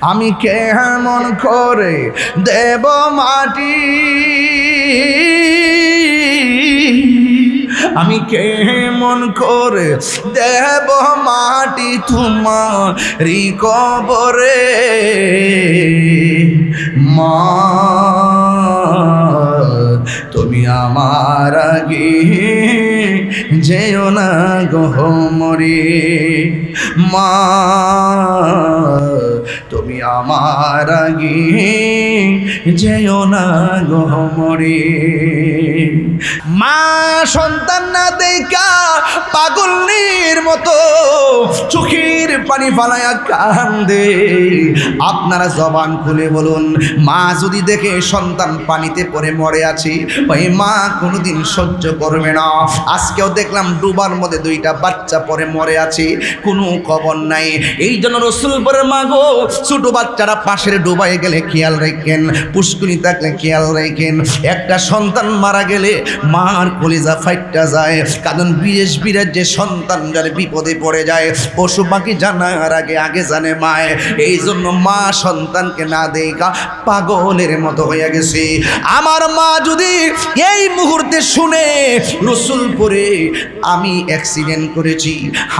আমি কেমন করে দেব মাটি, আমি কেমন করে দেব মাটি তোমারি কবরে। মা তুমি আমার আগে যেও না গো মরে, মা তুমি আমার আগে যেও না গো মরে। মা সন্তান না দেখা পাগলের মতো চোখের পানি ফালায়া কান্দে। আপনারা জবান খুলে বলুন, মা যদি দেখে সন্তান পানিতে পড়ে মরে আছে, ওই মা কোনোদিন সহ্য করবে না। আজকেও দেখলাম ডুবার মধ্যে দুইটা বাচ্চা পড়ে মরে আছে, কোনো খবর নাই। এই জন্য রসুলপুরের মা গো, ছোট বাচ্চারা পাশের ডুবাই গেলে খেয়াল রাখেন, পুষ্কুনি থাকলে খেয়াল রাখেন। একটা সন্তান মারা গেলে মার কলিজা ফাইটটা যায়, কারণ বিদেশ বিরাট যে সন্তান যারা বিপদে পড়ে যায়, পশু পাখি জানার আগে আগে জানে মায়। এই জন্য মা সন্তানকে না দেখা পাগলের মতো হয়ে গেছে। আমার মা যদি এই মুহূর্তে শুনে রসুলপুরে আমি অ্যাক্সিডেন্ট করেছি,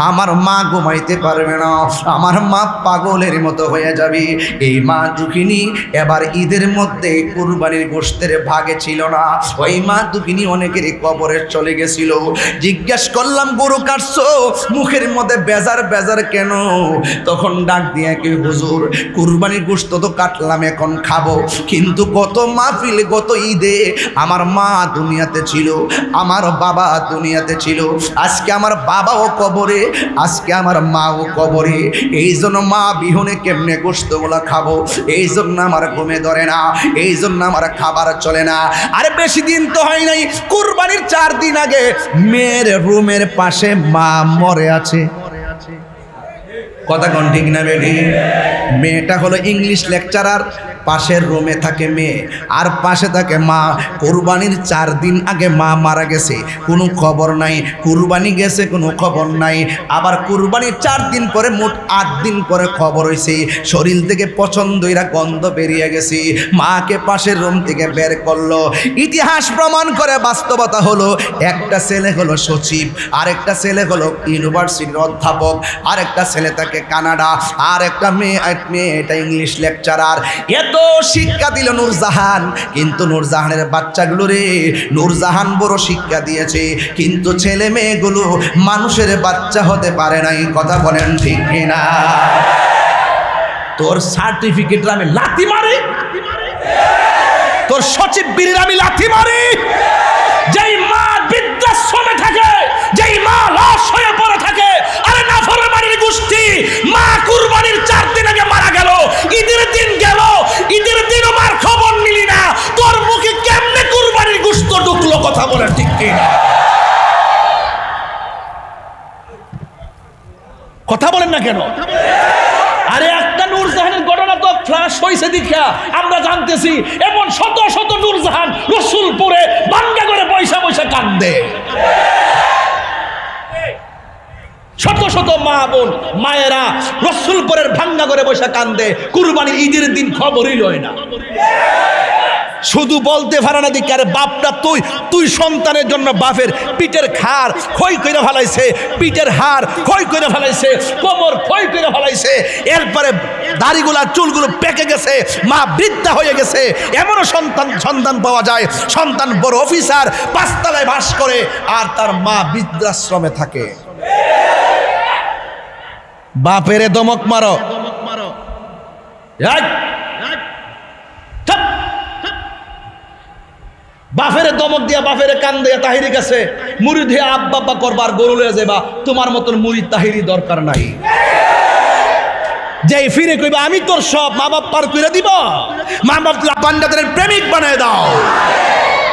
আমার মা ঘুমাইতে পারবে না, আমার মা পাগলের মতো হয়ে যাবে। এই মা দুঃখিনী এবার ঈদের মধ্যে কুরবানির গোশতের ভাগে ছিল না, ওই মা দুঃখিনী অনেকেরই কবরে চলে গেছিল। জিজ্ঞেস করলাম, গরু কাটছো, মুখের মধ্যে বেজার বেজার কেন? তখন ডাক দিয়ে কি, হুজুর কুরবানির গোশত তো কাটলাম, এখন খাবো, কিন্তু গত মাহফিলে গত ঈদে আমার মা দুনিয়াতে ছিল, আমার বাবা দুনিয়াতে ছিল, আজকে আমার বাবাও কবরে, আজকে আমার মাও কবরে। এই জন্য মা বিহনে কেমনে গোশতগুলো খাবো, এই জন্য আমার ঘুমে ধরে না, এই জন্য আমার খাবার চলে না। আরে বেশি দিন তো হয় নাই, কুরবানির 4 দিন আগে মেয়ের রুমের পাশে মা মরে আছে। কথা কোন ঠিক না বেটি? মেয়েটা হলো ইংলিশ লেকচারার, পাশের রুমে থাকে মেয়ে আর পাশে থাকে মা। কুরবানির 4 দিন আগে মা মারা গেছে, কোনো খবর নাই, কুরবানি গেছে কোনো খবর নাই। আবার কুরবানির 4 দিন পরে, মোট 8 দিন পরে খবর হয়েছে শরীর থেকে পছন্দইরা গন্ধ বেরিয়ে গেছে। মাকে পাশের রুম থেকে বের করলো। ইতিহাস প্রমাণ করে, বাস্তবতা হলো, একটা ছেলে হলো সচিব, আরেকটা ছেলে হলো ইউনিভার্সিটির অধ্যাপক, আরেকটা ছেলে থাকে কানাডা, আর একটা মেয়ে এটা ইংলিশ লেকচারার। এত শিক্ষা দিল নূরজাহান, কিন্তু নূরজাহানের বাচ্চাগুলো রে, নূরজাহান বড় শিক্ষা দিয়েছে, কিন্তু ছেলে মেয়েগুলো মানুষের বাচ্চা হতে পারে নাই। কথা বলেন ঠিক কিনা? তোর সার্টিফিকেট আমি লাথি মারি, তোর সচিব বীরের আমি লাথি মারি। যেই মা বৃদ্ধাশ্রমে থাকে, যেই মা লাশ হয়ে পড়ে থাকে, আরে নাফরমানির গোষ্ঠী, মা কুরবানির 4 দিন আগে মারা গেল, ঈদের দিন গেল, ঈদের দিনও মার খবর নিলি না, তোর মুখে কেমনে কুরবানির গোশত ঢুকলো? কথা বলে ঠিক কিনা? কথা বলেন না কেন? আরে একটা নূরজাহানের ঘটনা তো ফ্লাশ হয়েছে দীক্ষা আমরা জানতেছি, এমন শত শত নূরজাহান রসুলপুরে বাঙ্গা করে পয়সা পয়সা কান্দে। শত শত মা বোন মায়েরা রসুলপুরের ভাঙ্গা করে বসে কান্দে, কুরবানির ঈদের দিন খবরই লয় না। শুধু বলতে পারে না দিকে, আরে বাপটা তুই সন্তানের জন্য বাপের পিঠের খার ক্ষয় করে ফেলাইছে, পিঠের হার ক্ষয় করে ফেলাইছে, কোমর ক্ষয় করে ফেলাইছে, এরপরে দাড়িগুলা চুলগুলো পেকে গেছে, মা বৃদ্ধা হয়ে গেছে। এমনও সন্তান পাওয়া যায়, সন্তান বড় অফিসার, 5 তলায় বাস করে, আর তার মা বৃদ্ধাশ্রমে থাকে। বাপেরে দমক মারো, বাপেরে দমক দিয়া বাপেরে কান দিয়া তাহিরি কাছে মুরিদ হয়ে আব্বা করবার গরু লয়ে যাবা, তোমার মতন মুরিদ তাহিরি দরকার নাই। যেই ফিরে কইবা আমি তোর সব, মা বাপ পার করে দিব, মা বাপ পান্ডাদের প্রেমিক বানায় দাও।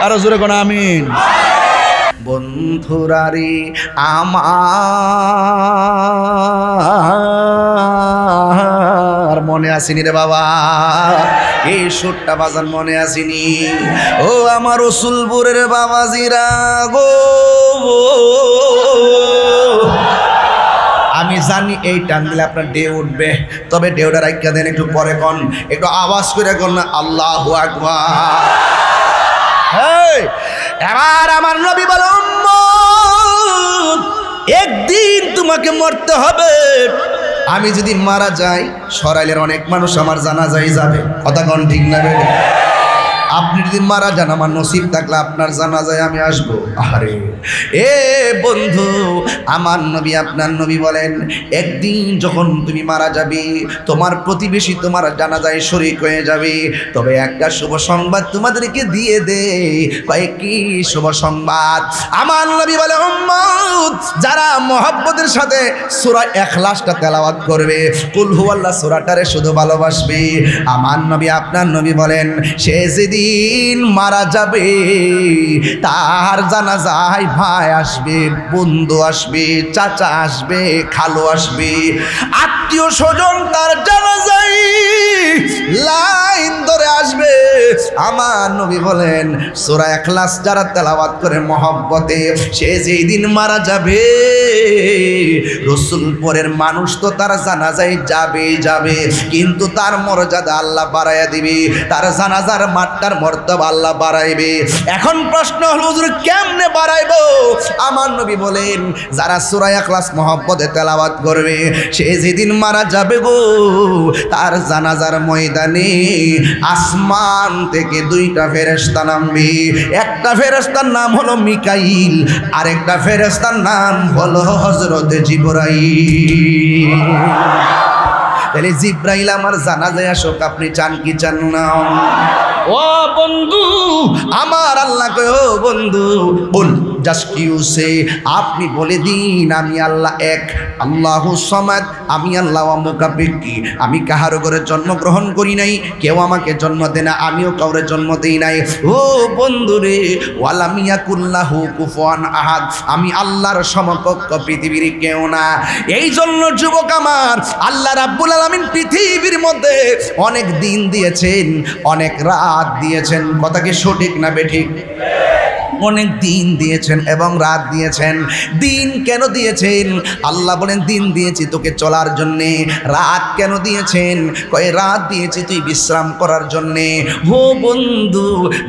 আরো জোরে কোন আমিন। বন্ধুরারে আমার মনে আসেনি রে বাবা, এই সুরটা বাজান মনে আসেনি? ও আমার রসুলপুরের বাবাজিরা গো, আমি আমি জানি এই টান দিলে আপনার ঢেউ উঠবে, তবে ঢেউটা রাখা দেন একটু পরে কন, একটু আওয়াজ করে কন না আল্লাহু আকবার। এবার আমার নবী বলে উম্মত, একদিন তোমাকে মরতে হবে। আমি যদি মারা যাই, সরাইলের অনেক মানুষ আমার জানাজায় যাবে, কথা কোন ঠিক না বেড়ে? আপনি যদি মারা যান, আমার নসিব থাকলে আপনার জানাজায় আমি আসবো। আরে এ বন্ধু, আমার নবী আপনার নবী বলেন, একদিন যখন তুমি মারা যাবে, তোমার প্রতিবেশী তোমার জানাজায় শরীক হয়ে যাবে। তবে একটা শুভ সংবাদ তোমাদেরকে দিয়ে দে। কি শুভ সংবাদ? আমার নবী বলে উম্মত, যারা মহব্বতের সাথে সূরা ইখলাসটা তেলাওয়াত করবে, কুল হুয়াল্লাহ সূরাটারে শুধু ভালোবাসবে, আমার নবী আপনার নবী বলেন, সে যেদিন মারা যাবে, তার জানাজায় ভাই আসবে, বন্ধু আসবে, চাচা আসবে, খালু আসবে, আত্মীয় স্বজন তার জানাজায় লাইন ধরে আসবে। আমার নবী বলেন, সূরা ইখলাস যারা তেলাওয়াত করে মহব্বতে, সে যেই দিন মারা যাবে, রসুলপুরের মানুষ তো তার জানাজায় যাবে, কিন্তু তার মর্যাদা আল্লাহ বাড়াইয়া দিবে, তার জানাজার মাঠটার মর্যাদা আল্লাহ বাড়াইবে। এখন প্রশ্ন হলো, হুজুর কেমনে বাড়াইবো? আমার নবী বলেন, যারা সূরা ইখলাস মহব্বতে তেলাওয়াত করবে, সে যেদিন মারা যাবে গো, তার জানাজার ময়দানে আসমান থেকে দুইটা ফেরেশতা নামবে। একটা ফেরেশতার নাম হলো মিকাইল, আরেকটা ফেরেশতার নাম হলো হযরত জিবরাইল। তাহলে জিবরাইল আমার জানাজায় আসুক, আপনি চান কি চান না? ও বন্ধু, আমার আল্লাহ কয়, ও বন্ধু বল, জাস্ট ইউ সে, আপনি বলে দিন আমি আল্লাহ এক, আল্লাহু সামাদ, আমি আল্লাহ মুকাব্বিকি, আমি কাহারও ঘরে জন্মগ্রহণ করি নাই, কেউ আমাকে জন্ম দেয় না, আমিও কাউরে জন্ম দেই নাই। ও বন্ধু রে, ওয়ালাম ইয়াকুল্লাহু কুফুয়ান আহাদ, আমি আল্লাহর সমকক্ষ পৃথিবীর কেউ না। এই জন্য যুবক আমার, আল্লাহ রাব্বুল আলামিন পৃথিবীর মধ্যে অনেক দিন দিয়েছেন, অনেক রাত দিয়েছেন, কথা কি সঠিক না বেঠিক? অনেক দিন দিয়েছেন এবং রাত দিয়েছেন। দিন কেন দিয়েছেন? আল্লাহ বলেন, দিন দিয়েছি তোকে চলার জন্যে। রাত কেন দিয়েছেন? কয় রাত দিয়েছি তুই বিশ্রাম করার জন্যে। ও বন্ধু,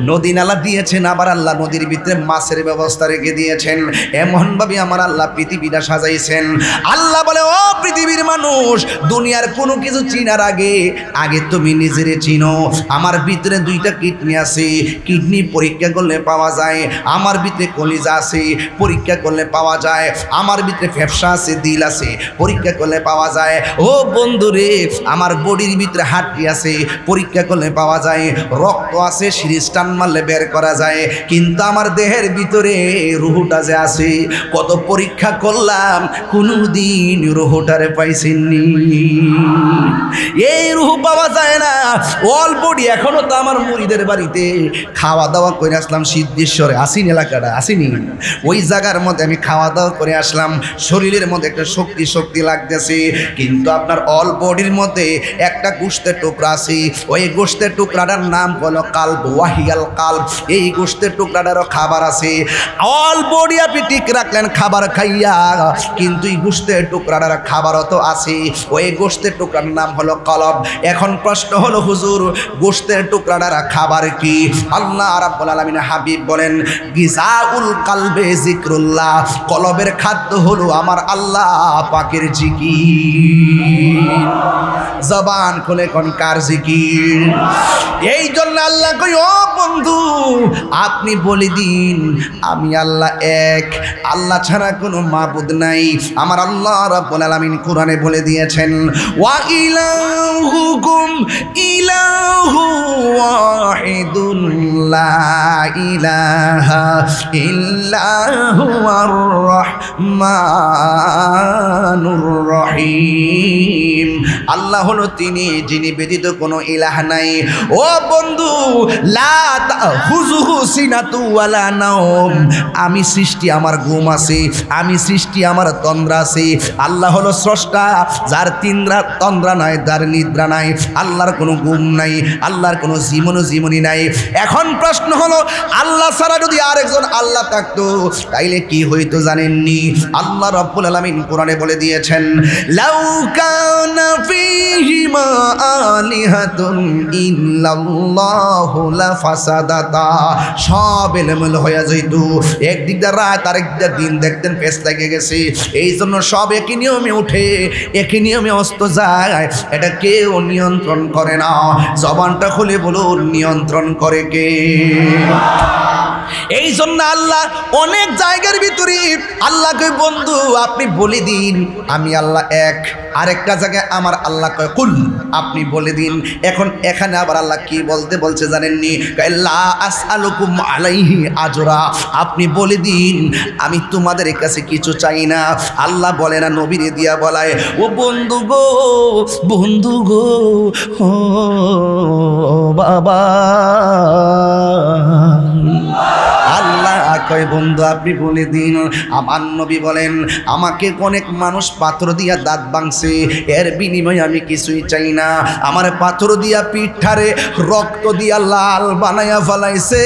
নদী নালা দিয়েছেন, আবার আল্লাহ নদীর ভিতরে মাছের ব্যবস্থা রেখে দিয়েছেন। এমনভাবে আমার আল্লাহ পৃথিবীটা সাজাইছেন। আল্লাহ বলে, ও পৃথিবীর মানুষ, দুনিয়ার কোনো কিছু চিনার আগে তুমি নিজেরে চিনো। আমার ভিতরে দুইটা কিডনি আছে, কিডনি পরীক্ষা করলে পাওয়া যায়। আমার ভিতরে কলিজা আছে, পরীক্ষা করলে পাওয়া যায়। আমার ভিতরে ফ্যাপসা আছে, দিল আছে, পরীক্ষা করলে পাওয়া যায়। ও বন্ধুরে, আমার বডির ভিতরে হাড্ডি আছে, পরীক্ষা করলে পাওয়া যায়। রক্ত আছে, সিরিজ টান মারলে বের করা যায়। কিন্তু আমার দেহের ভিতরে রুহুটা যে আছে, কত পরীক্ষা করলাম, কোনোদিন রুহুটারে পাইছেননি। এই রুহু পাওয়া যায় না। অল বডি এখনো তো আমার মুরিদের বাড়িতে খাওয়া দাওয়া করে আসলাম, সিদ্ধেশ্বরে আসিন এলাকাটা আসিনি, ওই জায়গার মধ্যে আমি খাওয়া দাওয়া করে আসলাম। শরীরের মধ্যে একটা শক্তি লাগতেছে, কিন্তু আপনার অল বডির মধ্যে একটা গোশতের টুকরা আছে। ওই গোশতের টুকরাটার নাম হলো কালব, ওয়াহিয়াল কালব। এই গোশতের টুকরাটারও খাবার আছে। অল বডি আপনি ঠিক রাখলেন খাবার খাইয়া, কিন্তু এই গোশতের টুকরাটার খাবারও তো আছে। ওই গোশতের টুকরার নাম হলো কলব। এখন প্রশ্ন হলো, হুজুর গোশতের টুকরাটার খাবার কি? আল্লাহ রাব্বুল আলামিন হাবিব বলেন, গিজাউল কালবে জিক্রুল্লাহ, কলবের খাদ্য হলো আমার আল্লাহ পাকের জিকির। জবান খুলে কোন কার জিকির? এই জন্য আল্লাহ কই, ও বন্ধু আপনি বলে দিন আমি আল্লাহ এক, আল্লাহ ছাড়া কোনো মাবুদ নাই। আমার আল্লাহ রাব্বুল আলামিন কোরআনে বলে দিয়েছেন, ওয়া ইলাহুকুম ইলাহু ওয়াহিদুন লা ইলাহা ইল্লা হুয়ার রহমানুর রহিম। আল্লাহ হলো তিনি, যিনি ব্যতীত কোনো ইলাহ নাই। ও বন্ধু, লা তাখুযুহু সিনাতু ওয়ালা নাওম, আমি সৃষ্টি আমার ঘুম আছে, আমি সৃষ্টি আমার তন্দ্রা আছে। আল্লাহ হলো স্রষ্টা, যার তন্দ্রা নাই, যার নিদ্রা নাই। আল্লাহর কোনো ঘুম নাই, আল্লাহর কোনো জীবনী নাই। এখন প্রশ্ন হলো, আল্লাহ ছাড়া যদি আরেকজন আল্লাহ থাকতো তাইলে কি হইতো জানেননি? আল্লাহ রাব্বুল আলামিন কোরআনে বলে দিয়েছেন, লাউ কানা ফীহিমা আলিহাতুন ইল্লাল্লাহু লাফাসাদাতা, সব এলোমেলো হয়ে যাইতো। একদিক দিয়ে রাত আরেক দিকে দিন দেখতেন পেছ লেগে গেছে। এই জন্য সব একই নিয়মে উঠে একই নিয়মে অস্ত যায়, এটা কেউ নিয়ন্ত্রণ করে না। জবানটা খুলে বলুন, নিয়ন্ত্রণ করে কে? এই জন্য আল্লাহ অনেক জায়গার ভিতরে আল্লাহকে, বন্ধু আপনি বলে দিন আমি আল্লাহ এক। আরেকটা জায়গায় আমার আল্লাহ কয় কুল, আপনি বলে দিন। এখন এখানে আবার আল্লাহ কি বলছে জানেননি? লা আসআলুকুম আলাইহি আজরা, আপনি বলে দিন আমি তোমাদের কাছে কিছু চাই না। আল্লাহ বলে না, নবীরে দিয়া বলায়, ও বন্ধু গো, বন্ধু গো, ও বাবা। আল্লাহ কয় বন্ধু আপনি বলে দিন। আমার নবী বলেন, আমাকে অনেক মানুষ পাথর দিয়া দাঁত ভাঙছে, এর বিনিময়ে আমি কিছুই চাই না। আমার পাথর দিয়া পিঠারে রক্ত দিয়া লাল বানায়া ফেলাইছে,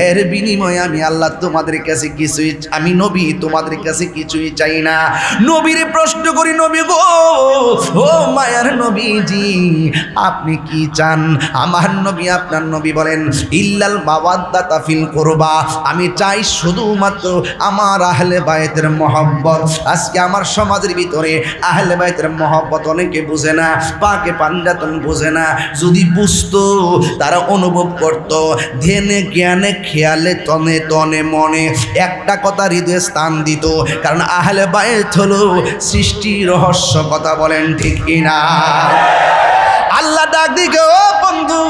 এর বিনিময়ে আমি আল্লাহ তোমাদের কাছে কিছুই, আমি নবী তোমাদের কাছে কিছুই চাই না। নবীরে প্রশ্ন করি, নবী গো, ও মায়ার নবীজি আপনি কি চান? আমার নবী, আপনার নবী বলেন, ইল্লাল মাওয়াদ্দাতা ফিল কুরবা, আমি চাই শুধুমাত্র আমার আহলে বায়তের মহব্বত। আজকে আমার সমাজের ভিতরে আহলে বায়তের মহব্বত অনেকে বুঝে না, পাকে পাঞ্জাতন বুঝে না। যদি বুঝতো তারা অনুভব করত, ধ্যানে জ্ঞানে খেয়ালে তনে তনে মনে একটা কথা হৃদয়ে স্থান দিত। কারণ আহলে বায়ত হলো সৃষ্টি রহস্য, কথা বলেন ঠিক কিনা? আল্লাহ ডাক দিকে, ও বন্ধু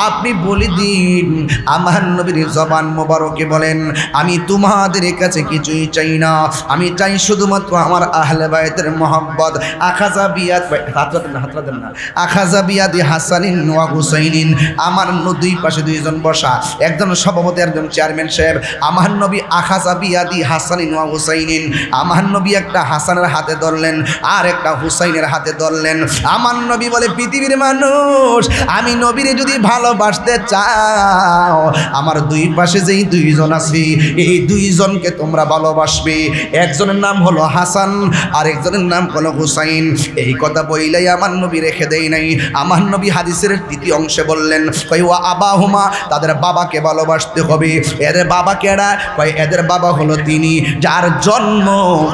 আপনি বলে দিন। আমার নবীর জবান মোবারকে বলেন, আমি তোমাদের কাছে কিছুই চাই না, আমি চাই শুধুমাত্র আমার আহলে বায়তের মহব্বত। আখাজা বিয়াদ হাতরাতেন না, আখাজা বিয়াদি হাসানিন ওয়া হুসাইনিন, আমার দুই পাশে দুইজন বসা, একজন সভাপতি একজন চেয়ারম্যান সাহেব। আমার নবী আখাজা বিয়াদি হাসানিন ওয়া হুসাইনিন, আমার নবী একটা হাসানের হাতে ধরলেন আর একটা হুসাইনের হাতে ধরলেন। আমার নবী বলে, পৃথিবীর মানুষ আমি নবীরে যদি ভালোবাসতে চাও, আমার দুই পাশে যেই দুইজন আছে এই দুইজনকে তোমরা ভালোবাসবে। একজনের নাম হলো হাসান আর একজনের নাম হলো হুসাইন। এই কথা বইলাই আমার নবী রেখে দেয় নাই। আমার নবী হাদিসের দ্বিতীয় অংশে বললেন, কই ওয়া আবাহুমা, তাদের বাবাকে ভালোবাসতে হবে। এদের বাবা কেডা? কই এদের বাবা হলো তিনি যার জন্ম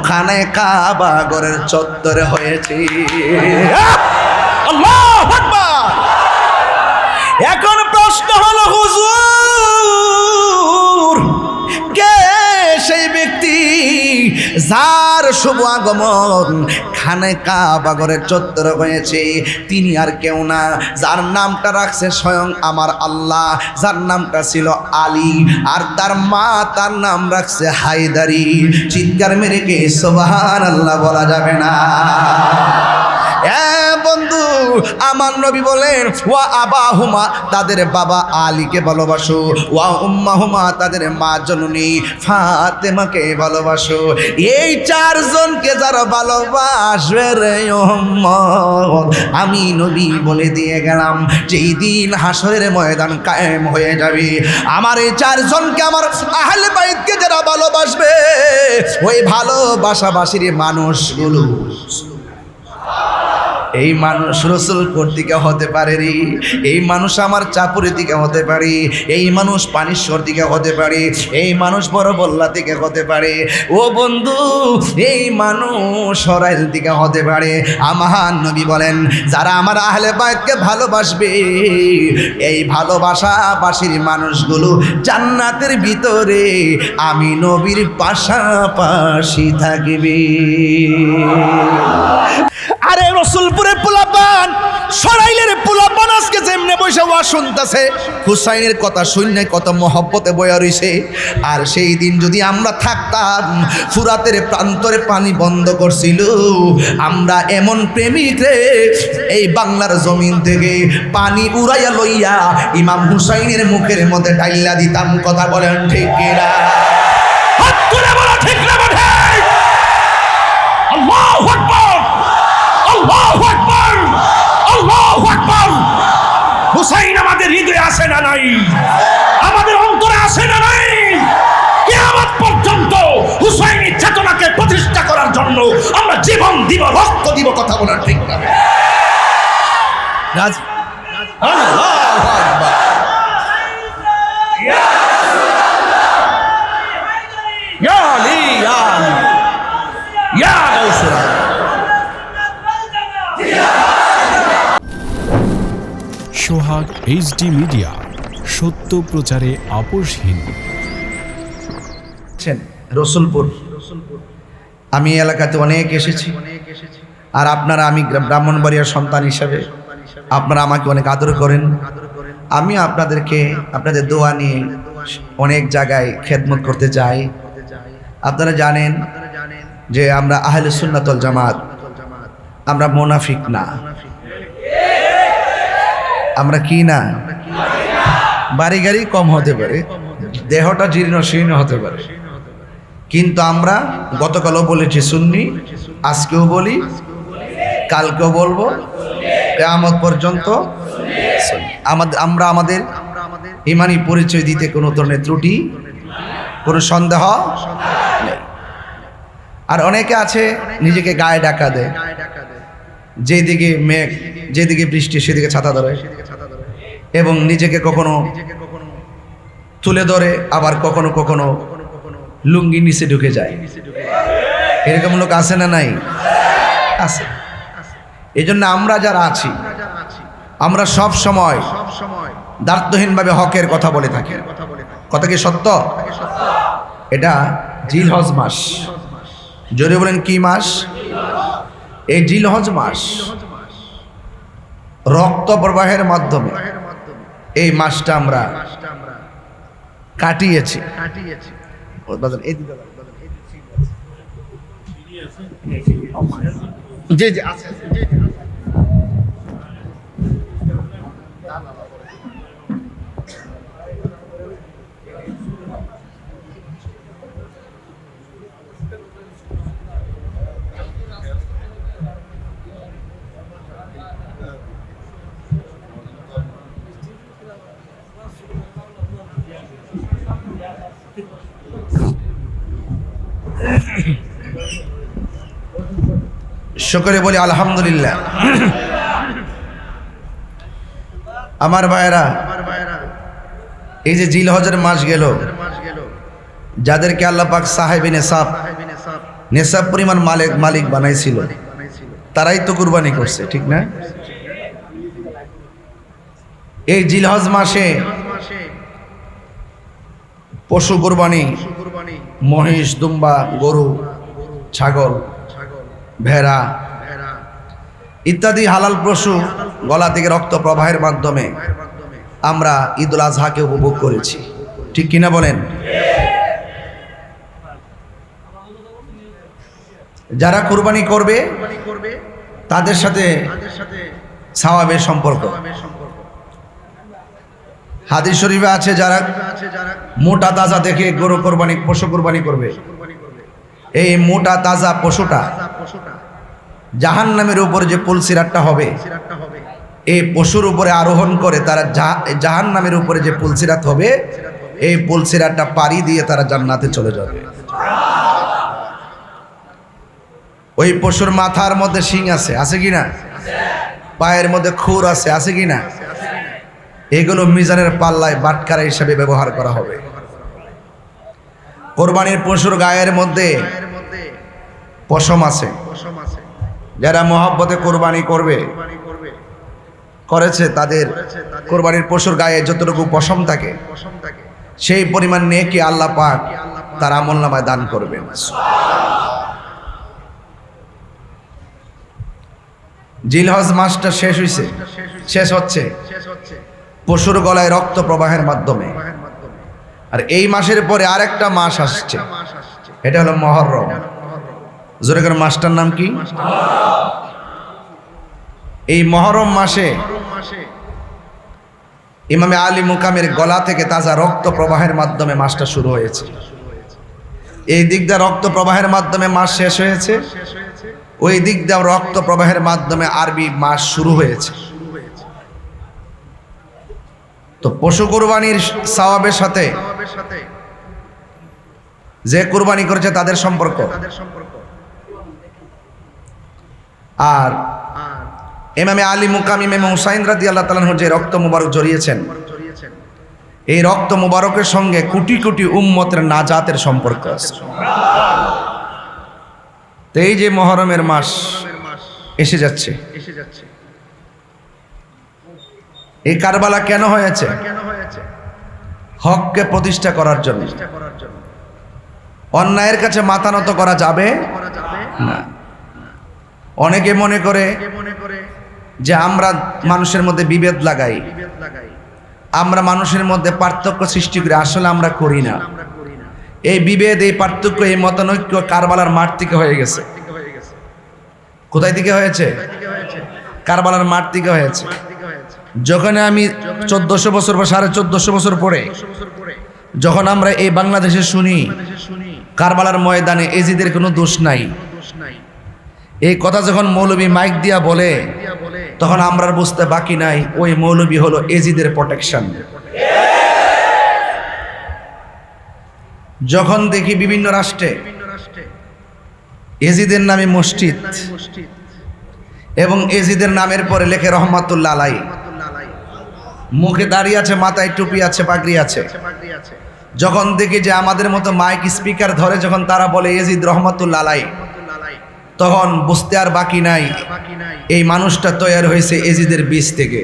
খানে কাবা ঘরের চত্বরে হয়েছে। আল্লাহু আকবার। এখন প্রশ্ন হলো, হুজুর কে সেই ব্যক্তি যার শুভ আগমন খানে কাবা ঘরের চত্বর হয়েছে? তিনি আর কেউ না, যার নামটা রাখছে স্বয়ং আমার আল্লাহ, যার নামটা ছিল আলী, আর তার মা তার নাম রাখছে হায়দারি। চিৎকার মেরে কে সুবহানাল্লাহ বলা যাবে না? বন্ধু আমার নবী বলেন, ওয়া আবাহুমা, তাদের বাবা আলীকে ভালোবাসো, ওয়া উম্মাহুমা, তাদের মা জননী ফাতেমাকে ভালোবাসো। এই চারজনকে যারা ভালোবাসবে রে উম্মত, আমি নবী বলে দিয়ে গেলাম, যেই দিন হাসরের ময়দান কায়েম হয়ে যাবে, আমার এই চারজনকে, আমার আহলে বাইতকে যারা ভালোবাসবে, ওই ভালোবাসাবাসীর মানুষগুলো, এই মানুষ রসুল কর্তৃকা হতে পারে রে, এই মানুষ আমার চাপুরি থেকে হতে পারে, এই মানুষ পানিশ্বর থেকে হতে পারে, এই মানুষ বড় বল্লা থেকে হতে পারে। ও বন্ধু, এই মানুষ সরাইল থেকে হতে পারে। আমার নবী বলেন, যারা আমার আহলে বাইতকে ভালোবাসবে, এই ভালোবাসাবাসীর মানুষগুলো জান্নাতের ভিতরে আমি নবীর পাশাপাশি থাকবে। আরে রসুলপুরের পোলাপান, সরাইলের পোলাপান আজকে যেমনে বসে ওয়া শুনতেছে, হুসাইনের কথা শুনলে কত মহব্বতে বয়া রইছে। আর সেই দিন যদি আমরা থাকতাম, ফুরাতের প্রান্তরে পানি বন্ধ করছিল, আমরা এমন প্রেমিক রে এই বাংলার জমিন থেকে পানি উড়াইয়া লইয়া ইমাম হুসাইনের মুখের মধ্যে ডাইলা দিতাম। কথা বলেন ঠিক কিনা? হাত তুলে বলো ঠিক না? আল্লাহু আকবার, আল্লাহু আকবার, আল্লাহু আকবার। হুসাইন আমাদের হৃদয়ে আসেন। নাই? আমাদের অন্তরে আছে না নাই? কিয়ামত পর্যন্ত হুসাইনি চেতনাকে প্রতিষ্ঠা করার জন্য আমরা জীবন দিব, রক্ত দিব। কথা বলার ঠিক না? রাজ আল্লাহু আকবার। ইয়া আলী ইয়া আলী ইয়া গাউসুল আজম। সোহাগ এইচডি মিডিয়া, সত্য প্রচারে আপোষহীন। রসুলপুর, আমি এই এলাকাতে অনেক এসেছি, আর আপনারা, আমি ব্রাহ্মণবাড়িয়ার সন্তান হিসাবে আপনারা আমাকে অনেক আদর করেন। আমি আপনাদেরকে আপনাদের দোয়া নিয়ে অনেক জায়গায় খেদমত করতে চাই। আপনারা জানেন যে আমরা আহলে সুন্নাত ওয়াল জামাত, আমরা মুনাফিক না। আমরা কি না? বাড়ি গাড়ি কম হতে পারে, দেহটা জীর্ণ শীর্ণ হতে পারে, কিন্তু আমরা গতকালও বলেছি সুন্নি, আজকেও বলি, কালকেও বলবো, কিয়ামত পর্যন্ত আমরা আমাদের ইমানি পরিচয় দিতে কোনো ধরনের ত্রুটি, কোনো সন্দেহ নেই। আর অনেকে আছে নিজেকে গায়ে ডাকা দেয়, যেদিকে মেঘ, যেদিকে বৃষ্টি সেদিকে ছাতা ধরে, এবং নিজেকে কখনো তুলে ধরে, আবার কখনো কখনো লুঙ্গি নিচে ঢুকে যায়। এরকম লোক আছে না নাই? আছে। এই জন্য আমরা যারা আছি, আমরা সব সময় দ্বার্থহীনভাবে হকের কথা বলে থাকি। কথা কি সত্য? এটা জিলহজ মাস। জোরে বলেন কি মাস? এই জিলহজ মাস রক্ত প্রবাহের মাধ্যমে এই মাসটা আমরা কাটিয়েছি। জি জি আছে। শুকরে বলি আলহামদুলিল্লাহ। আমার ভাইয়েরা, এই যে জিলহজের মাস গেল, যাদেরকে আল্লাহ পাক সাহেবে নেশাব পরিমাণ মালিক বানাইছিল, তারাই তো কুরবানি করছে, ঠিক না? এই জিলহজ মাসে পশু কুরবানি, মহিষ, দুম্বা, গরু, ছাগল, ভেড়া ইত্যাদি হালাল পশু গলা থেকে রক্ত প্রবাহের মাধ্যমে আমরা ঈদুল আজহাকে উপভোগ করেছি, ঠিক কিনা বলেন? যারা কুরবানি করবে তাদের সাথে সওয়াবের সম্পর্ক। হাদিস শরীফে আছে, যারা মোটা তাজা দেখে গরু কোরবানি, পশু কোরবানি করবে, এই মোটা তাজা পশুটা জাহান্নামের উপর যে পুলসিরাতটা হবে, এই পশুর উপরে আরোহণ করে তারা জাহান্নামের উপরে যে পুলসিরাত হবে, এই পুলসিরাতটা পাড়ি দিয়ে তারা জান্নাতে চলে যাবে। ওই পশুর মাথার মধ্যে শিং আছে, আছে কিনা? পায়ের মধ্যে খুর আছে কিনা? এগুলো মিজানের পাল্লায় বাটখারা হিসাবে ব্যবহার করা হবে। কোরবানির পশুর গায়ের মধ্যে পশম আছে। যারা মহব্বতে কোরবানি করেছে, তাদের কোরবানির পশুর গায়ে যতটুকু পশম থাকে, সেই পরিমাণ নেকি আল্লাহ পাক তার আমলনামায় দান করবেন। জিলহজ মাসটা শেষ হচ্ছে পশুর গলায় রক্ত প্রবাহের মাধ্যমে। আর এই মাসের পরে আরেকটা মাস আসছে, এটা হলো মুহররম। জোরে করে মাসটার নাম কি? এই মুহররম মাসে ইমামে আলী মুকামের গলা থেকে তাজা রক্ত প্রবাহের মাধ্যমে মাসটা শুরু হয়েছে। এই দিক দিয়ে রক্ত প্রবাহের মাধ্যমে মাস শেষ হয়েছে, ওই দিক দিয়ে রক্ত প্রবাহের মাধ্যমে আরবি মাস শুরু হয়েছে। তো পশু কুরবানির সওয়াবের সাথে যে কুরবানি করেছে তাদের সম্পর্ক, আর ইমামে আলী মুকাম ইমাম হুসাইন রাদিয়াল্লাহু তাআলা আনহু যে রক্ত মুবারক জড়িয়েছেন, এই রক্ত মুবারকের সঙ্গে কোটি কোটি উম্মতের নাজাতের সম্পর্ক আছে। তো এই যে মুহররমের মাস এসে যাচ্ছে, এই কারবালা কেন হয়েছে? হককে প্রতিষ্ঠা করার জন্য। অন্যায়ের কাছে মাথা নত করা যাবে না। অনেকে মনে করে যে আমরা মানুষের মধ্যে বিভেদ লাগাই, আমরা মানুষের মধ্যে পার্থক্য সৃষ্টি করি। আসলে আমরা করি না। এই বিভেদ, এই পার্থক্য, এই মতানৈক্য কারবালার মাঠ থেকে হয়ে গেছে। কোথায় থেকে হয়েছে? কারবালার মাঠ থেকে হয়েছে। যখন আমি 1400 বছর বা 1450 বছর পরে যখন আমরা এই বাংলাদেশে শুনি কারবালার ময়দানে এজিদের কোনো দোষ নাই, এই কথা যখন মৌলবী মাইক দিয়া বলে, তখন আমরা বুঝতে বাকি নাই ওই মৌলবী হলো এজিদের প্রোটেকশন। যখন দেখি বিভিন্ন রাষ্ট্রে এজিদের নামে মসজিদ এবং এজিদের নামের পরে লেখে রহমাতুল্লাহ আলাই, মুখে দাড়ি আছে, মাথায় টুপি আছে, পাগড়ি আছে, যখন দেখি যে আমাদের মতো মাইক স্পিকার ধরে যখন তারা বলে এজিদ রহমাতুল্লাহ আলাই, তখন বুঝতে আর বাকি নাই এই মানুষটা তৈরি হয়েছে এজিদের বীজ থেকে।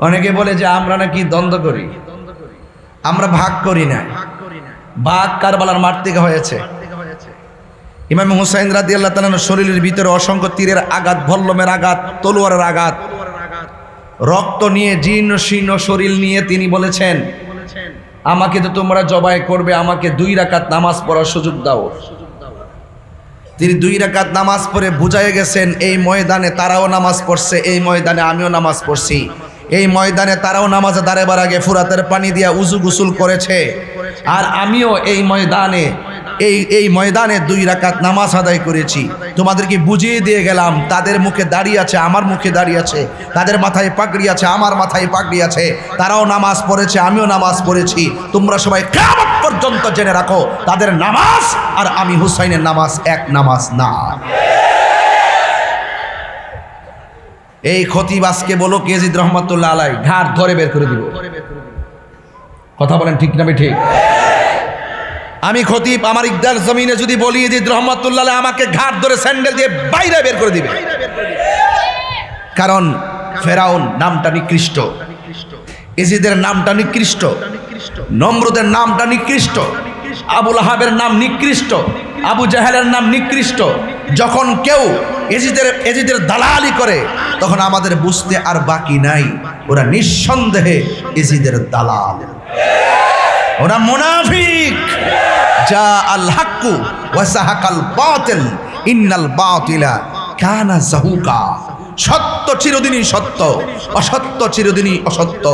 অনেকে বলে যে আমরা নাকি দ্বন্দ্ব করি, আমরা ভাগ করি না। ভাগ কারবালার মাঠ থেকে হয়েছে। ইমাম হুসাইন রাদিয়াল্লাহু তাআলা শরীরের ভিতরে অসংখ্য তীরের আঘাত, ভল্লমের আঘাত, তলোয়ারের আঘাত, রক্ত নিয়ে জীর্ণ শীর্ণ শরীর নিয়ে তিনি বলেছেন, আমাকে তো তোমরা জবাই করবে, আমাকে 2 রাকাত নামাজ পড়ার সুযোগ দাও। তিনি 2 রাকাত নামাজ পড়ে বুঝাই গেছেন এই ময়দানে তারাও নামাজ পড়ছে, এই ময়দানে আমিও নামাজ পড়ছি। এই ময়দানে তারাও নামাজে দাঁড়াবার আগে ফুরাতের পানি দিয়া উজু গোসল করেছে, আর আমিও এই ময়দানে 2 রাকাত নামাজ আদায় করেছি। তোমাদেরকে বুঝিয়ে দিয়ে গেলাম, তাদের মুখে দাড়ি আছে, আমার মুখে দাড়ি আছে, তাদের মাথায় পাগড়ি আছে, আমার মাথায় পাগড়ি আছে, তারাও নামাজ পড়েছে, আমিও নামাজ পড়েছি। তোমরা সবাই কিয়ামত পর্যন্ত জেনে রাখো, তাদের নামাজ আর আমি হুসাইনের নামাজ এক নামাজ না। এই খতিব আজকে বলো এজিদ রহমাতুল্লাহ আলাই ঘাট ধরে বের করে দিব। কথা বলেন ঠিক না ঠিক? আমি খতিব আমার ইকদার জমিনে যদি বলি এজিদ রহমাতুল্লাহ আলাই আমাকে ঘাট ধরে স্যান্ডেল দিয়ে বাইরে বের করে দিবে। কারণ ফেরাউন নামটা নিকৃষ্ট, এজিদের নামটা নিকৃষ্ট, নমরুদের নামটা নিকৃষ্ট, আবু লাহাবের নাম নিকৃষ্ট, আবু জাহেলের নাম নিকৃষ্ট। যখন কেউ এজিদের দালালি করে তখন আমাদের বুঝতে আর বাকি নাই ওরা নিঃসন্দেহে এজিদের দালাল, ওরা মুনাফিক। যা আল হাক্কু ওয়া সাহাকাল বাতিল ইন্নাল বাতিলা কানা যাহুকা। সত্য চিরদিনই সত্য, অসত্য চিরদিনই অসত্য।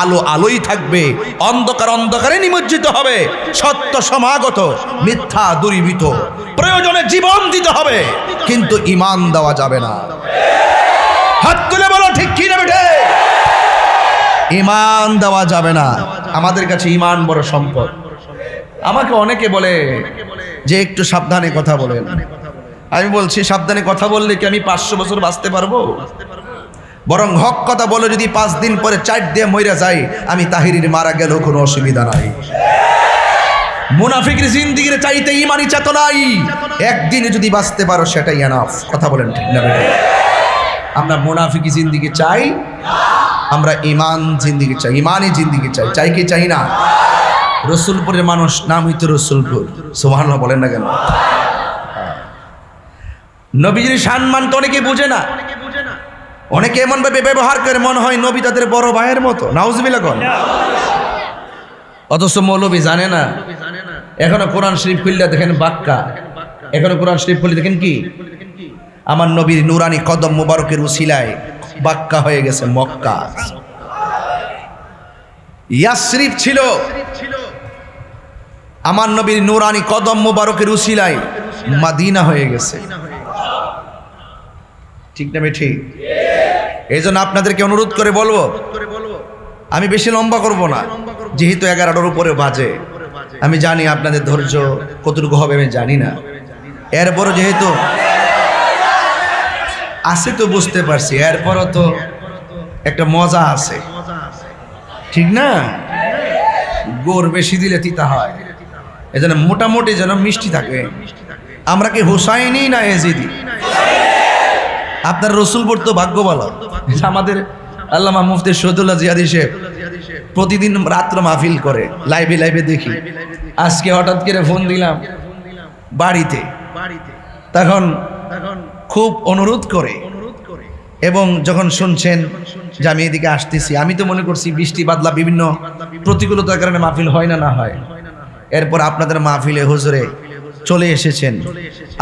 আলো আলোই থাকবে, অন্ধকার অন্ধকারে নিমজ্জিত হবে। সত্য সমাগত, মিথ্যা দূরীভূত। প্রয়োজনে জীবন দিতে হবে, কিন্তু ঈমান দেওয়া যাবে না। হাত তুলে বলো ঠিক কি না বেটে? ঈমান দেওয়া যাবে না। আমাদের কাছে ঈমান বড় সম্পদ। আমাকে অনেকে বলে যে একটু সাবধানে কথা বলেন। আমি বলছি সাবধানে কথা বললে কি আমি 500 বছর বাঁচতে পারবো? বরং হক কথা বলে যদি 5 দিন পরে 4 দিয়ে মইরা যাই, আমি তাহিরির মারা গেলেও কোনো অসুবিধা নাই। মুনাফিকের জিন্দেগির চাইতে ঈমানি চেতনাই একদিনে যদি বাঁচতে পারো সেটাই এনাফ। কথা বলেন ঠিক না বেটা? আমরা মুনাফিকি জিন্দেগি চাই, আমরা ঈমান জিন্দেগি চাই, ঈমানি জিন্দেগি চাই। চাই কি চাই না? রসুলপুরের মানুষ নাম হইতো রসুলপুর। সুবহানাল্লাহ বলেন না কেন? নবীজির সম্মান তো অনেকে বুঝে না। অনেকে এমন ভাবে ব্যবহার করে মনে হয় নবী তাদের বড় ভাইয়ের মতো। নাউজুবিল্লাহ কোন। অথচ মৌলবী জানে না। এখনো কোরআন শরীফ খুললে দেখেন বাক্কা, এখনো কোরআন শরীফ খুললে দেখেন কি আমার নবীর নুরানি কদম মুবারকের উসিলায় বাক্কা হয়ে গেছে মক্কা। ইয়াসরিফ ছিল আমার নবীর নুরানি কদম মুবারকের উসিলায় মাদিনা হয়ে গেছে। ঠিক না ঠিক? এই জন্য আপনাদেরকে অনুরোধ করে বলবো, আমি বেশি লম্বা করব না, যেহেতু 11টার উপরে বাজে। আমি জানি আপনাদের ধৈর্য কতটুকু হবে আমি জানি না, এরপরও যেহেতু আছে তো বুঝতে পারছি, এরপরও তো একটা মজা আছে, ঠিক না? গোড় বেশি দিলে তিতা হয়, এজন্য মোটামুটি যেন মিষ্টি থাকে। আমরা কি হুসাইনি না এজিদি? আপনার রসুলপুর তো ভাগ্য বলো। আমাদের আল্লামা মুফতি শহীদুল্লাহ জিয়াদি সাহেব প্রতিদিন রাত্র মাহফিল করে, লাইভে দেখি। আজকে হঠাৎ করে ফোন দিলাম বাড়িতে, তখন খুব অনুরোধ করে, এবং যখন শুনছেন যে আমি এদিকে আসতেছি, আমি তো মনে করছি বৃষ্টি বাদলা বিভিন্ন প্রতিকূলতার কারণে মাহফিল হয় না হয়। এরপর আপনাদের মাহফিলে হুজুরে চলে এসেছেন।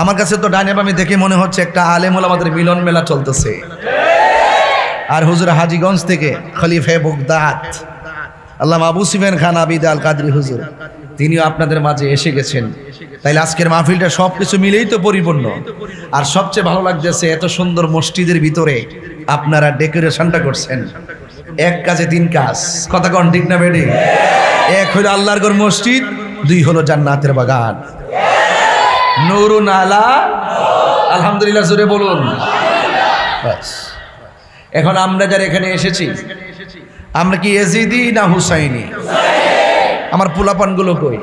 আমার কাছে তো ডাইনে বামে দেখে মনে হচ্ছে একটা আলেম ওলামাদের মিলন মেলা চলতেছে। আর হুজুর হাজীগঞ্জ থেকে খলিফা বগদাদ আল্লামা আবু সুফিয়ান খান আবিদ আল কাদরি হুজুর, তিনিও আপনাদের মাঝে এসে গেছেন। তাইলে আজকের মাহফিলটা সবকিছু মিলেই তো পরিপূর্ণ। আর সবচেয়ে ভালো লাগতেছে এত সুন্দর মসজিদের ভিতরে আপনারা ডেকোরেশনটা করছেন। এক কাজে তিন কাজ, কথা কন ঠিক না বেডি? এক হলো আল্লাহর ঘর মসজিদ, দুই হলো জান্নাতের বাগান। নূরুন আলা, আলহামদুলিল্লাহ জোরে বলুন। বাস, এখন আমরা যারা এখানে এসেছি, আমরা কি এজিদি না হুসাইনি? আমার পোলাপানগুলো কই?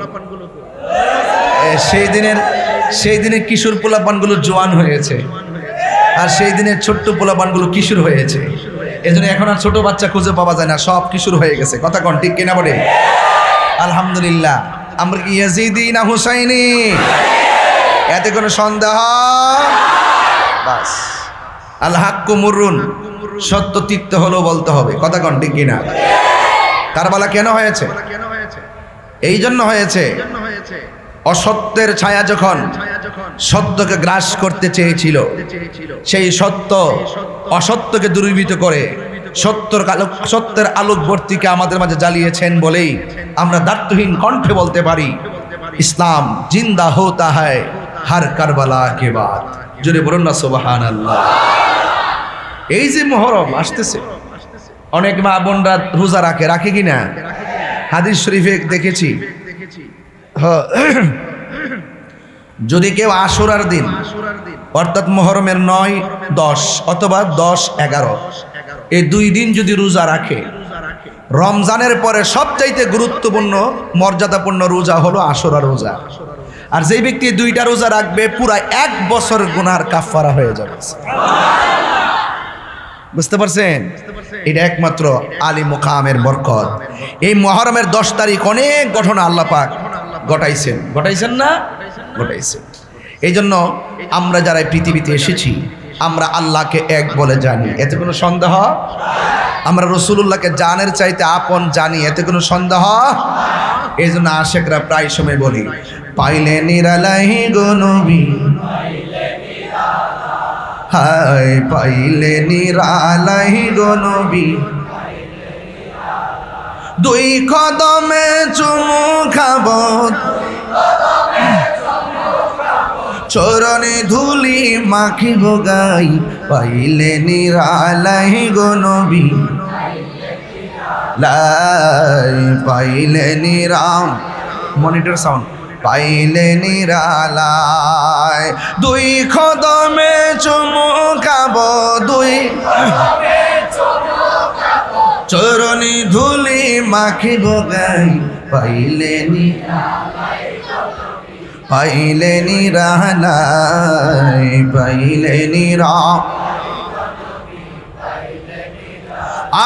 সেই দিনের কিশোর পোলাপানগুলো জোয়ান হয়েছে, আর সেই দিনের ছোট্ট পোলাপানগুলো কিশোর হয়েছে। এজন্য এখন আর ছোট বাচ্চা খুঁজে পাওয়া যায় না, সব কিশোর হয়ে গেছে। কথা কন ঠিক কিনা বলে? আলহামদুলিল্লাহ। আমরা কি ইয়াজিদি না হুসাইনি? এতে কোনো সন্দেহ? বাস, আল হাক্কু মুররুন, সত্য তিক্ত হলেও বলতে হবে। কথা কন ঠিক কিনা? কারবালা কেন হয়েছে? এই জন্য হয়েছে, অসত্যের ছায়া যখন সত্যকে গ্রাস করতে চেয়েছিল, সেই সত্য অসত্যকে দূরীভূত করে সত্যের আলোকবর্তীকে আমাদের মাঝে জ্বালিয়েছেন বলেই আমরা দায়িত্বহীন কণ্ঠে বলতে পারি, ইসলাম জিন্দা হোতা হ্যায় হর কারবালা কে বাদ। জোরে বলুন না সুবহানাল্লাহ। এই যে মুহররম আসতেছে, অনেক মা বোনরা রোজা রাখে কিনা? হাদিস শরীফে দেখেছি, যদি কেউ আশুরার দিন অর্থাৎ মুহররমের 9, 10 অথবা 10, 11 এই 2 দিন যদি রোজা রাখে, রমজানের পরে সবচাইতে গুরুত্বপূর্ণ মর্যাদাপূর্ণ রোজা হলো আশুরা রোজা। আর যেই ব্যক্তি 2টা রোজা রাখবে, পুরা 1 বছর গুনার কাফারা হয়ে যাবে। বুঝতে পারছেন? এটা একমাত্র আলী মুকামের বরকত। এই মুহররমের 10 তারিখ অনেক ঘটনা আল্লাহ পাক ঘটাইছেন না? ঘটাইছেন। এই জন্য আমরা যারা পৃথিবীতে এসেছি, আমরা আল্লাহকে এক বলে জানি, এতে কোনো সন্দেহ? আমরা রাসূলুল্লাহকে জানের চাইতে আপন জানি, এতে কোনো সন্দেহ? এই জন্য আশিকরা প্রায় সময় বলি, পাইলে নিরালাহি গো নবী, হায় পাইলে নিরালাহি গো নবী, 2 কদমে চুমু খাব, চরণে ধুলি মাখিব গাই, পাইলে নিরালাহি গো নবী, লাই পাইলে নিরাম, মনিটর সাউন্ড, পাইলে নিরালায় 2 কদমে চুমু খাব, 2 চরণে ধুলি মাখিব গাই, পাইলে নিরালাই, পাইলে নিরা।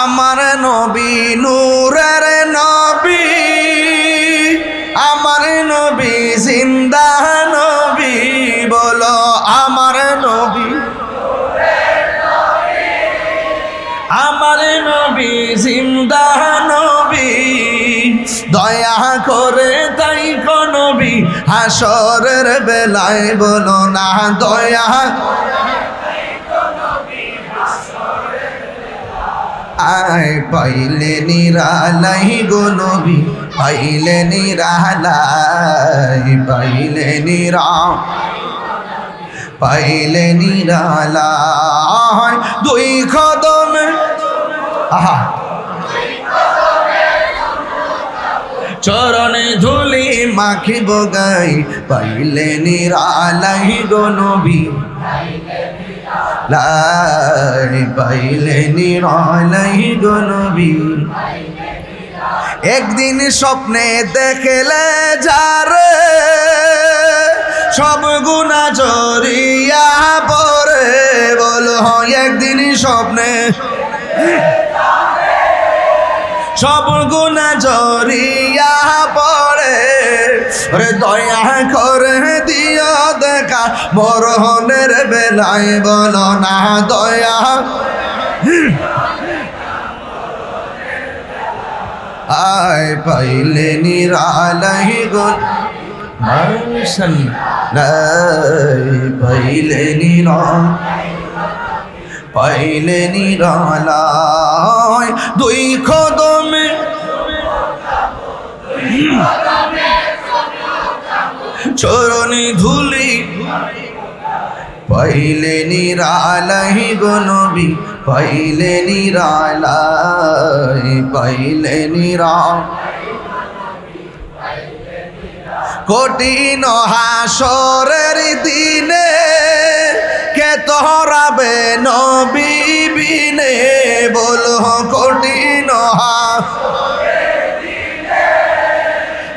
আমার নবী নূরের নবী, আমার নবী জিন্দা নবী, বলো আমার নবী, আমার নবী জিন্দা নবী, দয়া করে তাই কো নবী হাসরের বেলায় বলো না, দয়া আয় পাইলে নিরালাই গো নবী, পাইলে নিরালাই, পাইলে নিরা, পাইলে নিরালায় দুই কদমে আহা চরণে ধুলি মাখিব গাই পাইলে নিরালাই গো নবী লাই পাইলে নিরালাই গো নবী একদিন স্বপ্নে দেখলে যারে সব গুনাহ জড়িয়া পড়ে বলো একদিন স্বপ্নে সব গুনাহ জড়িয়া পড়ে রে দয়া করে দিও দেখা মরহনের বেলায় বলো না দয়া আয় পাইলে নিরালাই গো মার্শাল লাই পাইলে নিরালায় দুই কদমে চরণে ধুলি পাইলে নিরালাই গো নবী পাইলে নিরালাই পাইলে কঠিন হাসরের দিনে কে তোরাবে নবী বিনে বলো কঠিন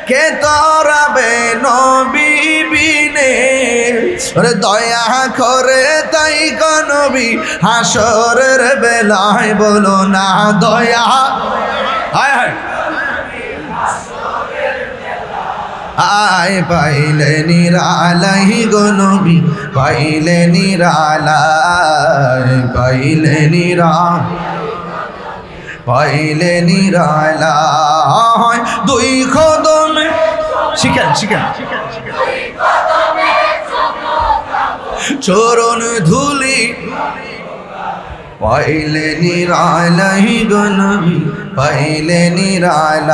কে তোরাবে নবী বিনে রে দয়া করে তাই গো নবী হাসরের বেলায় বলো না দয়া হায় হায় আয় পাইলে নিরালাই গো নবী পাইলে নিরালাই পাইলে নিরালাই দুই কদমে শিখেন চরণ ধুলি পাইলে নিরালাই গো নবী পাইলে নিরালাই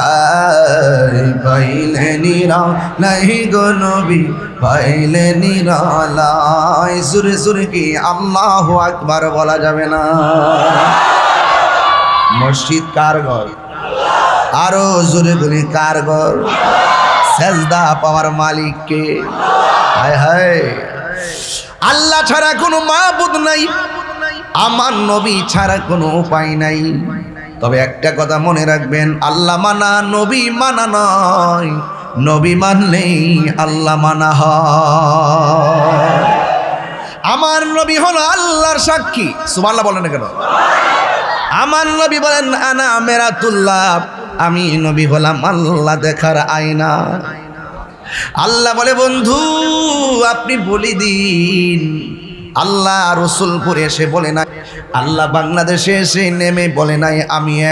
গো নবী পাইলে নিরালাই সুরে সুরে কি আল্লাহু আকবার বলা যাবে না মসজিদ কার ঘর আরো জোরে বলি কার ঘর সেজদা পাওয়ার মালিক কে হায় হায় আল্লাহ ছাড়া কোনো মাবুদ নাই আমার নবী ছাড়া কোনো উপায় নাই তবে একটা কথা মনে রাখবেন আল্লাহ মানা নবী মানা নয় নবী মানলেই আল্লাহ মানা হয় আমার নবী হলো আল্লাহর সাক্ষী সুবহানাল্লাহ বলেন না কেন আমার নবী বলেন আনা মেরাতুল্লাহ আমি নবী হলাম আল্লাহ দেখার আয়না আল্লাহ বলে বন্ধু আপনি বলি দিন আল্লাহ রসুলপুর এসে বলে নাই আল্লাহ বাংলাদেশে এসে নেমে বলে নাই আমি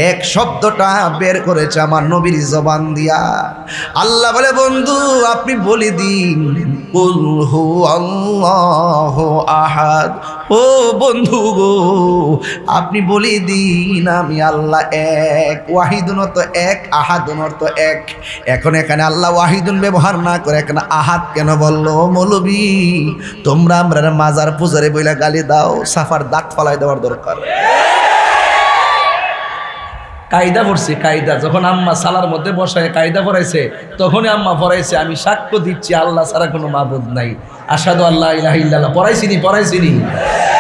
এক শব্দটা বের করেছে আমার নবীর জবান দিয়া আল্লাহ বলে বন্ধু আপনি বলে দিন কুল হু আল্লাহু আহাদ ও বন্ধু গো আপনি বলে দিন আমি আল্লাহ এক ওয়াহিদুন অর্থ এক আহাদুন অর্থ এক এখন এখানে আল্লাহ ওয়াহিদুন ব্যবহার না করে এখানে আহাদ কেন বললো মৌলবী তোমরা আমরা মাজার পূজারে বইলা গালি দাও সাফার দাঁত ফালাই দেওয়ার দরকার কায়দা পড়ছে কায়দা যখন আম্মা সালার মধ্যে বসায় কায়দা পড়াইছে তখনই আম্মা পড়াইছে আমি সাক্ষ্য দিচ্ছি আল্লাহ ছাড়া কোনো মাবুদ নাই আশহাদু আল্লা ইলাহা ইল্লাল্লাহ পড়াইছিনি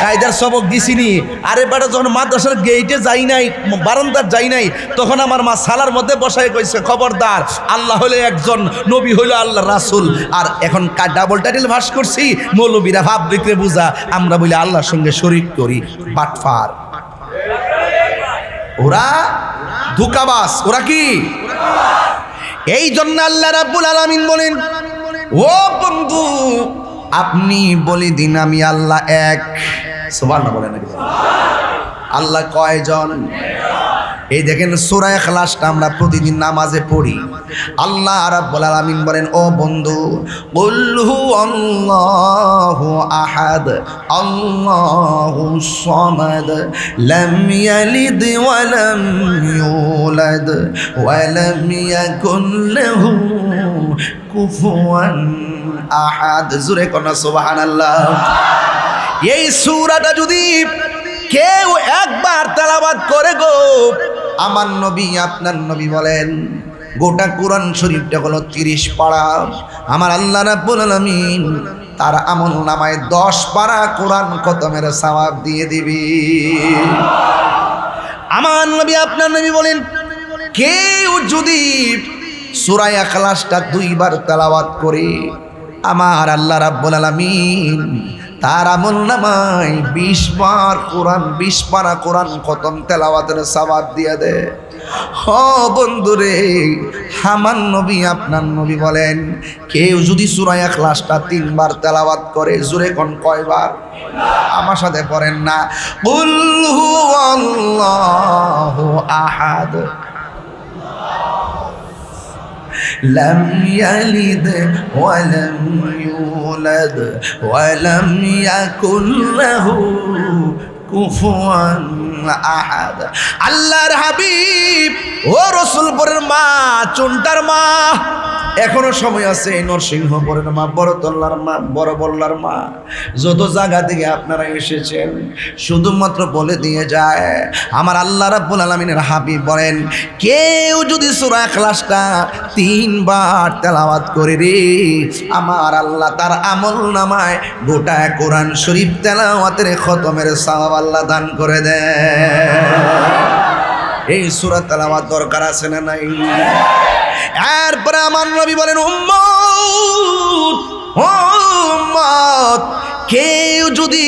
কায়দার সবক দিছিনি আরে বেটা যখন মাদ্রাসার গেইটে যাই নাই বারান্দার যাই নাই তখন আমার মা সালার মধ্যে বসায় কইছে খবরদার আল্লাহ হলো একজন নবী হলো আল্লাহ রাসূল আর এখন ডাবল টাইটেল ভাস করছি মৌলবীরা ভাব বিক্রে বুঝা আমরা বলি আল্লাহর সঙ্গে শরীক করি বাটফার ওরা ধোঁকাবাজ ওরা কি এই জন্য আল্লাহ রাব্বুল আলামিন বলেন ও বন্ধু আপনি বলে দিন আমি আল্লাহ এক সুবহানাল্লাহ বলেন নাকি আল্লাহ কয়জন এই দেখেন সূরা ইখলাসটা আমরা প্রতিদিন নামাজে পড়ি আল্লাহ রাব্বুল আলামিন বলেন ও বন্ধু কুল হু আল্লাহু আহাদ আল্লাহুস সামাদ লাম ইয়ালিদ ওয়া লাম ইউলাদ ওয়া লাম ইয়াকুল লাহু কুফুয়ান আহাদ। জোরে কোন সুবহানাল্লাহ। এই সূরাটা যদি কেউ একবার তেলাওয়াত করে গো, আমার নবী আপনার নবী বলেন গোটা কোরআন শরীফটা হলো 30 পারা। আমার আল্লাহ রাব্বুল আলামিন তার আমল নামায় 10 পারা কোরআন খতমের সওয়াব দিয়ে দিবি। আমার নবী আপনার নবী বলেন কেউ যদি সূরা ইখলাসটা 2 বার তেলাওয়াত করে, আমার আল্লাহ রাব্বুল আলামিন তার আমল নামায় 20 বার কোরআন 20 পারা কোরআন খতম তেলাওয়াতের সওয়াব দিয়ে দে। ও বন্ধুরে, আমার নবী আপনার নবী বলেন কেউ যদি সূরা ইখলাসটা 3 বার তেলাওয়াত করে, জোরে কোন কয়বার? আমার সাথে পড়েন না, কুল হুয়াল্লাহু আহাদ لم يلد ولم يولد ولم يكن له কুফুয়া আহাদ। আল্লাহর হাবিব ও রসুলপুরের মা, চুনটার মা, এখনো সময় আছে। নরসিংহপুরের মা, বড়তলার মা, বড় বল্লার মা, যত জায়গা থেকে আপনারা এসেছেন শুধুমাত্র বলে দিয়ে যায়, আমার আল্লাহ রাব্বুল আলামিনের হাবিব বলেন কেউ যদি সূরা ইখলাসটা 3 বার তেলাওয়াত করে রে, আমার আল্লাহ তার আমল নামায় গোটা কোরআন শরীফ তেলাওয়াতের খতমের সওয়াব আল্লাহ দান করে দেয়। এই সূরা তেলাওয়াত দরকার আছে না নাই? এরপরে আমার নবী বলেন উম্মত উম্মত, কেউ যদি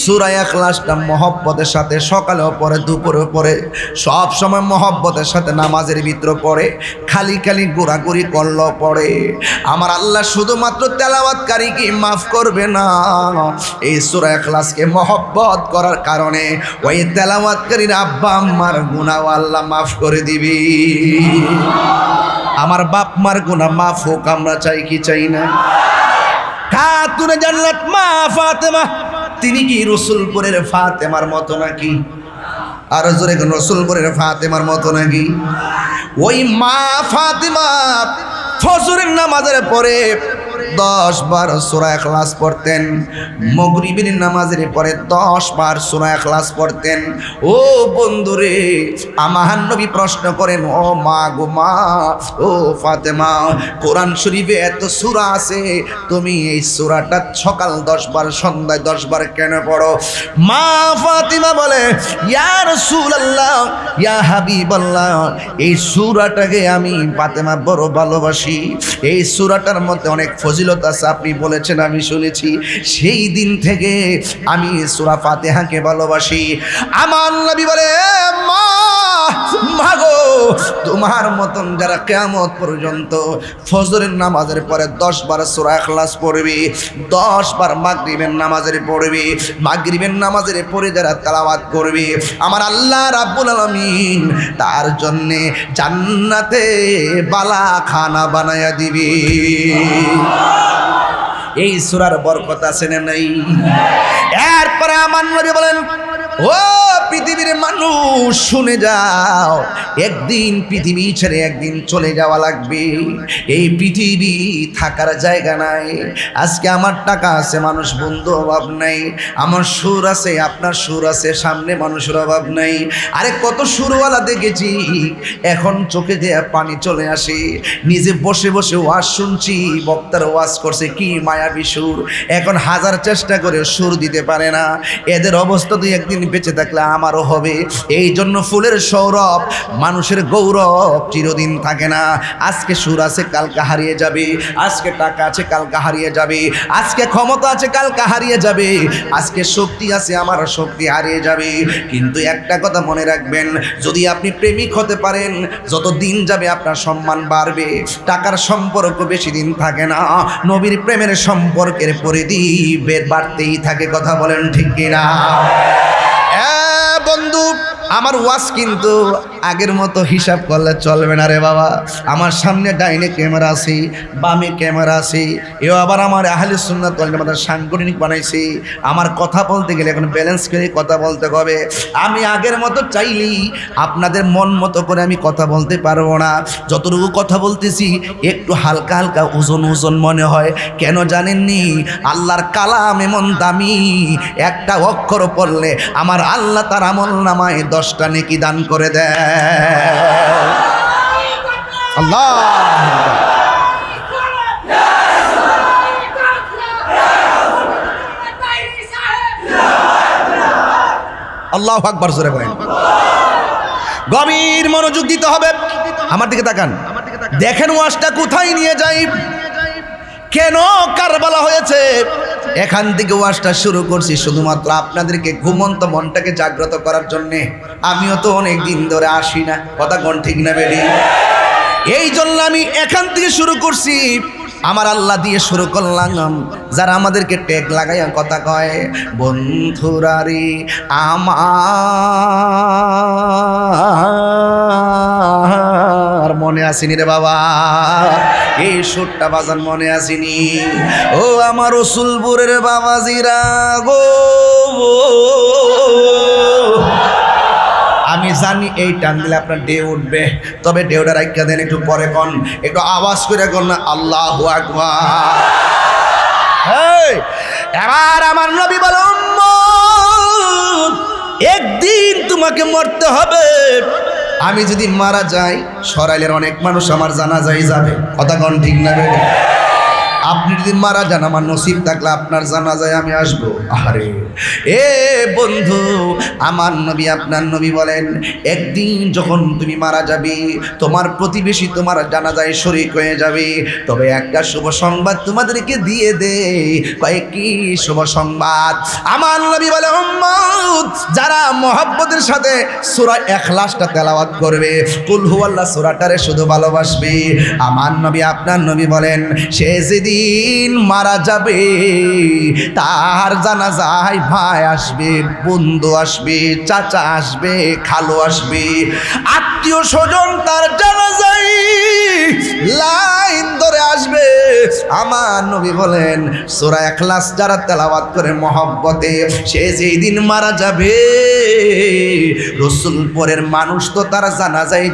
সূরা ইখলাসটা মহব্বতের সাথে সকালেও পড়ে, দুপুরেও পড়ে, সব সময় মহব্বতের সাথে নামাজের ভিতরে পড়ে, খালি খালি ঘোরাঘুরি করলেও পড়ে, আমার আল্লাহ শুধুমাত্র তেলাওয়াতকারীকে মাফ করবে না, এই সূরা ইখলাসকে মহব্বত করার কারণে ওই তেলাওয়াতকারীর আব্বা আম্মার গুনাহ আল্লাহ মাফ করে দিবি। আমার বাপ মার গুনাহ মাফ হোক, আমরা চাই কি চাই না? খাতুনে জান্নাত মা ফাতেমা, তিনি কি রসুলপুরের ফাতেমার মতো নাকি? আর জোরে রসুলপুরের ফাতেমার মতো নাকি? ওই মা ফাতেমা ফজরের নামাজের পরে 10 বার সূরা ইখলাস পড়তেন, মাগরিবের নামাজের পরে 10 বার সূরা ইখলাস পড়তেন। ও বন্ধুরে, আমার নবী প্রশ্ন করেন, ও মা গো মা, ও ফাতেমা, কোরআন শরীফে এত সূরা আছে, তুমি এই সূরাটা সকাল 10 বার সন্ধ্যায় 10 বার কেন পড়ো? মা ফাতেমা বলে, ইয়া রাসূলুল্লাহ, ইয়া হাবিবাল্লাহ, এই সূরাটাকে আমি ফাতেমা বড় ভালোবাসি, এই সূরাটার মধ্যে অনেক ফজিলত আছে, আপনি বলেছেন আমি শুনেছি, সেই দিন থেকে আমি সূরা ফাতিহাকে ভালোবাসি। আমার নবী বলে, মা মাগো, তোমার মতন যারা কিয়ামত পর্যন্ত ফজরের নামাজের পরে 10 বার সূরা ইখলাস পড়বে, 10 বার মাগরিবের নামাজের পড়বে, মাগরিবের নামাজের পরে যারা তেলাওয়াত করবে, আমার আল্লাহ রাব্বুল আলামিন তার জন্য জান্নাতে বালা খানা বানায়া দিবে। এই সূরার বরকত আছে না নাই? এরপরে আমার নবী বলেন, ও পৃথিবীর মানুষ শুনে যাও, একদিন পৃথিবী ছেড়ে একদিন চলে যাওয়া লাগবে, এই পৃথিবী থাকার জায়গা নাই। আজকে আমার টাকা আছে, মানুষ বন্ধু অভাব নাই, আমার সুর আছে, আপনার সুর আছে, সামনে মানুষের অভাব নাই। আরে কত সুরওয়ালা দেখেছি, এখন চোখে দিয়ে পানি চলে আসে, নিজে বসে বসে ওয়াজ শুনছি, বক্তার ওয়াজ করছে কি মায়াবী সুর, এখন হাজার চেষ্টা করে সুর দিতে পারে না। এদের অবস্থা তো একদিন বেঁচে থাকলে আমারও হবে। এই জন্য ফুলের সৌরভ, মানুষের গৌরব চিরদিন থাকে না। আজকে সুর আছে, কালকে হারিয়ে যাবে, আজকে টাকা আছে, কালকে হারিয়ে যাবে, আজকে ক্ষমতা আছে, কালকে হারিয়ে যাবে, আজকে শক্তি আছে, আমার শক্তি হারিয়ে যাবে। কিন্তু একটা কথা মনে রাখবেন, যদি আপনি প্রেমিক হতে পারেন, যত দিন যাবে আপনার সম্মান বাড়বে। টাকার সম্পর্ক বেশি দিন থাকে না, নবীর প্রেমের সম্পর্কের পরিধি বাড়তেই থাকে। কথা বলেন ঠিক কিনা? বন্ধু, আমার ওয়াজ কিন্তু আগের মতো হিসাব করলে চলবে না রে বাবা। আমার সামনে ডাইনে ক্যামেরা আছে, বামে ক্যামেরা আছে, এও আবার আমার আহলে সুন্নাত ওয়াল জামাতের সাংগঠনিক বানাইছি। আমার কথা বলতে গেলে এখন ব্যালেন্স করে কথা বলতে হবে। আমি আগের মতো চাইলেই আপনাদের মন মতো করে আমি কথা বলতে পারবো না। যতটুকু কথা বলতেছি একটু হালকা হালকা ওজন ওজন মনে হয়। কেন জানেননি? আল্লাহর কালাম এমন দামি, একটা অক্ষর পড়লে আমার আল্লাহ তার আমল নামায় 10টা নেকি দান করে দেয়। আল্লাহ আল্লাহু আকবার জোরে বলেন। গভীর মনোযোগ দিতে হবে। আমার দিকে তাকান, দেখেন ওয়াজটা কোথায় নিয়ে যাই। কেন কারবালা হয়েছে? এখান থেকে ওয়াজটা শুরু করছি শুধুমাত্র আপনাদেরকে ঘুমন্ত মনটাকে জাগ্রত করার জন্যে। আমিও তো অনেক দিন ধরে আসি না, কথা কোন ঠিক না বেরি? এই জন্য আমি এখান থেকে শুরু করছি। আমার আল্লাহ দিয়ে শুরু করলাম। যারা আমাদেরকে ট্যাগ লাগাইয়া কথা কয়, বন্ধুরা রে আমার মনে আসেনি রে বাবা, এই সুরটা বাজান মনে আসেনি। ও আমার রসুলপুরের বাবাজিরা গো, আমি জানি এই টান দিলে আপনার ডে উঠবে, তবে ডেউটা রাখা দেন একটু পরে কন, একটু আওয়াজ করে কন না আল্লাহু আকবার। এবার আমার নবী বলে, উম্মত একদিন তোমাকে মরতে হবে। আমি যদি মারা যাই, সরাইলের অনেক মানুষ আমার জানাজায় যাবে, কথা কন ঠিক না রে? আপনি যদি মারা যান, আমার নসিব থাকলে আপনার জানাজায় আমি আসবো। আরে এ বন্ধু, আমার নবী আপনার নবী বলেন, একদিন যখন তুমি মারা যাবে, তোমার প্রতিবেশী তোমার জানাজায় শরীক হয়ে যাবে। তবে একটা শুভ সংবাদ তোমাদেরকে দিয়ে দে। কয়েকটি শুভ সংবাদ। আমার নবী বলে, উম্মত যারা মহব্বতের সাথে সূরা ইখলাসটা তেলাওয়াত করবে, কুল হুয়াল্লাহ সূরাটারে শুধু ভালোবাসবে, আমার নবী আপনার নবী বলেন, সে যেদিন মারা যাবে তার জানাজায় ভাই আসবে, বন্ধু আসবে, চাচা আসবে, খালু আসবে, আত্মীয় স্বজন তার জানাজায় লাইন ধরে আসবে। আমার নবী বলেন, সূরা ইখলাস যারা তেলাওয়াত করে মহব্বতে, সে যেই দিন মারা যাবে, রসুলপুরের মানুষ তো তার জানাজায়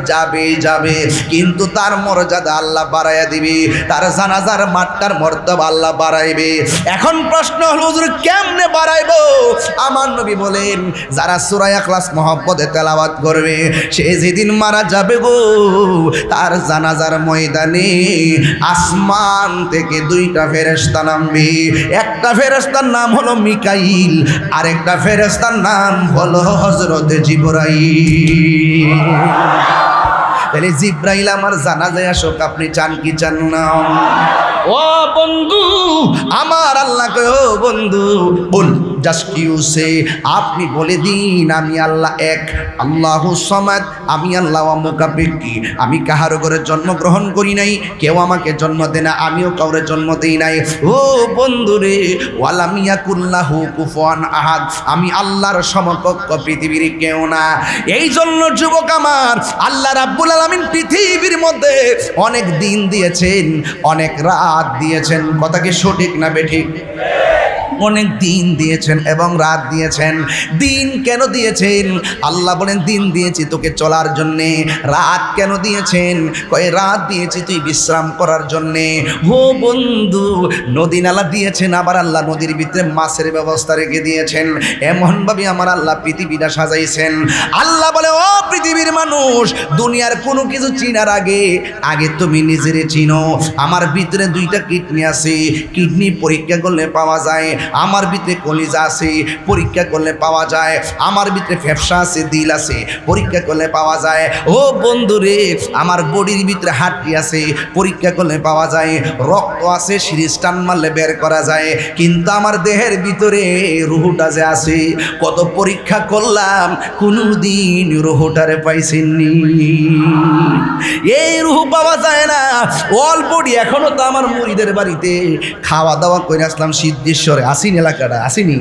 যাবে, কিন্তু তার মর্যাদা আল্লাহ বাড়াইয়া দিবে, তার জানাজার মাঠটার মর্যাদা আল্লাহ বাড়াইবে। এখন প্রশ্ন হলো, হুজুর কেমনে বাড়াইবো? আমার নবী বলেন, যারা সূরা ইখলাস মহব্বতে তেলাওয়াত করবে, সে যেদিন মারা যাবে গো, তার জানাজার ময়দানে আসমান থেকে 2টা ফেরেশতা নামবে। একটা ফেরেশতার নাম হলো মিকাইল, আরেকটা ফেরেশতার নাম হলো হযরত জিবরাইল। তাহলে জিবরাইল আমার জানাজায় আসুক, আপনি চান কি চান না? ও বন্ধু, আমার আল্লাহ কয়, ও বন্ধু বল, জাস্ট ইউ সে, আপনি বলে দিন আমি আল্লাহ এক, আল্লাহু সামাদ, আমি আল্লাহ মুকাব্বিকি, আমি কাহারও ঘরে জন্মগ্রহণ করি নাই, কেউ আমাকে জন্ম দেয় না, আমিও কাউরে জন্ম দেই নাই। ও বন্ধু রে, ওয়ালাম ইয়াকুল্লাহু কুফুয়ান আহাদ, আমি আল্লাহর সমকক্ষ পৃথিবীর কেউ না। এই জন্য যুবক আমার, আল্লাহ রাব্বুল আলামিন পৃথিবীর মধ্যে অনেক দিন দিয়েছেন, অনেক রাত দিয়েছেন, কথা কি সঠিক না বেঠিক? অনেক দিন দিয়েছেন এবং রাত দিয়েছেন। দিন কেন দিয়েছেন? আল্লাহ বলেন, দিন দিয়েছি তোকে চলার জন্যে। রাত কেন দিয়েছেন? কয় রাত দিয়েছি তুই বিশ্রাম করার জন্যে। ও বন্ধু, নদী নালা দিয়েছেন, আবার আল্লাহ নদীর ভিতরে মাছের ব্যবস্থা রেখে দিয়েছেন। এমনভাবে আমার আল্লাহ পৃথিবীটা সাজাইছেন। আল্লাহ বলে, ও পৃথিবীর মানুষ, দুনিয়ার কোনো কিছু চিনার আগে তুমি নিজেরে চিনো। আমার ভিতরে 2টা কিডনি আছে, কিডনি পরীক্ষা করলে পাওয়া যায়। আমার ভিতরে কলিজা আছে, পরীক্ষা করলে পাওয়া যায়। আমার ভিতরে ফেফসা আছে, দিল আছে, পরীক্ষা করলে পাওয়া যায়। ও বন্ধুরে, আমার বডির ভিতরে হাড্ডি আছে, পরীক্ষা করলে পাওয়া যায়। রক্ত আছে, সিরিজ টান মারলে বের করা যায়। কিন্তু আমার দেহের ভিতরে রুহুটা যে আছে, কত পরীক্ষা করলাম, কোনোদিন রুহুটারে পাইছেননি। এই রুহু পাওয়া যায় না। অল বডি এখনো তো আমার মুরিদের বাড়িতে খাওয়া দাওয়া করে আসলাম সিদ্ধেশ্বরে। আসিন এলাকাটা আসিনি,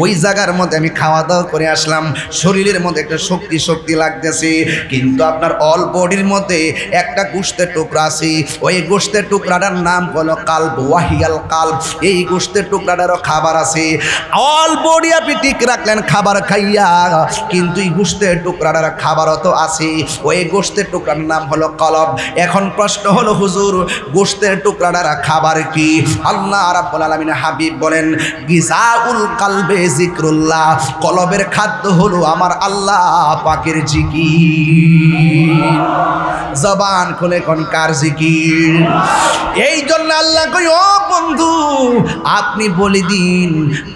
ওই জায়গার মধ্যে আমি খাওয়া দাওয়া করে আসলাম, শরীরের মধ্যে একটা শক্তি শক্তি লাগতেছে, কিন্তু আপনার অল বডির মধ্যে একটা গোশতের টুকরা আছে, ওই গোশতের টুকরাটার নাম হলো কালব, ওয়াহিয়াল কালব। এই গোশতের টুকরাটারও খাবার আছে, অল বডি আপনি ঠিক রাখলেন খাবার খাইয়া, কিন্তু এই গোশতের টুকরাটার খাবারও তো আছে, ওই গোশতের টুকরার নাম হলো কলব। এখন প্রশ্ন হলো হুজুর, গোশতের টুকরাটার খাবার কি? আল্লাহ রাব্বুল আলামিন হাবিব বলেন, গিজাউল কালবে জিক্রুল্লাহ, কলবের খাদ্য হলো আমার আল্লাহ পাকের জিকির। জবান খুলে কোন কার জিকির? এই জন্য আল্লাহ কই, ও বন্ধু আপনি বলে দিন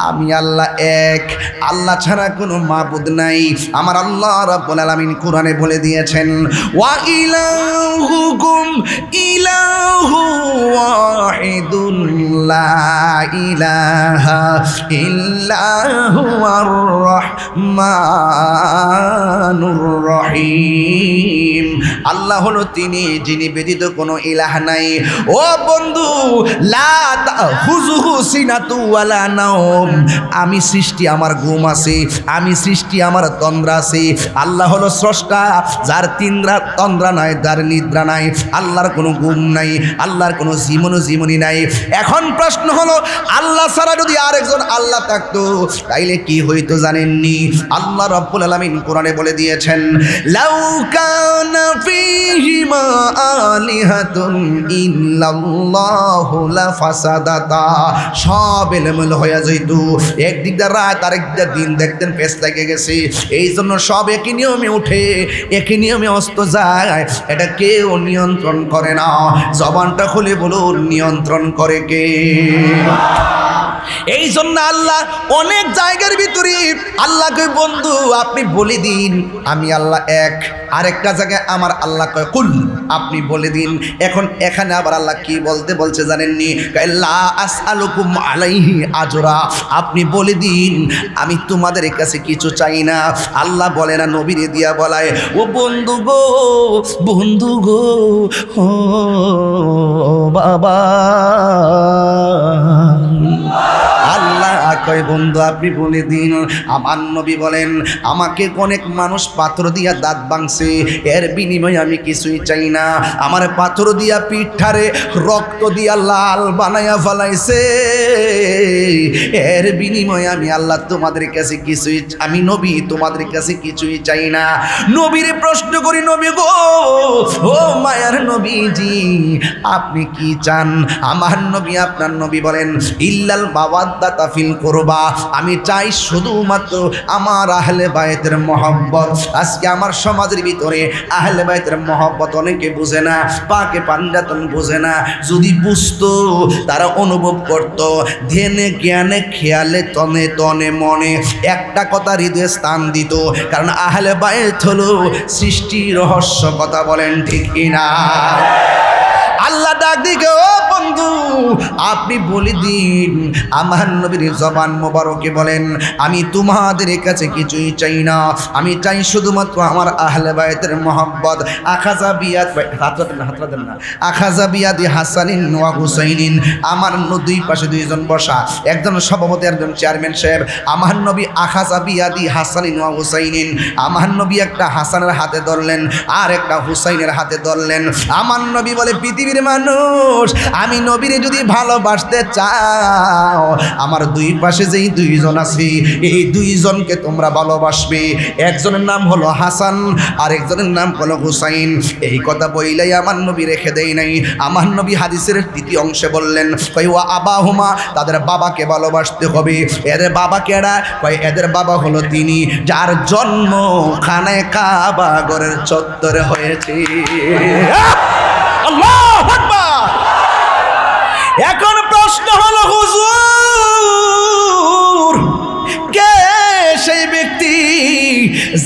আমি আল্লাহ এক, আল্লাহ ছাড়া কোনো মাবুদ নাই। আমার আল্লাহ রাব্বুল আলামিন কোরআনে বলে দিয়েছেন, ওয়া ইলাহুকুম ইলাহু ওয়াহিদুন লা ইলাহা ইল্লা হুয়ার রহমানুর রহিম। আল্লাহ হলো তিনি যিনি ব্যতীত কোনো ইলাহ নাই। ও বন্ধু, লা তাখুযুহু সিনাতু ওয়ালা নাওম, আমি সৃষ্টি আমার ঘুম আছে, আমি সৃষ্টি আমার তন্দ্রা আছে। আল্লাহ হলো স্রষ্টা, যার তন্দ্রা নাই, যার নিদ্রা নাই, আল্লাহর কোনো ঘুম নাই, আল্লাহর কোনো জীবনী নাই। এখন প্রশ্ন হলো, আল্লাহ ছাড়া যদি আরেকজন আল্লাহ থাকতো তাইলে কি হইতো জানেননি? আল্লাহ রাব্বুল আলামিন কোরআনে বলে দিয়েছেন, লাউ কানা ফীহিমা আলিহাতুন ইল্লাল্লাহু লাফাসাদাতা, সব এলোমেলো হয়ে যাইত, একদিক দিয়ে রাত আরেক দিকে দিন দেখতেন পেছ লেগে গেছে। এই জন্য সব একই নিয়মে উঠে, একই নিয়মে অস্ত যায়, এটা কেউ নিয়ন্ত্রণ করে না। জবানটা খুলে বলুন, নিয়ন্ত্রণ করে কে? এই জন্য আল্লাহ অনেক জায়গার ভিতরে আল্লাহকে, বন্ধু আপনি বলে দিন আমি আল্লাহ এক। আরেকটা জায়গায় আমার আল্লাহ কয় কুল, আপনি বলে দিন। এখন এখানে আবার আল্লাহ কি বলছে জানেননি? লা আসআলুকুম আলাইহি আজরা, আপনি বলে দিন আমি তোমাদের কাছে কিছু চাই না। আল্লাহ বলে না, নবীরে দিয়া বলায়, ও বন্ধু গো, বন্ধু গো, ও বাবা। আল্লাহ কয়, বন্ধু আপনি বলে দিন। আমার নবী বলেন, আমাকে অনেক মানুষ পাথর দিয়া দাঁত ভাঙছে, এর বিনিময়ে আমি কিছুই চাই না। আমার পাথর দিয়া পিঠারে রক্ত দিয়া লাল বানায়া ফেলাইছে, এর বিনিময়ে আমি আল্লাহ তোমাদের কাছে কিছুই, আমি নবী তোমাদের কাছে কিছুই চাই না। নবীরে প্রশ্ন করি, নবী গো, ও মায়ার নবীজি আপনি কি চান? আমার নবী, আপনার নবী বলেন, ইল্লাল মাওয়াদ্দাতা ফিল কুরবা, আমি চাই শুধুমাত্র আমার আহলে বায়তের মহব্বত। আজকে আমার সমাজের ভিতরে আহলে বায়তের মহব্বত অনেকে বুঝে না, পাকে পাঞ্জাতন বুঝে না। যদি বুঝতো তারা অনুভব করত, ধ্যানে জ্ঞানে খেয়ালে তনে তনে মনে একটা কথা হৃদয়ে স্থান দিত। কারণ আহলে বায়ত হলো সৃষ্টি রহস্য, কথা বলেন ঠিক কিনা? আল্লাহ ডাক দিকে, ও বন্ধু আপনি বলে দিন। আমার নবীর জবান মোবারকে বলেন, আমি তোমাদের কাছে কিছুই চাই না, আমি চাই শুধুমাত্র আমার আহলে বায়তের মহব্বত। আখাজা বিয়াদ, হাতরা দেন না, আখাজা বিয়াদি হাসানিন ওয়া হুসাইনিন। আমার দুই পাশে দুইজন বসা, একজন সভাপতি, একজন চেয়ারম্যান সাহেব। আমার নবী আখাজা বিয়াদি হাসানিন ওয়া হুসাইনিন, আমার নবী একটা হাসানের হাতে ধরলেন আর একটা হুসাইনের হাতে ধরলেন। আমার নবী বলে, পৃথিবীর মানুষ, আমি নবীরে যদি ভালোবাসতে চাও, আমার দুই পাশে যেই দুইজন আছে এই দুইজনকে তোমরা ভালোবাসবে। একজনের নাম হলো হাসান আর একজনের নাম হলো হুসাইন। এই কথা বইলাই আমার নবী রেখে দেয় নাই। আমার নবী হাদিসের তৃতীয় অংশে বললেন, কই ওয়া আবাহুমা, তাদের বাবাকে ভালোবাসতে হবে। এদের বাবা কেডা? কই এদের বাবা হলো তিনি যার জন্ম খানায় কাবা ঘরের চত্বরে হয়েছে। আল্লাহু আকবার। এখন প্রশ্ন হলো, হুজুর কে সেই ব্যক্তি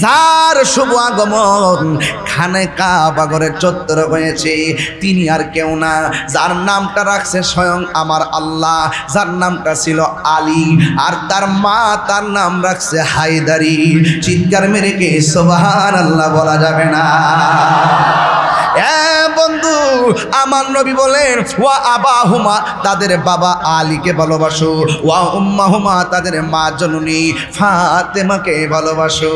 যার শুভ আগমন খানে কাবা ঘরের চত্বরে হয়েছে? তিনি আর কেউ না, যার নামটা রাখছে স্বয়ং আমার আল্লাহ, যার নামটা ছিল আলী, আর তার মা তার নাম রাখছে হায়দারি। চিৎকার মেরে কে সুবহানাল্লাহ বলা যাবে না? বন্ধু, আমার নবী বলেন ওয়া আবাহুমা, তাদের বাবা আলীকে ভালোবাসো, ওয়া উম্মাহুমা, তাদের মা জননী ফাতেমাকে ভালোবাসো।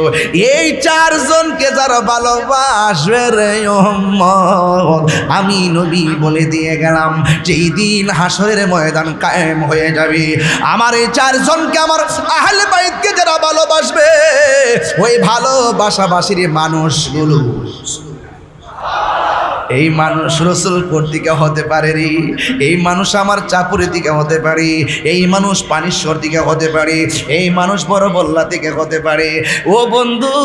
এই চারজনকে যারা ভালোবাসবে রে উম্মত, আমি নবী বলে দিয়ে গেলাম যেই দিন হাসরের ময়দান কায়েম হয়ে যাবে, আমার এই চারজনকে, আমার আহলে বাইতকে যারা ভালোবাসবে, ওই ভালোবাসাবাসীর মানুষগুলো, এই মানুষ রসুল কর্তৃক হতে পারে রে, এই মানুষ আমার চাপুরি থেকে হতে পারে, এই মানুষ পানিশ্বর থেকে হতে পারে, এই মানুষ বড় বল্লা থেকে হতে পারে। ও বন্ধু,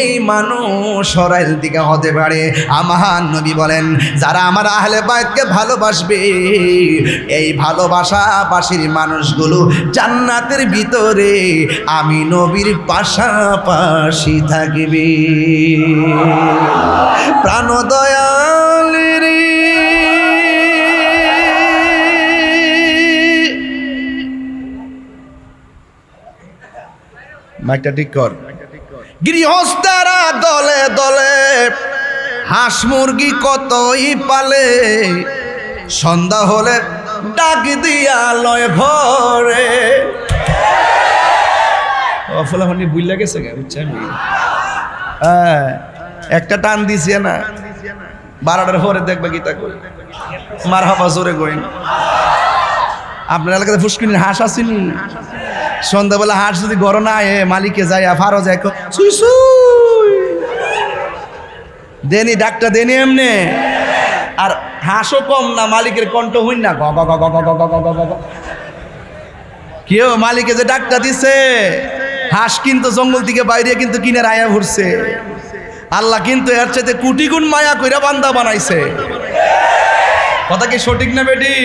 এই মানুষ সরাইল থেকে হতে পারে। আমার নবী বলেন যারা আমার আহলে বাইতকে ভালোবাসবে, এই ভালোবাসাবাসীর মানুষগুলো জান্নাতের ভিতরে আমি নবীর পাশাপাশি থাকবে। প্রাণ দয়ালের মাইকটা ঠিক কর। গৃহস্থরা দলে দলে হাঁস মুরগি কতই পালে, সন্ধ্যা হলে ডাক দিয়া লয় ঘরে। ফলাফলি বুঝলা গেছে বুঝছেন, হ্যাঁ একটা টান দিছে না, 12টার পরে দেখবে গীতা কই মার হাবা জোরে কইন। আপনার এলাকাতে ফুসকিনির হাঁস আসেনি, সন্ধ্যাবেলা হাঁস যদি ঘর না আয়ে মালিকে যায় ফারো যায় সুই সুই দেনি, ডাকটা দেনি এমনি। আর হাঁসও কম না, মালিকের কণ্ঠ হইন না, গ গ গ গ গ গ গ গ গ। কেউ মালিকে যে ডাকটা দিছে, হাঁস কিন্তু জঙ্গল থেকে বাইরে কিন্তু কিনে আয়া ঘুরছে। আল্লাহ কিন্তু এর চাইতে কোটি গুণ মায়া কইরা বান্দা বানাইছে। কথা কি সঠিক না বেটি?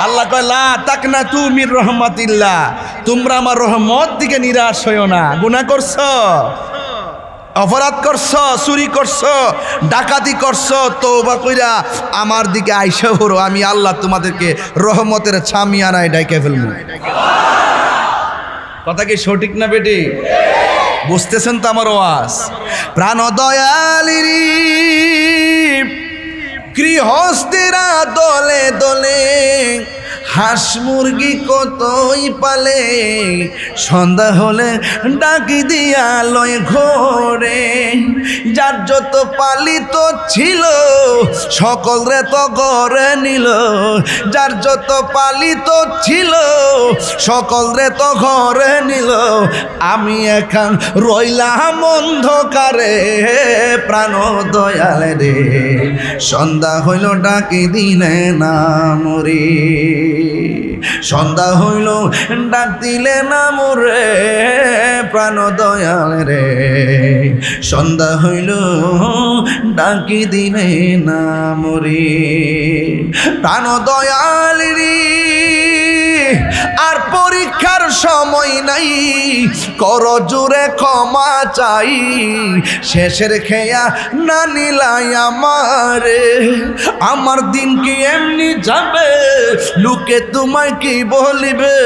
আল্লাহ কয় লা তাকনা তু মির রহমাতিল্লাহ, তোমরা আমার রহমত দিকে নিরাশ হইও না। গুনাহ করছো, অপরাধ করছো, চুরি করছো, ডাকাতি করছো, তওবা কইরা আমার দিকে আইসা হরো, আমি আল্লাহ তোমাদেরকে রহমতের ছামিয়ানায় ডাইকে ফেলবো। কথা কি সঠিক না বেটি? বুঝতেছেন তো আমার ওয়াজ? প্রাণ দয়ালিরি গৃহস্থেরা দলে দলে হাঁস মুরগি কতই পালে, সন্ধ্যা হলে ডাকি দিয়া লয় ঘরে। যার যত পালিত ছিল সকল রে তো ঘরে নিল, যার যত পালিত ছিল সকল রে তো ঘরে নিল, আমি এখন রইলাম অন্ধকারে। প্রাণ দয়ালে রে সন্ধ্যা হইল ডাকি দিলে না মরে, সন্ধ্যা হইল ডাক দিলে না মোরে। প্রাণ দয়াল রে সন্ধ্যা হইল ডাকি দিলে না মোরে। প্রাণ দয়াল রে আর পরীক্ষার সময় নাই, কর জোরে ক্ষমা চাই, শেষের খেয়া না নিলাই আমারে। আমার দিন কি এমনি যাবে, লোকে তোমায় কি বলিবে,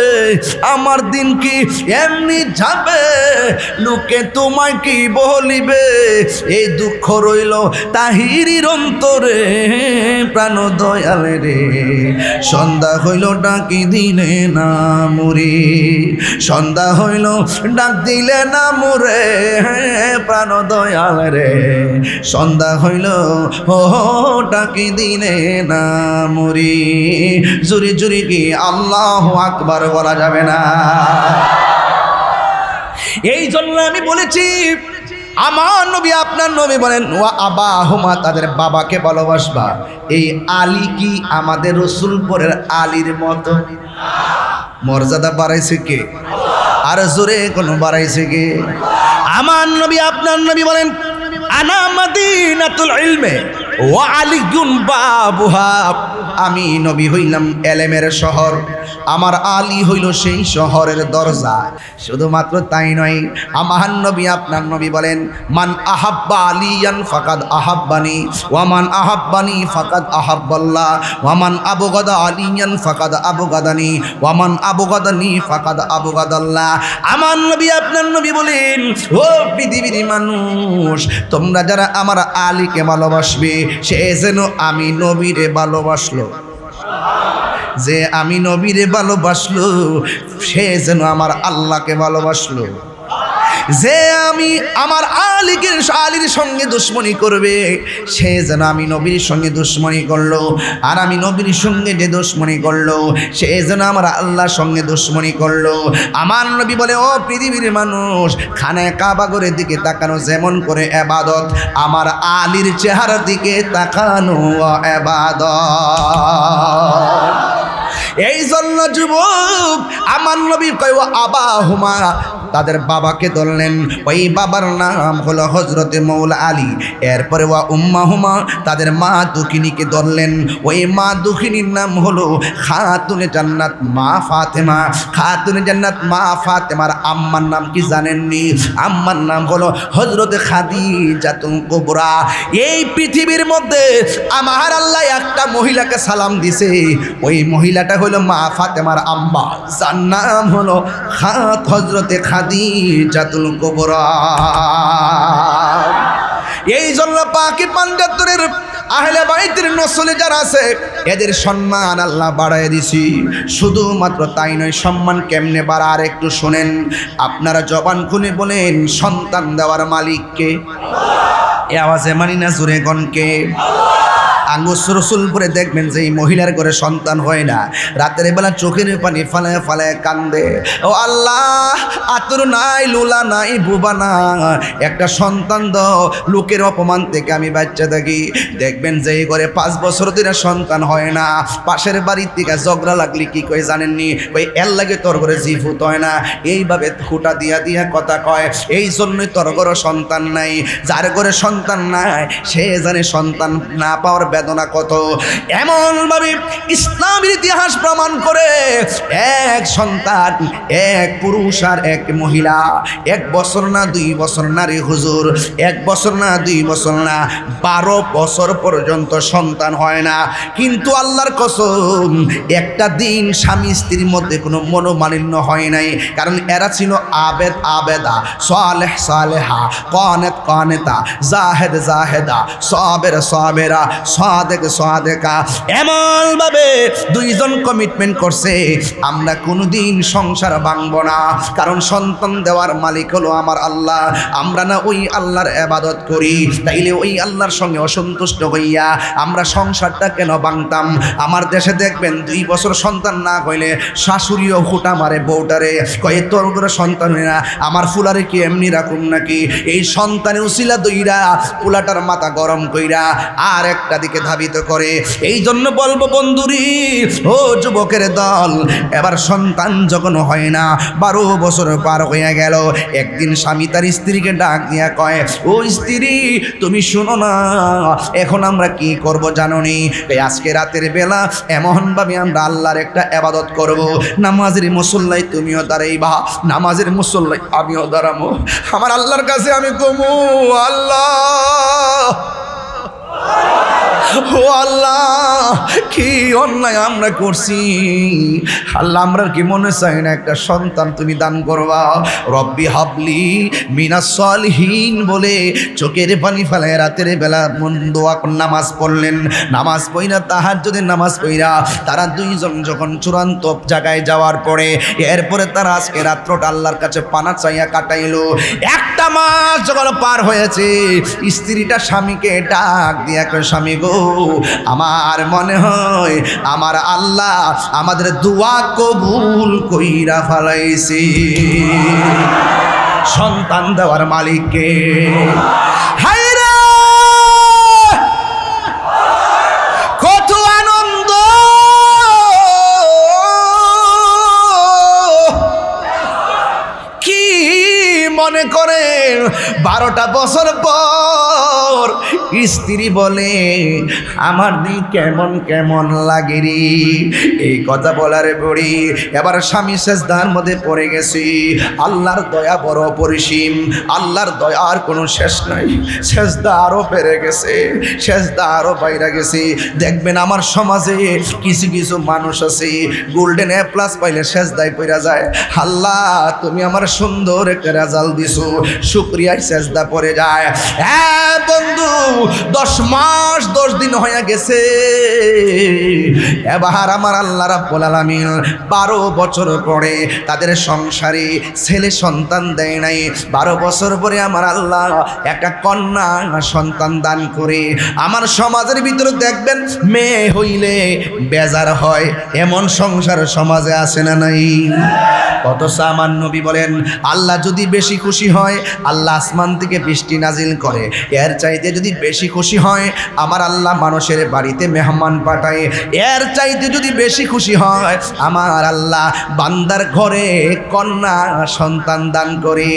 আমার দিন কি এমনি যাবে, লোকে তোমায় কি বলিবে। এই দুঃখ রইল তাহিরির অন্তরে। প্রাণ দয়াল রে সন্ধ্যা হইল ডাকি দিলে না মোরে, সন্ধ্যা হইল ডাক দিলে না মোরে। প্রাণ দয়াল রে সন্ধ্যা হইল ও ডাকি দিলে না মোরে। জুরি জুরি কি আল্লাহু আকবার বলা যাবে না? এই জন্য আমি বলেছি আমার নবী আপনার নবী বলেন ওয়া আবাহুমা, তাদের বাবাকে ভালোবাসবা। এই আলী কি আমাদের রসুলপুরের আলীর মতো? মর্যাদা বাড়াইছে কে? আর জোরে কোনো বাড়াইছে কে? আমার নবী আপনার নবী বলেন আনা মাদিনাতুল ইলমে ওয়া আলিয়ুন বাবুহা, আমি নবী হইলাম এলেমের শহর, আমার আলী হইল সেই শহরের দরজা। শুধুমাত্র তাই নয়, আমার নবী আপনার নবী বলেন, মান আহাব্বা আলিয়ান ফাকাদ আহাব্বানি ওয়া মান আহাব্বানি ফাকাদ আহাব্বাল্লাহ ওয়া মান আবগাদা আলিয়ান ফাকাদ আবগাদানি ওয়া মান আবগাদানি ফাকাদ আবগাদাল্লাহ। আমার নবী আপনার নবী বলেন, ও পৃথিবীর মানুষ, তোমরা যারা আমার আলীকে ভালোবাসবে সে যেন আমি নবীরে ভালোবাসলো। যে আমি নবীরে ভালোবাসলো সে যেন আমার আল্লাহকে ভালোবাসলো। যে আমি আমার আলীর সঙ্গে দুশ্মনী করবে সে যেন আমি নবীর সঙ্গে দুশ্মনী করলো। আর আমি নবীর সঙ্গে যে দুশ্মনী করলো সে যেন আমার আল্লাহর সঙ্গে দুশ্মনী করলো। আমার নবী বলে, ও পৃথিবীর মানুষ, খানায় কাবাগরের দিকে তাকানো যেমন করে ইবাদত, আমার আলীর চেহারার দিকে তাকানো ইবাদত। এই জন্য যুবক আমার নবী কয়, ও আবাহুমা, তাদের বাবাকে ধরলেন, ওই বাবার নাম হলো হযরতে মৌলা আলী। এরপরে ওয়া উম্মাহুমা, তাদের মা দুখিনীকে ধরলেন, ওই মা দুখিনীর নাম হলো খাতুনে জান্নাত মা ফাতেমা। খাতুনে জান্নাত মা ফাতেমার আম্মার নাম কি জানেননি? আম্মার নাম হলো হযরতে খাদিজাতুল কুবরা। এই পৃথিবীর মধ্যে আমার আল্লাহ একটা মহিলাকে সালাম দিছে, ওই মহিলাটা হলো মা ফাতেমার আম্মা, যার নাম হলো হযরতে খাদিজাতুল কুবরা। এই জন্য পাকি পাঞ্জাতরের আহলে বাইতের নসলে যারা আছে এদের সম্মান আল্লাহ বাড়ায় দিছি। শুধুমাত্র তাই নয়, সম্মান কেমনে বাড়ার একটু শোনেন। আপনারা জবান খুলে বলেন, সন্তান দেওয়ার মালিককে? এ আওয়াজে মানি না, জোরে গণকে। আঙ্গুস রসুলপুরে দেখবেন যে এই মহিলার ঘরে সন্তান হয় না, রাতের বেলা চোখের পানি ফালায় ফালায় কান্দে, ও আল্লাহ, আতর নাই, লুলা নাই, বুবা না, একটা সন্তান দাও, লোকের অপমান থেকে আমি বাচ্চা থাকি। দেখবেন যে এই ঘরে 5 বছর ধরে সন্তান হয় না, পাশের বাড়ির থেকে ঝগড়া লাগলি কি কয় জানেননি? ওই এর লাগে তোর ঘরে জিফুত হয় না, এইভাবে খুঁটা দিয়া দিয়া কথা কয়। এই জন্যই তোর ঘরে সন্তান নাই। যার ঘরে সন্তান নাই সে জানে সন্তান না পাওয়ার বেদনা কত। এমনভাবে ইসলামের ইতিহাস প্রমাণ করে, এক সন্তান, এক পুরুষ আর এক মহিলা, 1 বছর না 2 বছর না রে হুজুর, 1 বছর না 2 বছর না, 12 বছর পর্যন্ত সন্তান হয় না। কিন্তু আল্লাহর কসম, একটা দিন স্বামী স্ত্রীর মধ্যে কোনো মনোমালিন্য হয় নাই, কারণ এরা ছিল আবেদ আবেদা, সালেহ সালেহা, কানেত কানেতা, জাহেদ জাহেদা, সাবের সাবেরা, সাদেক সাদেকা। এমনভাবে দুইজন কমিটমেন্ট করছে, আমরা কোনোদিন সংসার ভাঙব না, কারণ সন্তান দেওয়ার মালিক হলো আমার আল্লাহ। আমরা না ওই আল্লাহর ইবাদত করি, তাইলে ওই আল্লাহর সঙ্গে অসন্তুষ্ট হইয়া আমরা সংসারটা কেন ভাঙতাম? আমার দেশে দেখবেন 2 বছর সন্তান না হইলে শাশুড়িও হুটা মারে বউটারে, কয়ে তোর করে সন্তান হয় না, আমার ফুলারে কি এমনি রাখুন নাকি? এই সন্তানের উসিলা দইরা পোলাটার মাথা গরম কইরা আর একটা দিকে ধাবিত করে। এই জন্য বলবো বন্ধুরি, ও যুবকের দল, এবার সন্তান যখন হয় না, 12 বছর পার হয়ে গেল, একদিন স্বামী তার স্ত্রীকে ডাক দিয়া কয়, ও স্ত্রী, তুমি শোনো না, এখন আমরা কি করব জানো নি? আজকে রাতের বেলা এমনভাবে আমরা আল্লাহর একটা ইবাদত করব, নামাজের মুসল্লায় তুমিও দাঁড়াইবা, নামাজের মুসল্লায় আমিও দাঁড়াবো, আমার আল্লাহর কাছে আমি কমু, আল্লাহ, ও আল্লাহ, কি অন্যায় আমরা করছি, আল্লাহ, আমরা কি মনে চাই না একটা সন্তান তুমি দান করবা? রব্বি হাবলি মিনাস সালিহিন বলে চোখের পানি ফেলায় রাতের বেলা দোয়া নামাজ পড়লেন। নামাজ পড়া, তাহাজ্জুদের নামাজ পড়া, তারা দুইজন যখন চূড়ান্ত জায়গায় যাওয়ার পরে, এরপরে তারা আজকে রাত্রটা আল্লাহর কাছে পানা চাইয়া কাটাইলো। 1 মাস যখন পার হয়েছে, স্ত্রীটা স্বামীকে ডাক দিয়া কয়, স্বামী গো, আমার মনে হয় আমার আল্লাহ আমাদের দোয়া কবুল কইরা ফেলাইছে। সন্তান দেওয়ার মালিককে। হায়রে কত আনন্দ, কি মনে করে 12টা বছর পর স্ত্রী বলে আমার দিন কেমন কেমন লাগে রে। এই কথা বলার পরে এবার স্বামী সেজদার মধ্যে পড়ে গেছি। আল্লাহর দয়া বড় অপরিসীম, আল্লাহর দয়ার কোনো শেষ নাই। সেজদা আরো বেড়ে গেছে, সেজদা আরো বাইরে গেছে। দেখবেন আমার সমাজে কিছু কিছু মানুষ আছে গোল্ডেন এ প্লাস পাইলে সেজদায় পড়া যায়। আল্লাহ তুমি আমার সুন্দর একটা রেজাল্ট দিছো, শুকরিয়ায় সেজদা পড়ে যায়। হ্যাঁ বন্ধু, 10 মাস 10 দিন হয়ে গেছে। এবার আমার আল্লাহ রাব্বুল আলামিন 12 বছর পরে তাদের সংসারে ছেলে সন্তান দেয় নাই। 12 বছর পরে আমার আল্লাহ একটা কন্যা সন্তান দান করে। আমার সমাজের ভিতরে দেখবেন মেয়ে হইলে বেজার হয়, এমন সংসার সমাজে আছে না নাই? অথচ আমার নবী বলেন আল্লাহ যদি বেশি খুশি হয় আল্লাহ আসমান থেকে বৃষ্টি নাজিল করে। এর চাইতে যদি বেশি খুশি হয় আমার আল্লাহ মানুষের বাড়িতে মেহমান পাঠায়। এর চাইতে যদি বেশি খুশি হয় আমার আল্লাহ বান্দার ঘরে কন্যা সন্তান দান করে।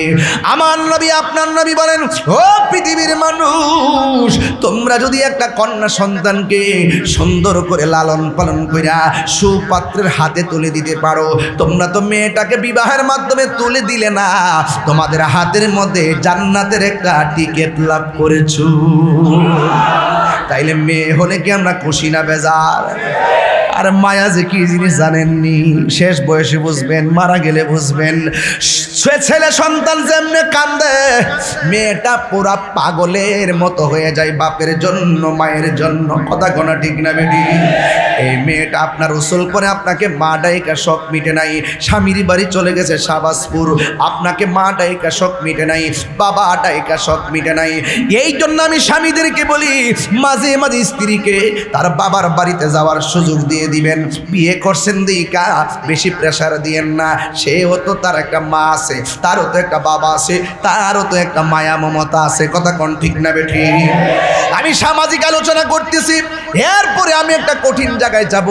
আমার নবী আপনার নবী বলেন ও পৃথিবীর মানুষ, তোমরা যদি একটা কন্যা সন্তানকে সুন্দর করে লালন পালন কইরা সুপাত্রের হাতে তুলে দিতে পারো, তোমরা তো মেয়েটাকে বিবাহের মাধ্যমে তুলে দিলে না, তোমাদের হাতের মধ্যে জান্নাতের একটা টিকিট লাভ করেছো। তাইলে মেয়ে হলে কি আমরা খুশি না বেজার? আর মায়া যে কি জিনিস জানেননি, শেষ বয়সে বুঝবেন, মারা গেলে বুঝবেন। ছেলে সন্তান যেমনে কান্দে, মেয়েটা পুরা পাগলের মতো হয়ে যায় বাপের জন্য মায়ের জন্য। কথা কোনা ঠিক না বেটি? এই মেয়েটা আপনার উসুল করে আপনাকে মা ডাইকা শখ মিটে নাই, স্বামীর বাড়ি চলে গেছে শাহবাজপুর, আপনাকে মা ডাইকা শখ মিটে নাই, বাবা ডাইকা শখ মিটে নাই। এই জন্য আমি স্বামীদেরকে বলি মাঝে মাঝে স্ত্রীকে তার বাবার বাড়িতে যাওয়ার সুযোগ দিয়ে দিবেন। বিয়ে করছেন দিকা বেশি প্রেসার দিয়েন না, সেও তো তার একটা মা আছে, তারও তো একটা বাবা আছে, তারও তো একটা মায়া মমতা আছে। কথা কোন ঠিক না বেঠি? আমি সামাজিক আলোচনা করতেছি, এরপরে আমি একটা কঠিন জায়গায় যাব।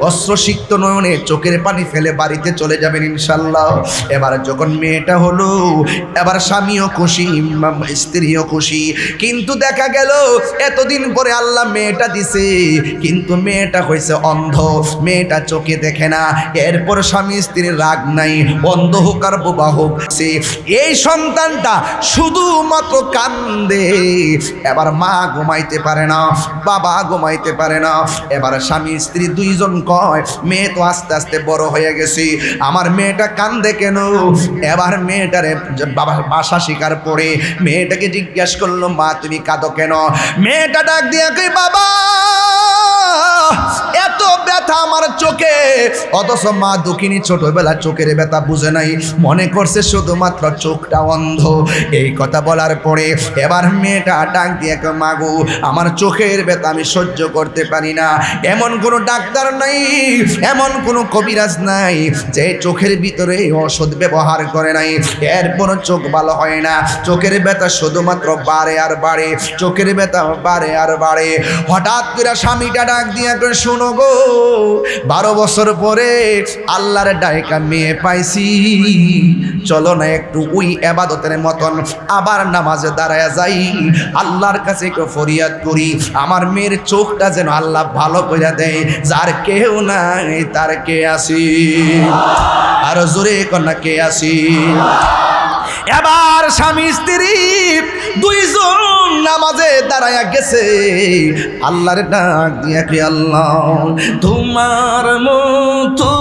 অস্ত্রসিক্ত নয়নে চোখের পানি ফেলে বাড়িতে চলে যাবেন ইনশাল্লাহ। এবার যখন মেয়েটা হলো, এবার স্বামীও খুশি, স্ত্রীও খুশি। কিন্তু দেখা গেল এতদিন পরে আল্লাহ মেয়েটা দিছে, কিন্তু মেয়েটা হয়েছে অন্ধ, মেয়েটা চোখে দেখে না। এরপর স্বামী স্ত্রীর রাগ নাই, অন্ধ হোক আর বোবা হোক, এই সন্তানটা শুধুমাত্র কান্দে। এবার মা ঘুমাইতে পারে না, বাবা ঘুমাইতে পারে না। এবার স্বামী স্ত্রী দুইজন কয় মেয়ে তো আস্তে আস্তে বড় হয়ে গেছে, আমার মেয়েটা কান্দে কেন? এবার মেয়েটারে বাবা ভাষা শিকার পড়ে মেয়েটাকে জিজ্ঞাসা করলো মা তুমি কাঁদো কেন? মেয়েটা ডাক দিয়ে কই বাবা এত ব্যথা আমার চোখে। অথচ মা দুঃখিনী ছোটবেলা চোখের ব্যথা বুঝে নাই, মনে করছে শুধুমাত্র চোখটা অন্ধ। এই কথা বলার পরে এবার মেয়েটা ডাক দিয়ে মাগো আমার চোখের ব্যথা আমি সহ্য করতে পারি না। এমন কোনো ডাক্তার নাই, এমন কোনো কবিরাজ নাই যে চোখের ভিতরে ওষুধ ব্যবহার করে নাই, এরপরও চোখ ভালো হয় না। চোখের ব্যথা শুধুমাত্র বাড়ে আর বাড়ে, চোখের ব্যথা বাড়ে আর বাড়ে। হঠাৎ করে স্বামীটা ডাক দিয়ে শোনো গো, 12 বছর পরে আল্লাহর ডাইকা মেয়ে পাইছি, চলো না একটু ওই ইবাদতের মতন আবার নামাজে দাঁড়ায় যাই, আল্লাহর কাছে একটু ফরিয়াদ করি, আমার মেয়ের চোখটা যেন আল্লাহ ভালো করে দেয়। যার কেউ নাই তার কে আসি? আর জোরে কন্যা কে আসি? এবার স্বামী স্ত্রী দুইজন নামাজে দাঁড়ায়া গেছে, আল্লাহর ডাক দিয়ে কি আল্লাহ তোমার মতো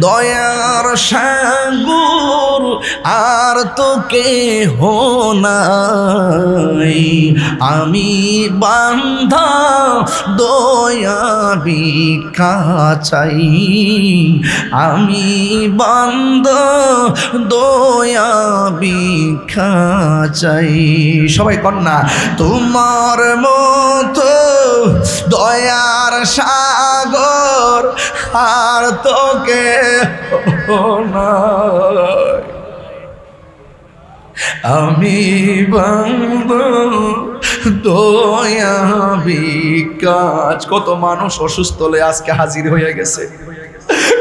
দয়ার সাগর আর তো কেহ নাই, আমি বান্ধা দয়া ভিক্ষা চাই, আমি বান্ধা দয়া ভিক্ষা চাই। সবাই কন্যা তোমার মতো দয়ার সাগর আর তোকে আমি বান্ধা দয়া ভিক্ষা। কত মানুষ অসুস্থ লয়ে আজকে হাজির হয়ে গেছে,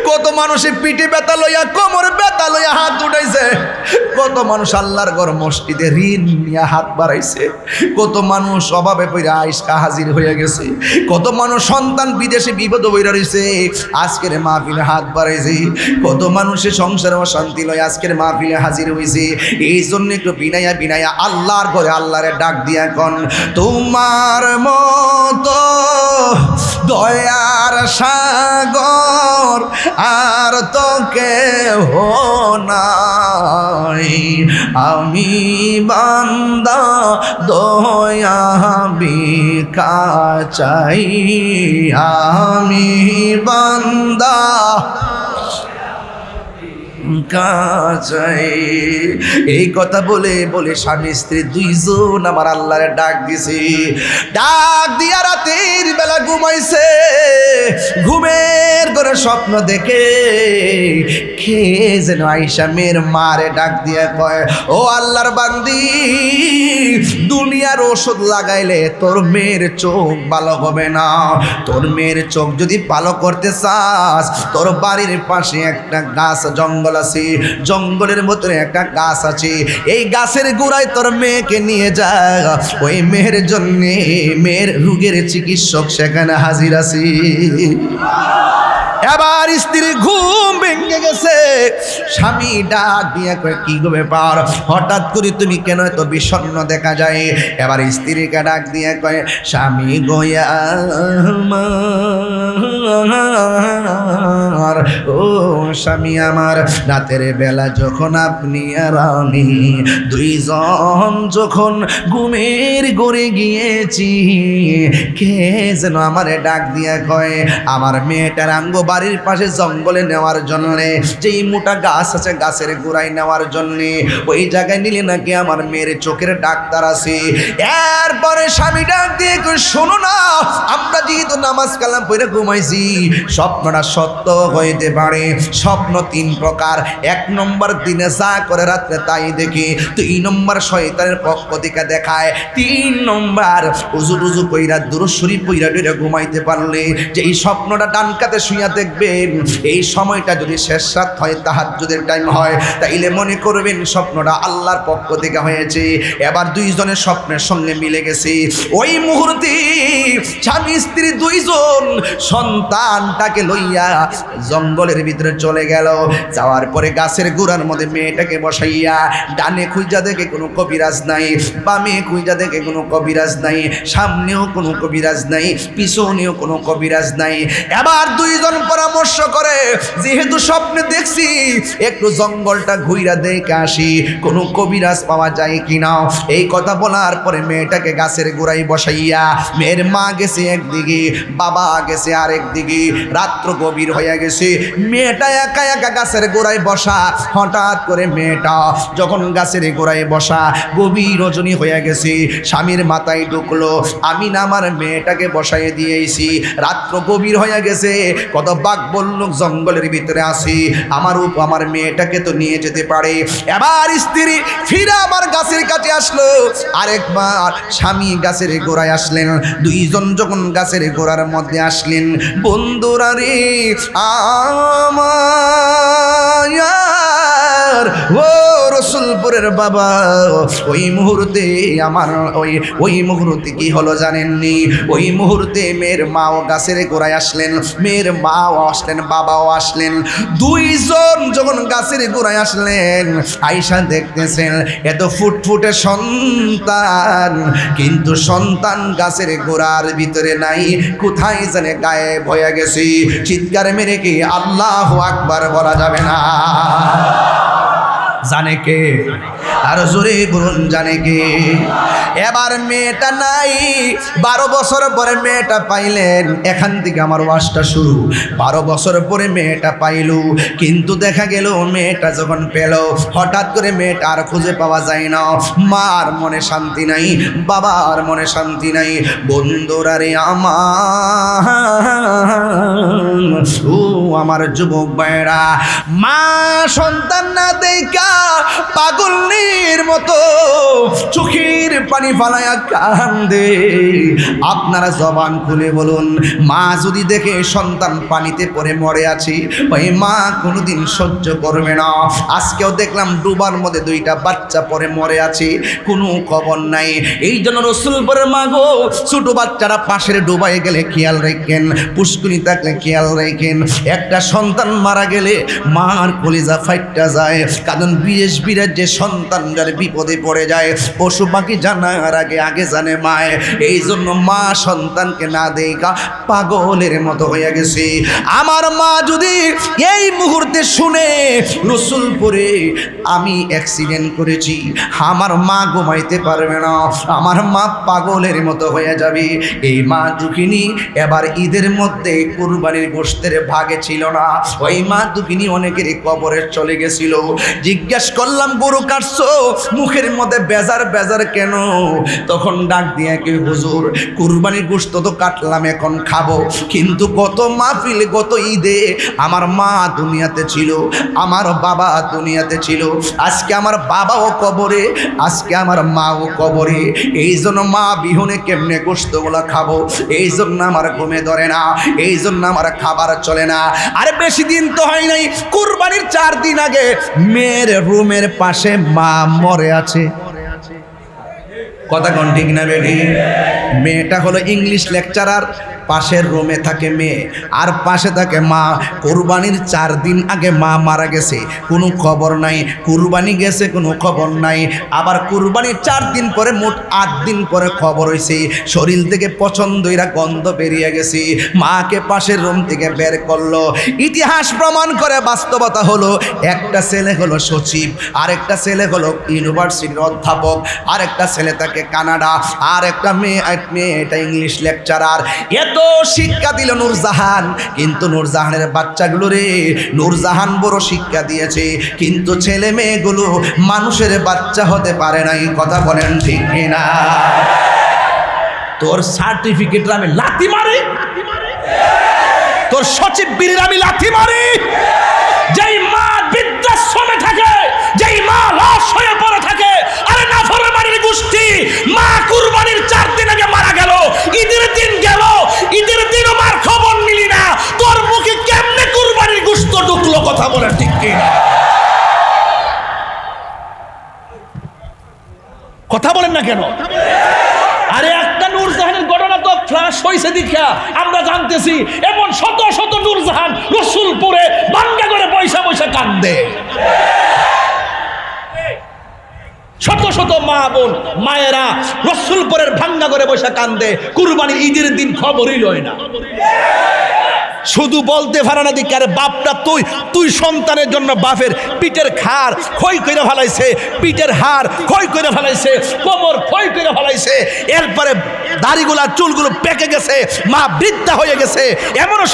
কত মানুষের পিঠে ব্যথা লইয়া কোমর ব্যথা লইয়া হাত উঠাইছে, কত কত মানুষ আল্লাহর ঘর মসজিদে ঋণ নিয়ে হাত বাড়াইছে, কত মানুষ অভাবে পইরা আইসকা হাজির হয়ে গেছে, কত মানুষ সন্তান বিদেশে বিপদ বইরা রয়েছে, আজকের মাহফিলে হাত বাড়াইছে, কত মানুষের সংসারে অশান্তি লয় আজকের মাহফিলে হাজির হয়েছে। এই জন্য একটু বিনায়া বিনায়া আল্লাহর ঘরে আল্লাহরে ডাক দিয়া কন, তোমার মতো দয়ার সাগর আর তো কেহ নাই, আমি বান্দা দয়া ভিক্ষা চাই, আমি বান্দা কাছাই। এই কথা বলে বলে স্বামী স্ত্রী দুইজন আমার আল্লাহরে ডাক দিছে। ডাক দিয়া রাতের বেলা ঘুমাইছে, ঘুমের করে স্বপ্ন দেখে কে যেন আইসা মেয়ের মারে ডাক দিয়া কয়, ও আল্লাহর বান্দি, দুনিয়ার ওষুধ লাগাইলে তোর মেয়ের চোখ ভালো হবে না, তোর মেয়ের চোখ যদি ভালো করতে চাস তোর বাড়ির পাশে একটা গাছ জঙ্গল আছে, জঙ্গলের ভিতরে একটা গাছ আছে, এই গাছের গোড়ায় তোর মেয়েকে নিয়ে যা, ওই মেয়ের জন্য মেয়ের রোগের চিকিৎসক সেখানে হাজির আছে। এবার স্ত্রী ঘুম ভেঙে গেছে, স্বামী ডাক দিয়ে কয়, কি গো ব্যাপার, হঠাৎ করে তুমি কেন এত বিষণ্ণ দেখা যায়? এবার স্ত্রীকে ডাক দিয়ে কয়, স্বামী গয়া আমার, ও স্বামী আমার, রাতের বেলা যখন আপনি আর আমি দুইজন যখন ঘুমের ঘরে গিয়েছি, কে যেন আমারে ডাক দিয়া কয় আমার মেয়েটার আঙ্গ বাড়ির পাশে জঙ্গলে নেওয়ার জন্যে, যেই মোটা গাছ আছে গাছের গোড়ায় নেওয়ার জন্যে, ওই জায়গায় নিলে নাকি আমার মেয়ের চোখের ডাক্তার আছে। এরপরে স্বামী ডাক দিয়ে কই, শোনো না, আমরা যেহেতু নামাজ কালাম পড়ে ঘুমাইছি, স্বপ্নটা সত্য হইতে পারে। স্বপ্ন তিন প্রকার, এক নম্বর দিনে যা করে রাত্রে তাই দেখি, 2 নম্বর শয়তানের পক্ষ থেকে দেখায়, 3 নম্বর উজু টুজু কইরা দুরূদ শরীফ পইরা ডইরা ঘুমাইতে পারলে যে এই স্বপ্নটা ডান কাতে শুইয়া দেখবেন, এই সময়টা যদি শেষ রাত হয়, তাহাজ্জুদের টাইম হয়, তাইলে মনে করবেন স্বপ্নটা আল্লাহর পক্ষ থেকে হয়েছে। এবার দুইজনের স্বপ্নের সঙ্গে মিলে গেছে। ওই মুহূর্তে স্বামী স্ত্রী দুইজন সন্তানটাকে লইয়া জঙ্গলের ভিতরে চলে গেল। যাওয়ার পরে গাছের গোড়ার মধ্যে মেয়েটাকে বসাইয়া, ডানে খুঁজা দেখে কোনো কবিরাজ নাই, বামে খুঁজা দেখে কোনো কবিরাজ নাই, সামনেও কোনো কবিরাজ নাই, পিছনেও কোনো কবিরাজ নাই। এবার দুইজন পরামর্শ করে, যেহেতু স্বপ্নে দেখছি একটু জঙ্গলটা ঘুইরা দেখে আসি, কোনো কবিরাজ পাওয়া যায় কিনা। এই কথা বলার পরে মেয়েটাকে গাছের গোড়ায় বসাইয়া, মেয়ের মা গেছে একদিকে, বাবা গেছে আরেক দিকে, রাত্র গভীর হয়ে গেছে, মেয়েটা একা একা গাছের গোড়ায় বসা। হঠাৎ করে মেয়েটা যখন গাছের গোড়ায় বসা, গভীর রজনী হয়ে গেছে, স্বামীর মাথায় ঢুকলো, আমি না আমার মেয়েটাকে বসাই দিয়েছি, রাত্র গভীর হয়ে গেছে, কত বাঘ বল্লুক জঙ্গলের ভিতরে আসি, আমার মেয়েটাকে তো নিয়ে যেতে পারে। এবার স্ত্রী ফিরে আমার গাছের কাছে আসলো, আরেকবার স্বামী গাছের গোড়ায় আসলেন। দুইজন যখন গাছের গোড়ার মধ্যে আসলেন, বন্ধুরা রে আমার, ও রসুলপুরের বাবা, ওই মুহূর্তে আমার ওই মুহূর্তে কি হলো জানেননি? ওই মুহূর্তে মেয়ের মাও গাছের গোড়ায় আসলেন, মেয়ের মাও আসলেন, বাবাও আসলেন। দুইজন যখন গাছের গোড়ায় আসলেন, আয়শা দেখতেছেন এত ফুটফুটে সন্তান, কিন্তু সন্তান গাছের গোড়ার ভিতরে নাই, কোথায় জানে গায়েব হয়ে গেছে। চিৎকার মেরে কি আল্লাহু আকবার বলা যাবে না? জানে কে? আর জোরে বলুন, জানে কে? এবার মেয়েটা নাই, 12 বছর পরে মেয়েটা পাইলেন। এখান থেকে আমার ওয়াজটা শুরু। 12 বছর পরে মেয়েটা পাইল, কিন্তু দেখা গেল মেয়েটা যখন পেল, হঠাৎ করে মেয়েটা আর খুঁজে পাওয়া যায় না। মার মনে শান্তি নাই, বাবার মনে শান্তি নাই। বন্ধুরা রে আমার যুবক ভাইরা, মা সন্তান না দেখা পাগলের মতো চোখের পানি ফালায়া কান্দে। আপনারা জবান খুলে বলুন, মা যদি দেখে সন্তান পানিতে পড়ে মরে আছে, ওই মা কোনোদিন সহ্য করবে না। আজকেও দেখলাম ডুবার মধ্যে দুইটা বাচ্চা পড়ে মরে আছে, কোনো খবর নাই। এই জন্য রসুল বলেন, মা গো, ছোট বাচ্চারা পাশের ডুবাই গেলে খেয়াল রাখেন, পুষ্কুনি থাকলে খেয়াল রাখেন। একটা সন্তান মারা গেলে মার কলিজা ফাইটটা যায়, কারণ বিদেশ বিরাজ যে সন্তান যার বিপদে পড়ে যায়, পশু পাখি জানার আগে আগে জানে মায়। এই জন্য মা সন্তানকে না দেখা পাগলের মতো হয়ে গেছে। আমার মা যদি এই মুহূর্তে শুনে রসুলপুরে আমি অ্যাক্সিডেন্ট করেছি, আমার মা ঘুমাইতে পারবে না, আমার মা পাগলের মতো হয়ে যাবে। এই মা দুঃখিনী এবার ঈদের মধ্যে কুরবানির গোশতের ভাগে ছিল না, ওই মা দুঃখিনী অনেকের কবরে চলে গেছিল। জিজ্ঞেস করলাম, গরু কাটছো, মুখের মধ্যে বেজার বেজার কেন? তখন ডাক দিয়ে কি, হুজুর কুরবানির গোশত তো কাটলাম, এখন খাবো, কিন্তু গত মাহফিল গত ঈদে আমার মা দুনিয়াতে ছিল, আমার বাবা দুনিয়াতে ছিল, আজকে আমার বাবাও কবরে, আজকে আমার মাও কবরে। এই জন্য মা বিহুনে কেমনে গোশতগুলো খাবো, এই জন্য আমার ঘুমে ধরে না, এই জন্য আমার খাবার চলে না। আরে বেশি দিন তো হয় নাই, কুরবানির 4 দিন আগে মেয়ের রুমের পাশে মা মরে আছে। কথা কোন ঠিক না বেটি? মেয়েটা হলো ইংলিশ লেকচারার, পাশের রুমে থাকে মেয়ে, আর পাশে থাকে মা। কুরবানির 4 দিন আগে মা মারা গেছে, কোনো খবর নাই, কুরবানি গেছে, কোনো খবর নাই। আবার কুরবানির 4 দিন পরে, মোট 8 দিন পরে খবর হয়েছে শরীর থেকে পছন্দইরা গন্ধ বেরিয়ে গেছে। মাকে পাশের রুম থেকে বের করলো। ইতিহাস প্রমাণ করে, বাস্তবতা হলো, একটা ছেলে হলো সচিব, আরেকটা ছেলে হলো ইউনিভার্সিটির অধ্যাপক, আরেকটা ছেলে থাকে কানাডা, আর একটা মেয়ে এটা ইংলিশ লেকচারার। এত শিক্ষা দিল নূরজাহান, কিন্তু নূরজাহানের বাচ্চাগুলো রে, নূরজাহান বড় শিক্ষা দিয়েছে, কিন্তু ছেলে মেয়েগুলো মানুষের বাচ্চা হতে পারে নাই। কথা বলেন ঠিক কিনা? তোর সার্টিফিকেট আমি লাথি মারি, তোর সচিব বীরের আমি লাথি মারি। যেই মা বৃদ্ধাশ্রমে থাকে, যেই মা লাশ হয়ে পড়ে থাকে, আরে নাফরমানির গোষ্ঠী, মা কুরবানির 4 দিন আগে মারা গেল, ঈদের দিন গেল, ঈদের দিনও মার খবর নিলি না, তোর মুখে কেমনে কুরবানির গোশত ঢুকলো? কথা বলে ঠিক কিনা? কথা বলেন না কেন? আরে একটা নূরজাহানের ঘটনা তো ফ্লাশ হয়েছে দেখা আমরা জানতেছি, এমন শত শত নূরজাহান রসুলপুরে ভাঙ্গা করে পয়সা পয়সা কান্দে। শত শত মা বোন মায়েরা রসুলপুরের ভাঙ্গা করে পয়সা কান্দে, কুরবানির ঈদের দিন খবরই লয় না। শুধু বলতে পারে না দিকে, আরে বাপটা তুই সন্তানের জন্য বাপের পিঠের খাড় ক্ষয় করে ফেলাইছে, পিঠের হাড় ক্ষয় করে ফেলাইছে, কোমর ক্ষয় করে ফেলাইছে, এরপরে দাড়িগুলা চুলগুলো পেকে গেছে, মা বৃদ্ধা হয়ে গেছে। এমনও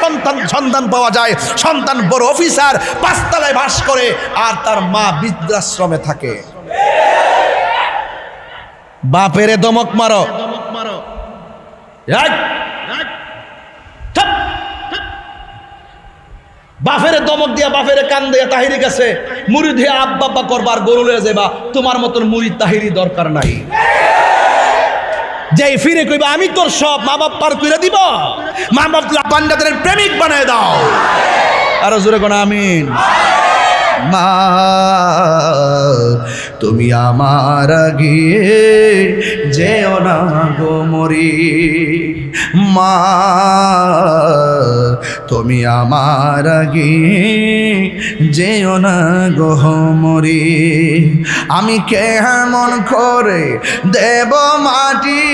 সন্তান পাওয়া যায়, সন্তান বড় অফিসার, 5 তলায় বাস করে, আর তার মা বৃদ্ধাশ্রমে থাকে। বাপেরে দমক মারো, বাপেরে দমক দিয়া, বাপেরে কান দিয়া তাহিরি কাছে মুড়ি দিয়ে আব্বা করবার গরু লয়ে যাবা। তোমার মতন মুড়ি তাহিরি দরকার নাই। যেই ফিরে কইবা আমি তোর সব, মা বাপ পার কইরা দিব, মা বাপ পান্ডাদের প্রেমিক বানায় দাও। আরো জোরে কোন আমিন। মা তুমি আমার আগে যেও না গো মরি, মা তুমি আমার আগে যেও না গো মরি। আমি কেমন করে দেব মাটি,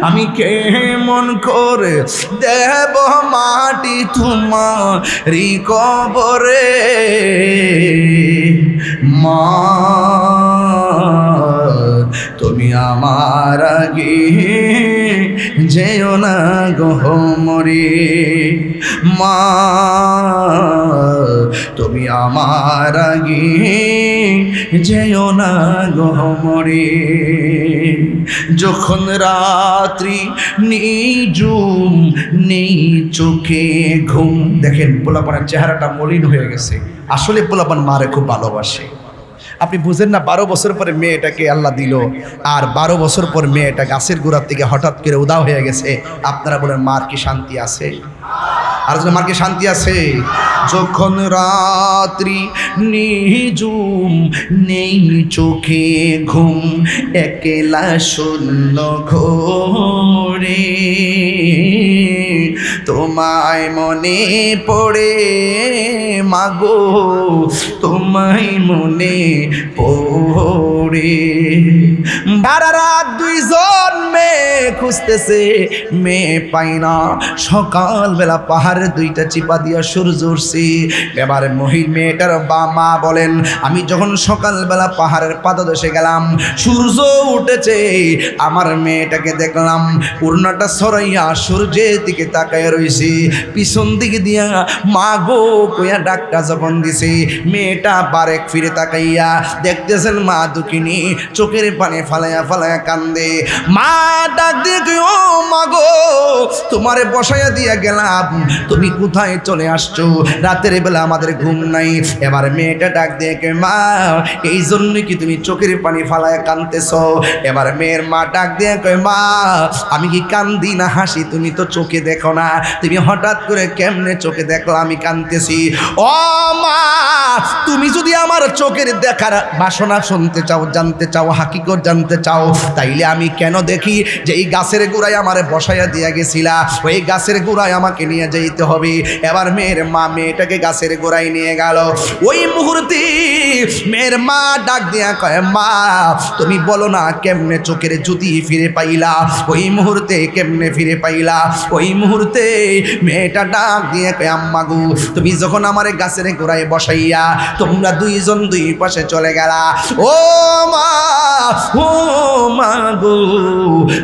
আমি কেমন করে দেব মাটি তোমারি কবরে, মা তুমি আমার আগে যেও না গো মরি, মা তুমি আমার আগে যেও না গো মরি। যখন রাত্রি নিঝুম নেই চোখে ঘুম, দেখেন পোলাপানের চেহারাটা মলিন হয়ে গেছে। আসলে পোলাপান মারে খুব ভালোবাসে, আপনি বুঝেন না, 12 বছর পরে মেয়েটাকে আল্লাহ দিল, আর 12 বছর পর মেয়েটা গাছের গোড়ার থেকে হঠাৎ করে উদাও হয়ে গেছে। আপনারা বলেন মার কি শান্তি আছে? আর মার কি শান্তি আছে? যখন রাত্রি নিঝুম, নেই চোখে ঘুম, একলা শূন্য ঘোরে, তোমায় মনে পড়ে মাগো, তোমায় মনে পড়ে। সারা রাত দুইজন মেয়ে খুঁজতেছে, মেয়ে পাই না। সকালবেলা পাহাড়ের দুইটা চিপা দিয়া সূর্য উঠছে। এবার মেয়েটার মা বলেন, আমি যখন সকালবেলা পাহাড়ের পাদদেশে গেলাম, সূর্য উঠেছে, আমার মেয়েটাকে দেখলাম উড়নাটা ছড়াইয়া সূর্যের দিকে তাকায় রয়েছে। পিছন দিকে দিয়া মা গো কইয়া ডাকটা যখন দিছে, মেয়েটা বারেক ফিরে তাকাইয়া দেখতেছেন মা দুঃখিনী চোখের পানি ফালাইয়া ফালাইয়া কান্দে। মা ডাক দিয়ে কই, ও মা গো, তোমারে বসাইয়া দিয়া গেলাম, তুমি কোথায় চলে আসছো? রাতের বেলা আমাদের ঘুম নাই। এবার মেয়েটা ডাক দিয়ে কই, মা এই জন্য কি তুমি চোখের পানি ফালাইয়া কাঁদতেছ? এবার মেয়ের মা ডাক দিয়ে কই, মা আমি কি কান্দি না হাসি তুমি তো চোখে দেখো না, তুমি হঠাৎ করে কেমনে চোখে দেখলা আমি কাঁদতেছি? ও মা, তুমি যদি আমার চোখের দেখার বাসনা শুনতে চাও, জানতে চাও, হাকিকত জানতে চাও, তাইলে আমি কেন দেখি যে এই গাছের গোড়ায় আমারে বসাইয়া দিয়া গেছিলা, ওই গাছের গোড়ায় আমাকে নিয়ে যেতে হবে। এবার মেয়ের মা মেয়েটাকে গাছের গোড়ায় নিয়ে গেল। ওই মুহূর্তে মেয়ের মা ডাক দিয়া কয়, মা তুমি বলো না কেমনে চোখের জ্যোতি ফিরে পাইলা? ওই মুহূর্তে কেমনে ফিরে পাইলা? ওই মুহূর্তে মেয়েটা ডাক দিয়ে কয়, আম্মা গো, তুমি যখন আমার গাছের গোড়ায় বসাইয়া তোমরা দুইজন দুই পাশে চলে গেলা, ও মা, ও মা গো,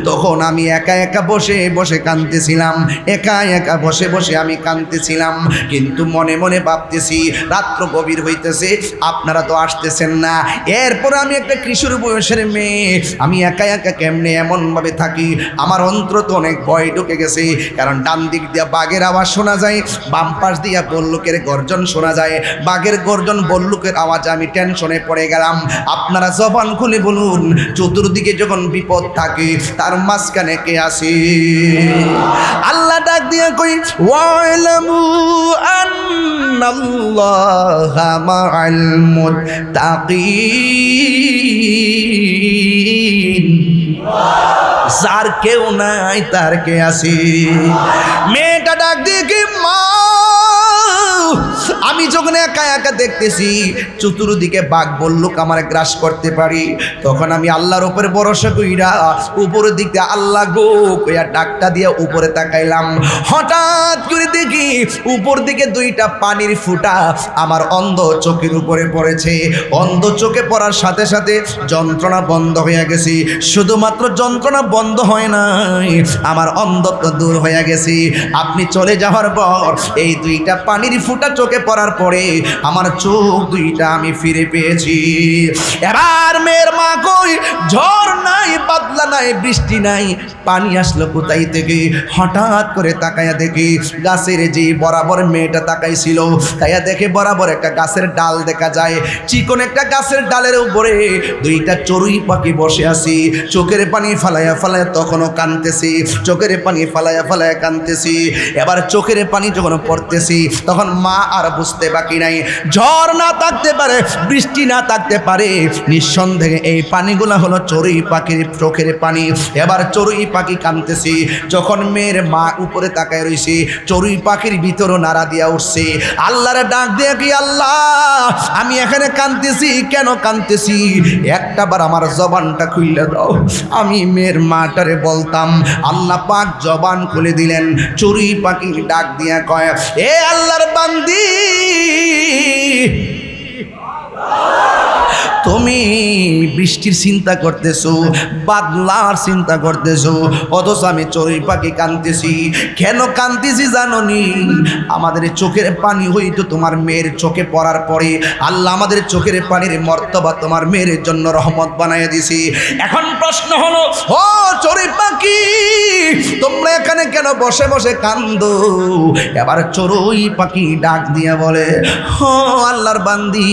তখন আমি একা একা বসে বসে কাঁদতেছিলাম, একা একা বসে বসে আমি কাঁদতেছিলাম, কিন্তু মনে মনে ভাবতেছি রাত্র গভীর হইতেছে, আপনারা তো আসতেছেন না। এরপর আমি একটা কিশোর বয়সের মেয়ে, আমি একা একা কেমনে এমনভাবে থাকি? আমার অন্তর তো অনেক ভয় ঢুকে গেছে, কারণ ডান দিক দিয়া বাঘের আওয়াজ শোনা যায়, বাম পাশ দিয়া বল্লুকের গর্জন শোনা যায়। বাঘের গর্জন, বল্লুকের আওয়াজে আমি টেনশনে পড়ে গেলাম। আপনারা জবান খুলে বলুন, চতুর্দিকে যখন বিপদ থাকে তার মাঝখানে কে আসে? আল্লাহ ডাক দিয়ে কই, ওয়ালামু আন্নাল্লাহা মাআল মুত্তাকিন। যার কেউ নাই তার কে আসে? মেয়েটা ডাক দিয়ে কি, মা আমি যখন একা একা দেখতেছি চতুর্দিকে বাঘ বল্লুক আমার গ্রাস করতে পারি, তখন আমি আল্লাহর উপরে ভরসা কইরা উপরের দিকে আল্লাহ গো কইয়া ডাকটা দিয়ে উপরে তাকাইলাম। হঠাৎ করে দেখি উপর দিকে দুইটা পানির ফুঁটা আমার অন্ধ চোখের উপরে পড়েছে। অন্ধ চোখে পড়ার সাথে সাথে যন্ত্রণা বন্ধ হয়ে গেছে। শুধুমাত্র যন্ত্রণা বন্ধ হয় নাই, আমার অন্ধত্ব দূর হয়ে গেছে। আপনি চলে যাওয়ার পর এই দুইটা পানির ফুঁটা চোখে পড়ার পরে আমার চোখ দুইটা আমি ফিরে পেয়েছি। এবার মেয়ের মা কই, ঝড় নাই, বাদলা নাই, বৃষ্টি নাই, পানি আসলো কোথায় থেকে? হঠাৎ করে তাকায়া দেখি গাছের যে বরাবর মেয়েটা তাকাইছিল, তাইয়া দেখে বরাবর একটা গাছের ডাল দেখা যায়। চিকন একটা গাছের ডালের উপরে দুইটা চড়ুই পাখি বসে আছি। চোখের পানি ফালাইয়া ফালাইয়া তখনও কাঁদতেছি, চোখের পানি ফালাইয়া ফালাইয়া কাঁদতেছি। এবার চোখের পানি যখন পড়তেছি তখন মা আর বুঝতে বাকি নাই, ঝড় না থাকতে পারে, বৃষ্টি না থাকতে পারে, নিঃসন্দেহে এই পানিগুলা হলো চড়ুই পাখির চোখের পানি। এবার চড়ুই পাখি কাঁদতেছি। যখন মেয়ের মা উপরে তাকায় রয়েছে, চড়ুই পাখির ভিতরও নাড়া দিয়া উঠছে। আল্লাহরে ডাক দিয়ে কি, আল্লাহ আমি এখানে কাঁদতেছি, কেন কাঁদতেছি? একটাবার আমার জবানটা খুলে দাও। আমি মেয়ের মাটারে বলতাম, আল্লাহ পাক জবান খুলে দিলেন। চড়ুই পাখি ডাক দিয়া কয়, এ আল্লাহর বান্দি, তুমি বৃষ্টির চিন্তা করতেছো, বাদলার চিন্তা করতেছো, অথচ আমি চড়ুই পাখি কাঁদতেছি। কেন কাঁদতেছি জানো নি? আমাদের চোখের পানি হইতো তোমার মেয়ের চোখে পড়ার পরে আল্লাহ আমাদের চোখের পানির মর্তবা তোমার মেয়ের জন্য রহমত বানাইয়া দিছি। এখন প্রশ্ন হলো, ও চড়ুই পাখি, তোমরা এখানে কেন বসে বসে কান্দো? এবার চড়ুই পাখি ডাক দিয়া বলে, ও আল্লাহর বান্দি,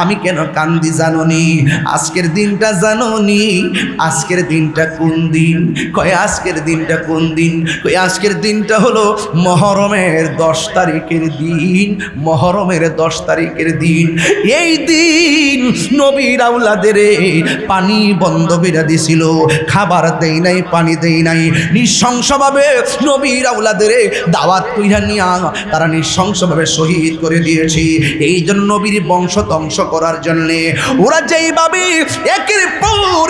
আমি কেন কান্দি জানো নি? আজকের দিনটা জানো নি? আজকের দিনটা কোন দিন? কয় আজকের দিনটা কোন দিন? কয় আজকের দিনটা হলো মহরমের 10 তারিখের দিন। মহরমের 10 তারিখের দিন। এই দিন নবীর আওলাদের পানি বন্ধ করে দিছিল, খাবার দেই নাই, পানি দেই নাই, নৃশংসভাবে নবীর আওলাদের দাওয়াত কইরা নিয়া তারা নৃশংসভাবে শহীদ করে দিয়েছে। এই জন্য নবীর বংশ ধ্বংস করার জন্যে ওরা যেইভাবে একের পর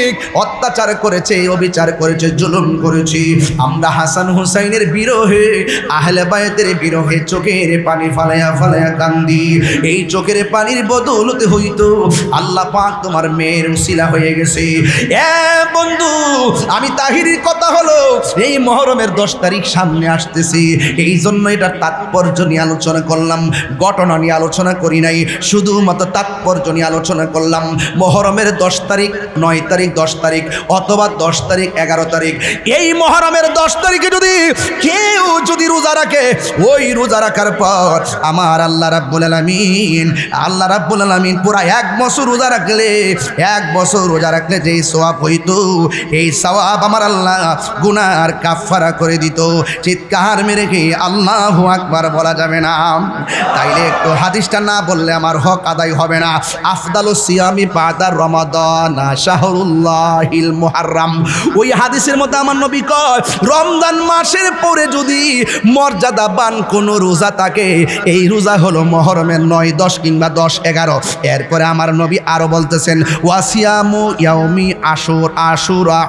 এক অত্যাচার করেছে, অবিচার করেছে, জুলুম করেছে, আমরা হাসান হুসাইনের বিরহে, আহলে বায়তের বিরহে চোখের পানি ফালাইয়া ফালাইয়া কান্দি। এই চোখের পানির বদৌলতে হইতো আল্লাহ পাক তোমার মেয়ের উসিলা হয়ে গেছে। এ বন্ধু, আমি তাহিরির কথা হলো, এই মহরমের 10 তারিখ সামনে আসতেছি, এই জন্য এটা তাৎপর্য নিয়ে আলোচনা করলাম, ঘটনা নিয়ে আলোচনা করি নাই, শুধুমাত্র তাৎপর্য নিয়ে আলোচনা করলাম। মহরমের 10 তারিখ, 9 তারিখ, 10 তারিখ অথবা 10 তারিখ, 11 তারিখ, এই মহরমের 10 তারিখে যদি কেউ যদি রোজা রাখে, ওই রোজা রাখার পর আমার আল্লাহ রাব্বুল আলামিন পুরা 1 বছর রোজা রাখলে, 1 বছর রোজা রাখলে যেই সওয়াব হইতো, এই সওয়াব আমার আল্লাহ গুনার কাফারা করে দিত। চিৎকার মেরে কি আল্লাহু আকবার বলা যাবে না? তাইলে একটু হাদিসটা না বললে আমার হক আদায় হবে না। আফদালুস সিয়ামি বাদা রমাদান শাহরুল্লাহিল মুহাররম, ওই হাদিসের মধ্যে আমার নবী কয়, রমজান মাসের পরে যদি মর্যাদাবান কোনো রোজা থাকে, এই রোজা হলো মহরমের 9, 10 কিংবা 10, 11। এরপরে আমার নবী আরো বলতেছেন, ওয়াসিয়ামু ইয়াউমি আশুরা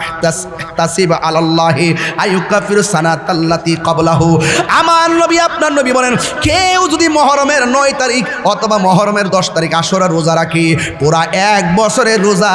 তাসিব আলাল্লাহি আইয়ুকাফিরু সানাতাল্লাতি ক্বাবলাহু। আমার নবী, আপনার নবী বলেন, কেউ যদি মহরমের 9 তারিখ অথবা মহরমের 10 তারিখ আশুরা রোজা রাখে, পুরা 1 বছরের রোজা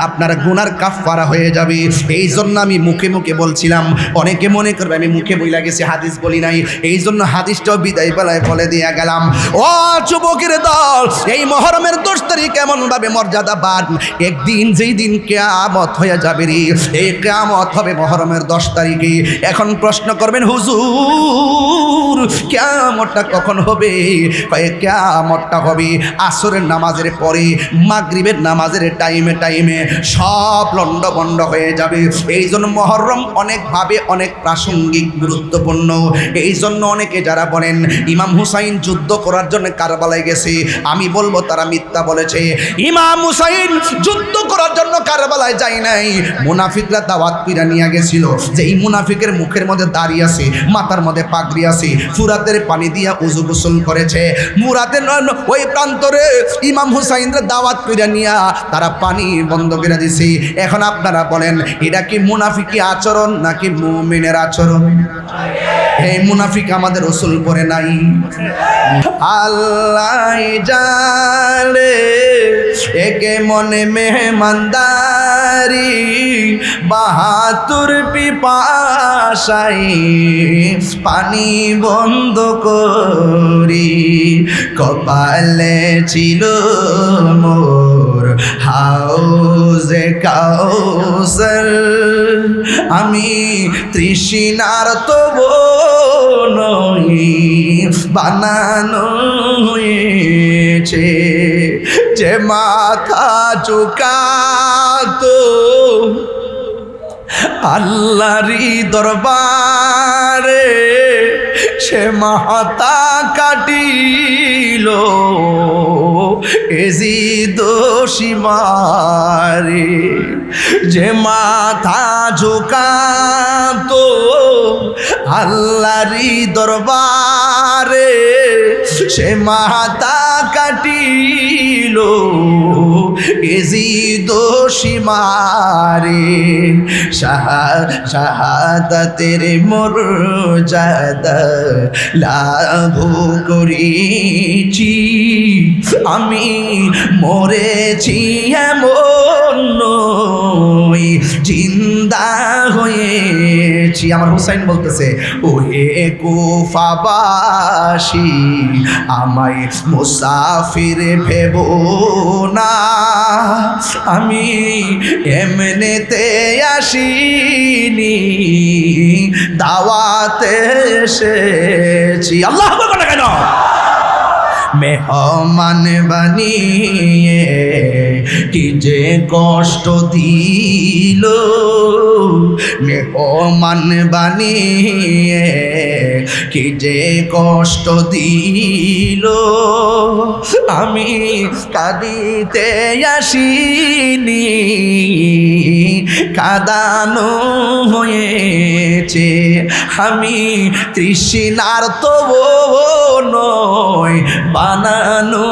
আপনার গুনার কাফারা হয়ে যাবে। এই জন্য আমি মুখে মুখে বলছিলাম, অনেকে মনে করবে আমি মুখে বইলা গেছি, হাদিস বলি নাই, এই জন্য হাদিসটাও বিদায় বেলায় বলে দিয়ে গেলাম। ও যুবকের দল, এই মহরমের 10 তারিখ এমন ভাবে মর্যাদা বান, একদিন যেই দিন কিয়ামত হয়ে যাবে রে, এই কিয়ামত হবে মহরমের 10 তারিখে। এখন প্রশ্ন করবেন, হুজুর কিয়ামতটা কখন হবে? কিয়ামতটা হবে আসরের নামাজের পরে, মাগরিবের নামাজের টাইমে টাইমে সব লন্ডভন্ড হয়ে যাবে। এই জন্য মহরম অনেকভাবে অনেক প্রাসঙ্গিক, গুরুত্বপূর্ণ। এই জন্য অনেকে যারা বলেন ইমাম হুসাইন যুদ্ধ করার জন্য কারবালায় গেছে, আমি বলবো তারা মিথ্যা বলেছে। ইমাম হুসাইন যুদ্ধ করার জন্য কারবালায় যায় নাই, মুনাফিকরা দাওয়াত কইরা নিয়ে গেছিল। যে এই মুনাফিকের মুখের মধ্যে দাড়ি আছে, মাথার মধ্যে পাগড়ি আছে, ফুরাতের পানি দিয়া উযু গোসল করেছে, মুরাদের ওই প্রান্তরে ইমাম হুসাইনরা দাওয়াত কইরা নিয়া তারা পানি বন্ধ করে দিছে। এখন আপনারা বলেন, এটা কি মুনাফিকি আচরণ নাকি মুমিনের আচরণ? এই মুনাফিক আমাদের রাসূল করে নাই, আল্লাহ জানে। একে মনে মেহমানদারি, বাহাতুর পিপাসাই পানি বন্ধ করি, কপালে ছিল মোর হাউজে কাউসার, আমি তৃষ্ণার তব নই, বানানো হয়েছে যে মাথা ঝুঁকাতো আল্লাহরই দরবারে, সে মাথা কাটিল এজি দোষী মারে। যে মাথা ঝুঁকাতো আল্লাহরি দরবারে সে মাথা কাটিল এজিদ সীমারে শাহাদাতের মর্যাদা লাভ করেছি আমি মরেছি এমন নই জিন্দা হয়েছি। আমার হুসাইন বলতেছে ও হে কুফাবাসী আমায় মুসাফির ভেবো না, আমি এমনিতে আসিনি দাওয়াতে এসেছি। আল্লাহ বলে কেন মেহমান বানিয়ে কি যে কষ্ট দিল, মেহমান বানিয়ে কি যে কষ্ট দিল, আমি কাঁদিতে আসিনি কাঁদানো হয়েছে, আমি তৃষ্ণার তো নয় বানানো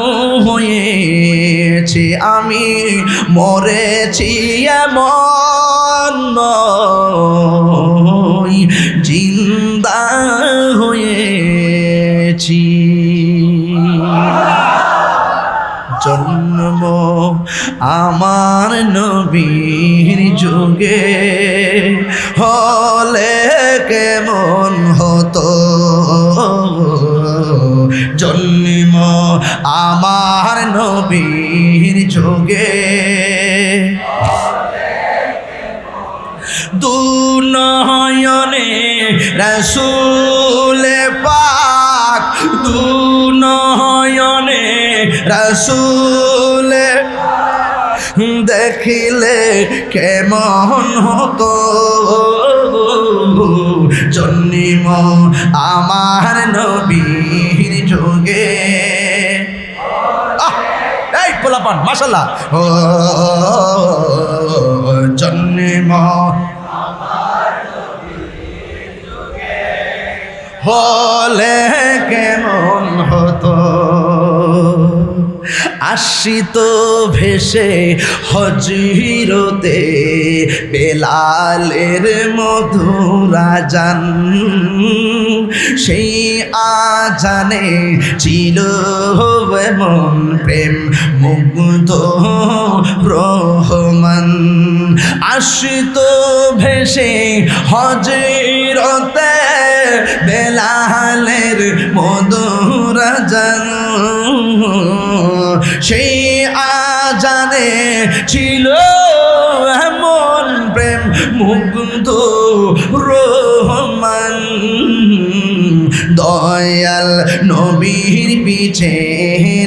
হয়েছে, আমি মরেছি এমন নয় জিন্দা হয়েছি। জন্ম আমার নবীর যুগে হলে কেমন হতো, জন্ম আমার নবীর যুগে দুনয়নে রাসূল পাক, দুনয়নে রাসূল দেখিলে কেমন হতো, জন্ম আমার নবীর যুগে। এই পোলাপান মাশাআল্লাহ ও জন্ম হলে কেমন হতো, আসিত ভেসে হজরতে বেলালের মধুর আজান, সেই আজানে ছিল এমন প্রেম মুগ্ধ রহমান, আসিত ভেসে হজরতে বেলালের মধুর আজান, সেই আজানে ছিল এমন প্রেম মুগ্ধ রহমান, দয়াল নবীর পিছে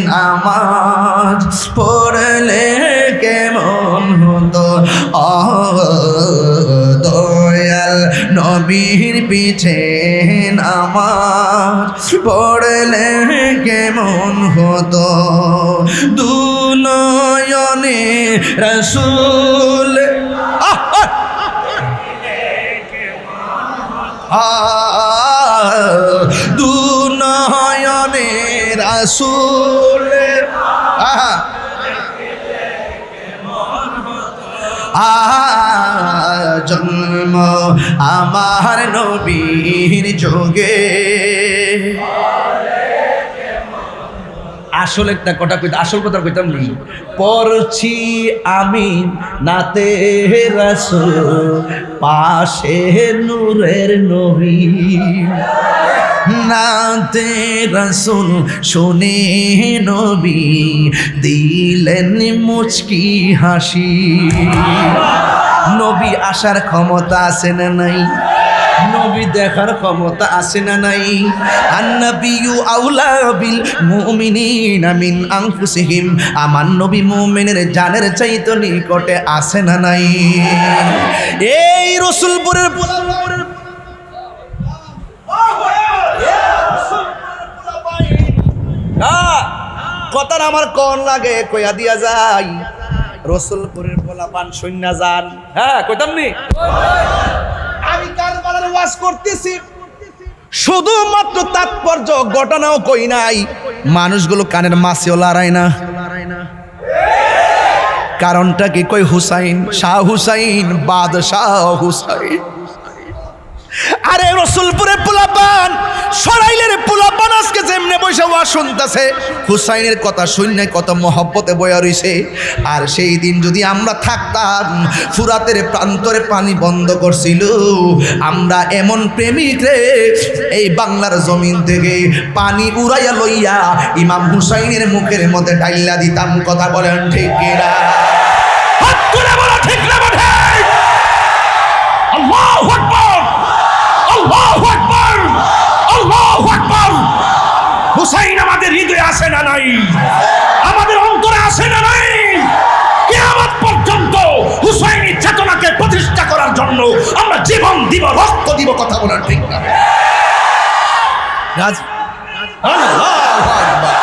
নামাজ পড়লে কেমন হতো, দয়াল নবীর পিছে নামাজ পড়লে কেমন হতো, দুনয়নে রাসূল দুনয়নে রাসূল জন্ম আমার নবীর যুগে। আসল একটা কথা কইতে, আসল কথা কইতাম নি, পড়ছি আমি নাতে রাসূল পাশে নূরের নবী, নাতে রাসূল শুনে নবী দিলেন মুচকি হাসি। নবী আসার ক্ষমতা আছে না নাই? নবী দেখার ক্ষমতা আছে না নাই? আন্নাবিয়ু আউলা বিল মুমিনিনা মিন আনফুসিহিম, আমার নবী মুমিনের জানের চাইতে নিকটে আছে না নাই? এই রাসূলপুরের কথার আমার কোন লাগে কইয়া দিয়া যাই, রসুলপুরের পোলাপান সৈন্য যান। হ্যাঁ কইতাম নি আমি কারবালার ওয়াজ করতেছি, শুধুমাত্র তাৎপর্য ঘটনাও কই নাই, মানুষগুলো কানের মাছেও লড়ায় না। কারণটা কি? কই হুসাইন, শাহ হুসাইন, বাদশাহ হুসাইন। আরে রসুলপুরের পোলাপান, সরাইলের পোলাপান আজকে যেমনে বসে ওয়াজ শুনতেছে, হুসাইনের কথা শুনে কত মহব্বতে বয়া রইছে। আর সেই দিন যদি আমরা থাকতাম, ফুরাতের প্রান্তরে পানি বন্ধ করছিল, আমরা এমন প্রেমিক রে এই বাংলার জমিন থেকে পানি উড়াইয়া লইয়া ইমাম হুসাইনের মুখের মধ্যে ডাইলা দিতাম। কথা বলেন ঠিক কিনা? হাত তুলে বলো ঠিক না বেঠে? আল্লাহু আকবার, আল্লাহু আকবার, আল্লাহু আকবার। হুসাইন আমাদের হৃদয়ে আছে না নাই? আমাদের অন্তরে আছে না নাই? কিয়ামত পর্যন্ত হুসাইনি চেতনাকে প্রতিষ্ঠা করার জন্য আমরা জীবন দিব, রক্ত দিব। কথা বলার ঠিক না? রাজ আল্লাহু আকবার।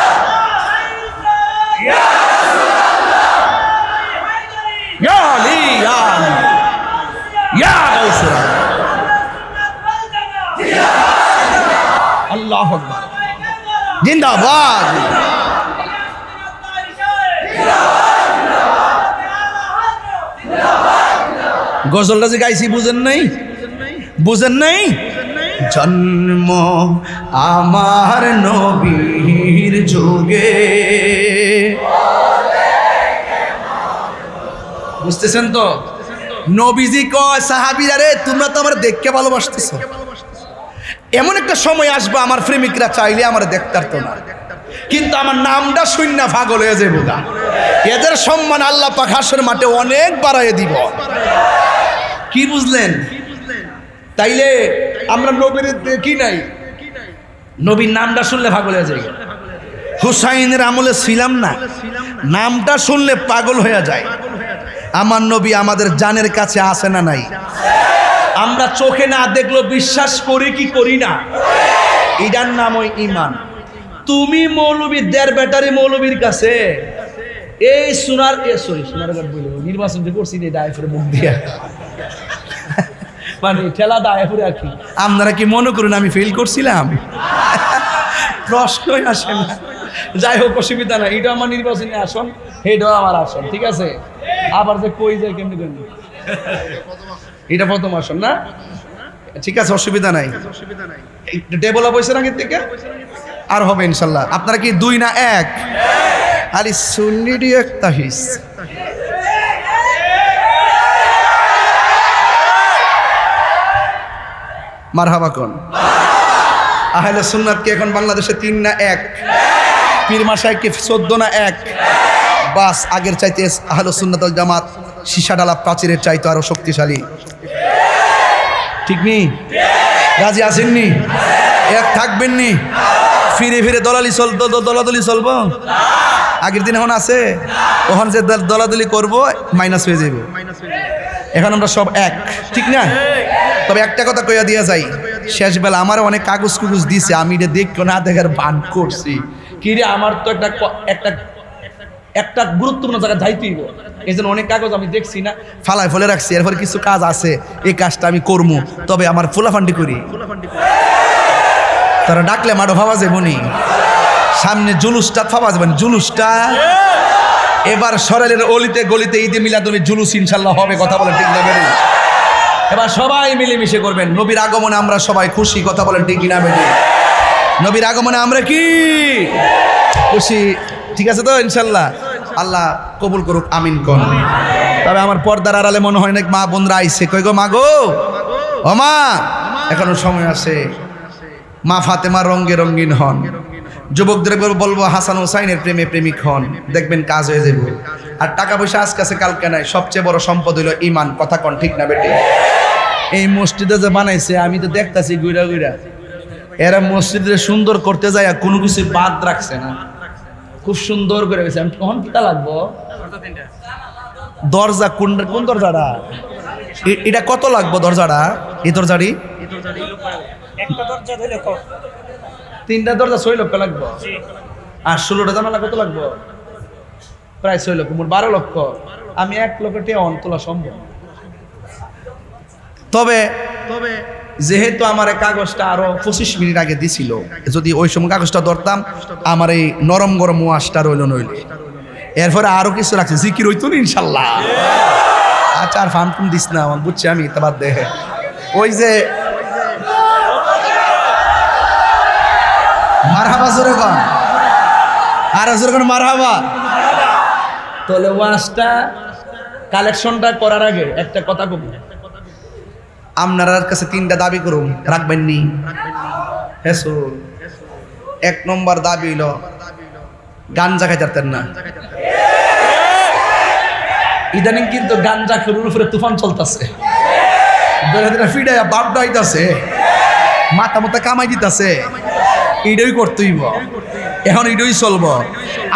ইয়া আলী, ইয়া আলী, ইয়া গাউসুরা। আল্লাহু আকবার, জিন্দাবাদ। গজলটা যে গাইছি বুঝেন নাই? বুঝেন নাই? জন্ম আমার নবীর যুগে, বুঝতেছেন তো? নবীজি কয় সাহাবীরা রে, তোমরা তো আমার দেখকে ভালোবাসতেছো, এমন একটা সময় আসবে আমার প্রেমিকরা চাইলে আমার দেখতে পারতো না, কিন্তু আমার নামটা শূন্য পাগল হয়ে যাবো গা। এদের সম্মান আল্লাহ পাক হাসরের মাঠে অনেক বাড়াইয়ে দিব। কি বুঝলেন? তাইলে আমরা নবীর দেখি নাই, নবীর নামটা শুনলে পাগল হয়ে যায়। হুসাইনের আমলে ছিলাম না, নামটা শুনলে পাগল হয়ে যায়। আমার নবী আমাদের জানের কাছে আসে না নাই? আমরা চোখে না দেখলো বিশ্বাস করি কি করি না? এটার নাম ওই ইমান। তুমি মৌলবী দেড় ব্যাটারি মৌলবীর কাছে এই সোনার নির্বাচন যে করছি দায়পুরে মুখ দিয়া, মানে ঠেলা দায়পুরে আর কি। আপনারা কি মনে করুন আমি ফেল করছিলাম? প্রশ্নই আসে না। যাই হোক, অসুবিধা না, এটা আমার নির্বাচনী আসন, এটাও আমার আসন, ঠিক আছে। আবার যে কই যায় কেমনি কেমনি, এটা প্রথম আসন না, ঠিক আছে, অসুবিধা নাই। ডেভেলপ হয়েছে না আগের থেকে, আর হবে ইনশাল্লাহ। আপনারা কি দুই না এক? আরে সুন্নিডি একটা হিস। মারহাবা কোন? আহলে সুন্নাত কি এখন বাংলাদেশে 3 না 1? পীর মাশায়েখ কি 14 না 1? বাস, আগের চাইতে আহলে সুন্নাত ওয়াল জামাত সীসাডালা প্রাচীরের চাইতে আরো শক্তিশালী, ঠিক নেই? রাজি আসেননি? এক থাকবেন নি? ফিরে ফিরে দলাদলি চলবো? আগের দিন এখন আছে, ওখানে যে দলাদলি করবো মাইনাস হয়ে যাবে। এখন আমরা সব এক, ঠিক না? তবে একটা কথা কইয়া দিয়া যাই, শেষ বেলা আমার অনেক কাগজ কুগজ দিছে, আমি এটা দেখো না দেখার বান করছি। কি রে, আমার তো একটা গুরুত্বপূর্ণ জায়গা যাইতেই, এই জন্য অনেক কাগজ আমি দেখছি না, ফালায় ফলে রাখছি। এরপরে কিছু কাজ আছে, এই কাজটা আমি করবো, তবে আমার ফুলাফান্ডি করি। তারা ডাকলে মাঠো ভাবা যাবো নি, সামনে জুলুসটা ফাবা যাবেন। জুলুসটা এবার সরেলের অলিতে গলিতে ঈদে মিলাদুনের জুলুস ইনশাল্লাহ হবে। কথা বলেন ঠিক না? বেরিয়ে এবার সবাই মিলেমিশে করবেন। নবীর আগমনে আমরা সবাই খুশি। কথা বলেন ঠিক না? বেরিয়ে নবীর আগমনে আমরা কি খুশি? ঠিক আছে তো ইনশাল্লাহ? আল্লাহ কবুল করুক, আমিন কোন। তবে আমার পর্দার আড়ালে মনে হয় না মা বোনরা আইছে। কই গো মা গো, ও মা, এখনো সময় আছে। মা ফাতেমা রঙ্গে রঙ্গিন হন, যুবকদের বলবো হাসান হুসাইনের প্রেমে প্রেমিক হন, দেখবেন কাজ হয়ে যাবে। আর টাকা পয়সা আজকে আছে কালকে নাই, সবচেয়ে বড় সম্পদ হইল ইমান। কথা কন ঠিক না বেটে? এই মসজিদে যে বানাইছে, আমি তো দেখতাছি গুইরা গুইরা, এরা মসজিদে সুন্দর করতে যায় আর কোনো কিছু বাদ রাখছে না, খুব সুন্দর করে গেছে। আমি কখন কিতা লাগবো? দরজা কোন দরজাটা? এটা কত লাগবো দরজাটা? এই দরজাটি একটা দরজা ধরে 3টা দরজা 6 লক্ষ লাগবো। আর 16টা জানালা কত লাগবো? প্রায় 6 লক্ষ, মোট 12 লক্ষ। আমি 1 লক্ষ টাকা অন তোলা সম্ভব। তবে যেহেতু আমার এই কাগজটা আরো 25 মিনিট আগে দিছিল, যদি ওই সময় কাগজটা ধরতাম আমার এই নরম গরম ওয়াশটা রইল নইল। এরপরে আরো কিছু রাখছে, জিকির হইতো না ইনশাল্লাহ। আচ্ছা আর ফার্ম তুমি দিস না, আমার বুঝছি আমি, তা বাদ দে। ওই যে মারহাবা জোরে কন, আর জোরে কন মারহাবা। তাহলে ওয়াশটা কালেকশনটা করার আগে একটা কথা কব, আপনার কাছে 3টা দাবি করুন, রাখবেন নি? হ্যাঁ, 1 নম্বর দাবি হলো গাঞ্জা খাইতেন না। ইদানিং কিন্তু গাঞ্জা খেলুর উপরে তুফান চলতেছে, ফিডাইয়া বাপ ডাইতাছে, মাথা মতো কামাই দিতেছে। এটাই করতেইব, এখন এটাই চলবো।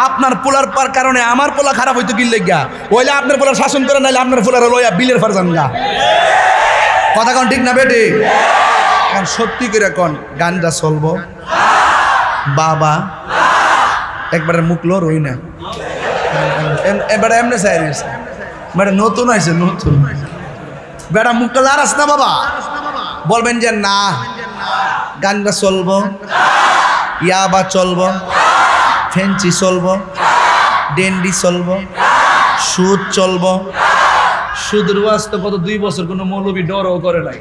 আপনার পোলার পার কারণে আমার পোলা খারাপ হইতো কি লেগা, ওইলে আপনার পোলার শাসন করে, নাইলে আপনার পোলার লইয়া বিলের ফার জানগা। কথা কন ঠিক না বেটি? এখন সত্যি করে কন, গানটা চলবো? বাবা একবারে মুখলো রই না, এবারে এমনি চাই বেটা নতুন হয়েছে, নতুন বেটা মুখটা লারাস না বাবা। বলবেন যে না, গানটা চলবো, ইয়াবা চলবো, ফেন্সি চলবো, ডেন্ডি চলবো, সুদ চলবো। সুদের ওয়াজ তো কত 2 বছর কোনো মৌলবী ডরও করে নাই,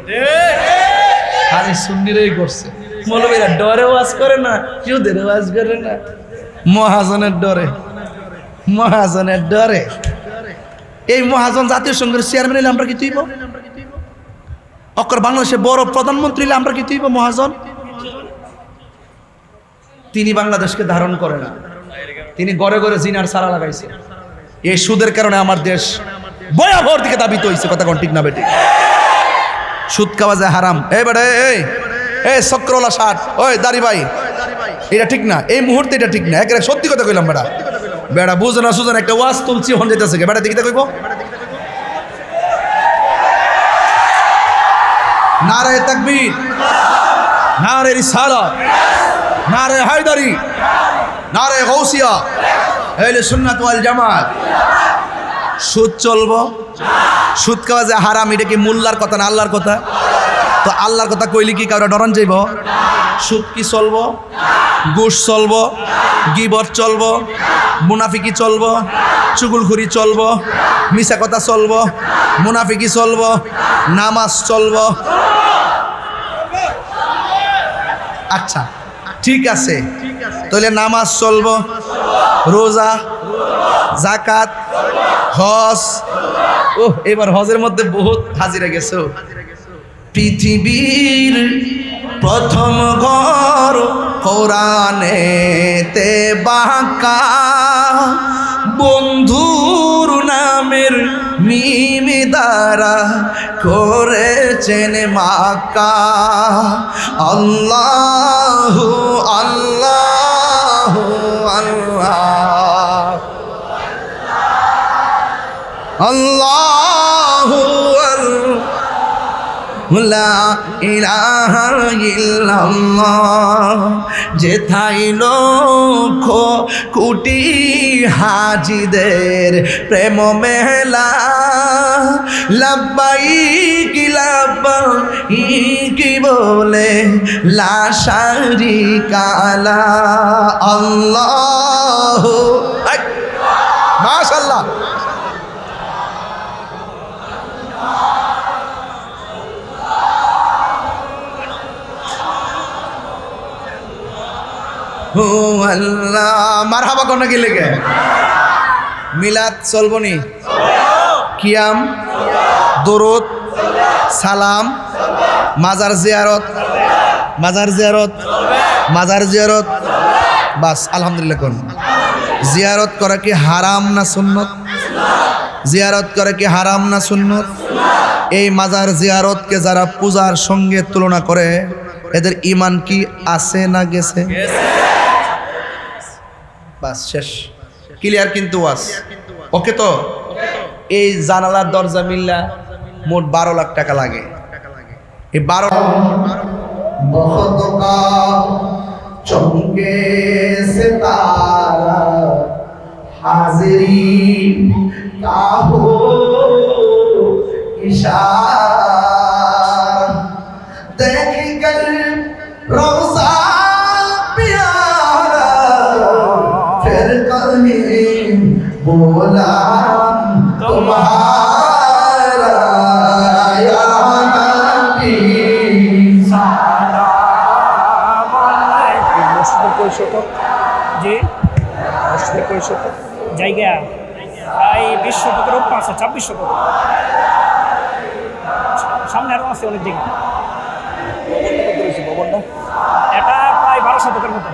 খালি সুন্নিরাই করছে। মৌলবীরা ডরে ওয়াজ করে না, সুদের ওয়াজ করে না, মহাজনের ডরে, মহাজনের ডরে। এই মহাজন জাতীয় সংঘের চেয়ারম্যান হইলে আমরা কি তুইব? অকর বাংলাদেশের বড় প্রধানমন্ত্রী হইলে আমরা কি তুইব? মহাজন তিনি বাংলাদেশকে ধারণ করে না, তিনি ঘরে ঘরে জিনার সারা লাগাইছে। এই সুদের কারণে আমার দেশ ভয়াবহ দিকে দাবিত হয়েছে। কথা কোন ঠিক না বেটি? সুদ খাওয়া যায় হারাম। এই বেটা, এই চক্রওয়ালা শার্ট, ওই দাড়ি ভাই, এটা ঠিক না, এই মুহূর্তে এটা ঠিক না। একেবারে সত্যি কথা কইলাম বেটা, বেটা বুঝো না সুজন, একটা ওয়াজ তুলছি হন যেতেছে, বেটা দেখিতে কইব। নারে তাকবীর, নারে রিসালাত, নারে হায়দারি, নারে গৌসিয়া, আহলে সুন্নাত ওয়াল জামাত। সুদ চলবো, সুদ খাওয়া যে হারাম, এটা কি মোল্লার কথা না আল্লাহর কথা? তো আল্লাহর কথা কইলে কি কারো ডরন যাইব? সুদ কি চলবো? ঘুষ চলবো, গিবত চলবো, মুনাফিকি চলবো, চুগলখুরি চলবো, মিছা কথা চলবো, মুনাফিকি চলবো, নামাজ চলবো। আচ্ছা ঠিক আছে, তাহলে নামাজ চলবো, রোজা, যাকাত, হজ। ও এবার হজের মধ্যে বহুত হাজিরা গেছো। পৃথিবীর প্রথম ঘর কোরআনেতে বাঁকা, বন্ধুর নামের মিমি দ্বারা করেছেন মাকা। আল্লাহু আল্লাহু আল্লাহ, আল্লাহু লা ইলাহা ইল্লাল্লাহ। যেথায় লক্ষ কোটি হাজিদের প্রেম মেলা, লাব্বাইক লাব্বাইক বলে লা শারিকা লা। আল্লাহু মাশাআল্লাহ। মারহাবা কোন কি লেগে? মিলাদ চলবো নি? কিয়াম, দরুদ, সালাম, মাজার জিয়ারত, মাজার জিয়ারত, মাজার জিয়ারত, বাস আলহামদুলিল্লাহ। কোন জিয়ারত করা কি হারাম না সুন্নত? জিয়ারত করা কি হারাম না সুন্নত? এই মাজার জিয়ারতকে যারা পূজার সঙ্গে তুলনা করে, এদের ঈমান কি আছে না গেছে? বাস শেষ, ক্লিয়ার কিন্তু ওয়াজ ওকে। তো এই জানালার দরজা মিল্লা মোট 12 লাখ টাকা লাগে। এই 12 চমকে সিতারা হাজিরিন কাহো ইশারা रहीम बोला तुम्हारा या नबी মসজিদের কয় শতক? জি, মসজিদের কয় শতক জায়গা? প্রায় 20 শতকের উপর আছে, 26 শতক। সামনে আরও আছে অনেক জায়গা। এটা প্রায় 12 শতকের মতো।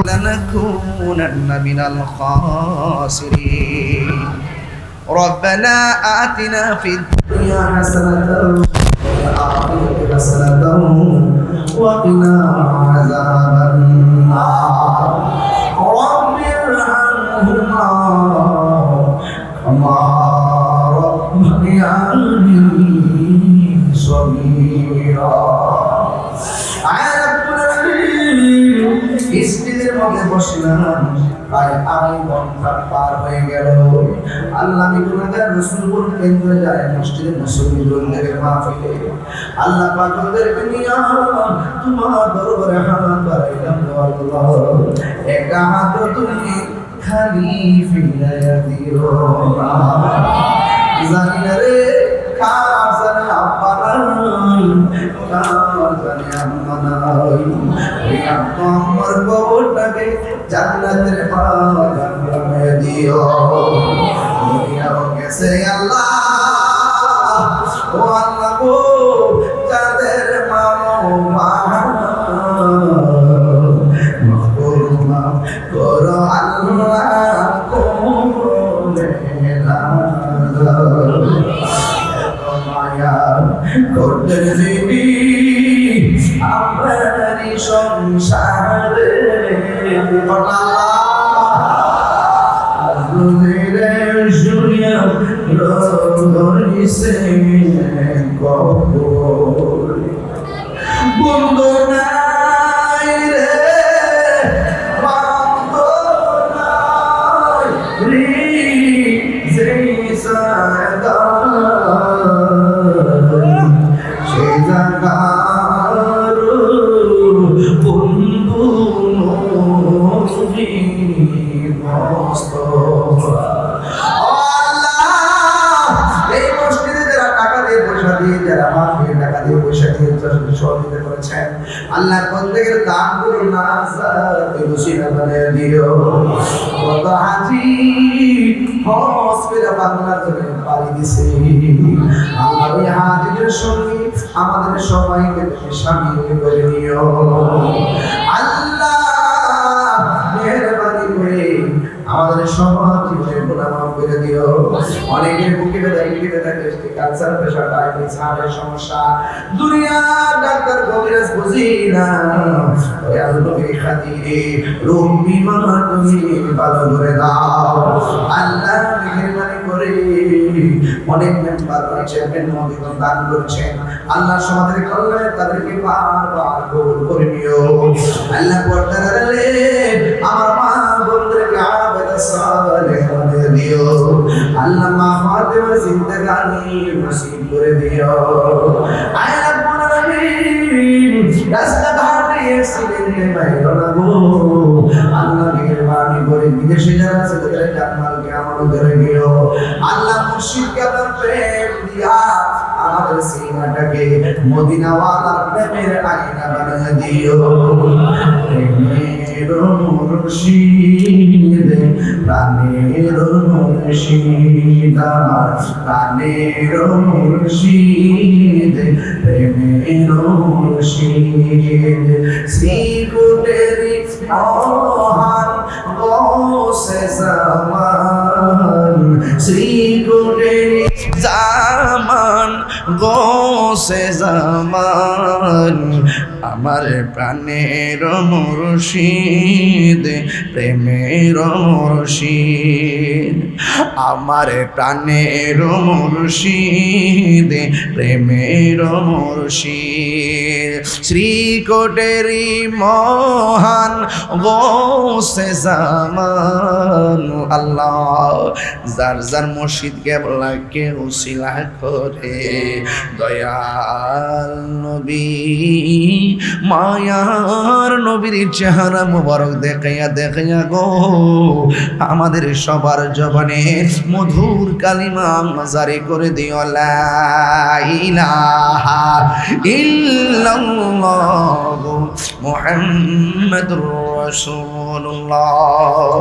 لنكونن من الخاسرين ربنا آتنا في الدنيا حسنة وفي الآخرة حسنة وقنا عذاب النار رب ارحمهما كما ربياني صغيرا স্ত্রীদের মধ্যে বসলাম প্রায় 2 ঘন্টা পার হয়ে গেল। আল্লাহ আমি গুনাহগার রাসূলপুর কেন্দ্রে যায় মসজিদে মুসলিমদের মাহফিলে আল্লাহ পাক ওদেরকে নিয়ে তোমার দরবারে হাত বাড়াইলাম আল্লাহ একটা হাত তুমি খালি ফিরাইয়া দিও না জানি না রে কার জানে আব্বা নাই কার জানে আম্মা নাই ওই আব্বা আম্মার কবরটাকে জান্নাতের বাগান বানিয়ে দিও দুনিয়াও গেছে আল্লাহ ও আল্লাহ গো যাদের মামা করো আল্লাহ কোলে করতে দিবি আমারি সংসারে আল্লাহ জুনিয়া রইছে কবর বন্ধু নাই রে বন্ধু নাই রে যেই সাদা সেই জাগার বন্ধু নবী মস্ত এই মসজিদে যারা টাকা দিয়ে পয়সা দিয়ে যারা মাহফিলে টাকা দিয়ে পয়সা দিয়ে সহযোগিতা করেছেন আল্লাহ বন্দেগের দানগুলো না ওই মুসিবত বানিয়ে দিও কত হাজি হসপিটাল বাংলার জন্য পাড়ি দিছে আল্লাহ ওই হাজিদের সঙ্গে আমাদের সবাইকে শামিল করে নিও আল্লাহ মেহেরবানি করে আমাদের সবার জীবনে গুনাহ মাফ করে দিও অনেকের বুকে ব্যথা ক্যান্সার প্রেসার ডায়াবেটিস হার্টের সমস্যা দুনিয়া ডাক্তার কবিরাজ বুঝি না ওই আল্লাহর খাতিরে রোগ বিমার তুমি ভালো করে দাও আল্লাহ মেহেরবানি করে অনেক মেম্বার চেয়ারম্যান মহোদয় দান করেছেন আল্লাহ সমাজের কল্যাণে তাদেরকে বারবার কবুল করে নিও আল্লাহ পর্দার আড়ালে আমার মা বোনদেরকে আবেদা সালেহ বানিয়ে দিও আল্লাহ মা ফাতেমার জিন্দেগানি নসিব করে দিও আয় রব্বুল আলামিন রাস্তাঘাটে অ্যাক্সিডেন্টে মাইরো না গো আল্লাহ মেহেরবানি করে বিদেশে যারা আছে তাদের জান্নাতকে আমাদের করে দিও আল্লাহ মুর্শিদকে আপনার প্রেম দিয়া আমাদের সিনাটাকে মদিনা ওয়ালার প্রেমের আয়না বানিয়ে দিও প্রেমের মুর্শিদ প্রাণের মুর্শিদ আমার প্রাণের মুর্শিদ প্রেমের মুর্শিদ শ্রীকুটেরি মহান গোসে জামান শ্রীকুটেরি জামান গোসে জামান আমার প্রাণের মুর্শিদ প্রেমের মুর্শিদ আমার প্রাণের মুর্শিদ প্রেমের মুর্শিদ শ্রীকোটেরি মহান গোসে জামান আল্লাহ যার যার মুর্শিদ কেবলাকে উসিলা করে দয়াল নবী মায়ার নবীর চেহারা মুবারক দেখাইয়া দেখাইয়া গো আমাদের সবার জবানে মধুর কালিমা জারি করে দিও লা ইলাহা ইল্লাল্লাহু মুহাম্মাদুর রাসূলুল্লাহ।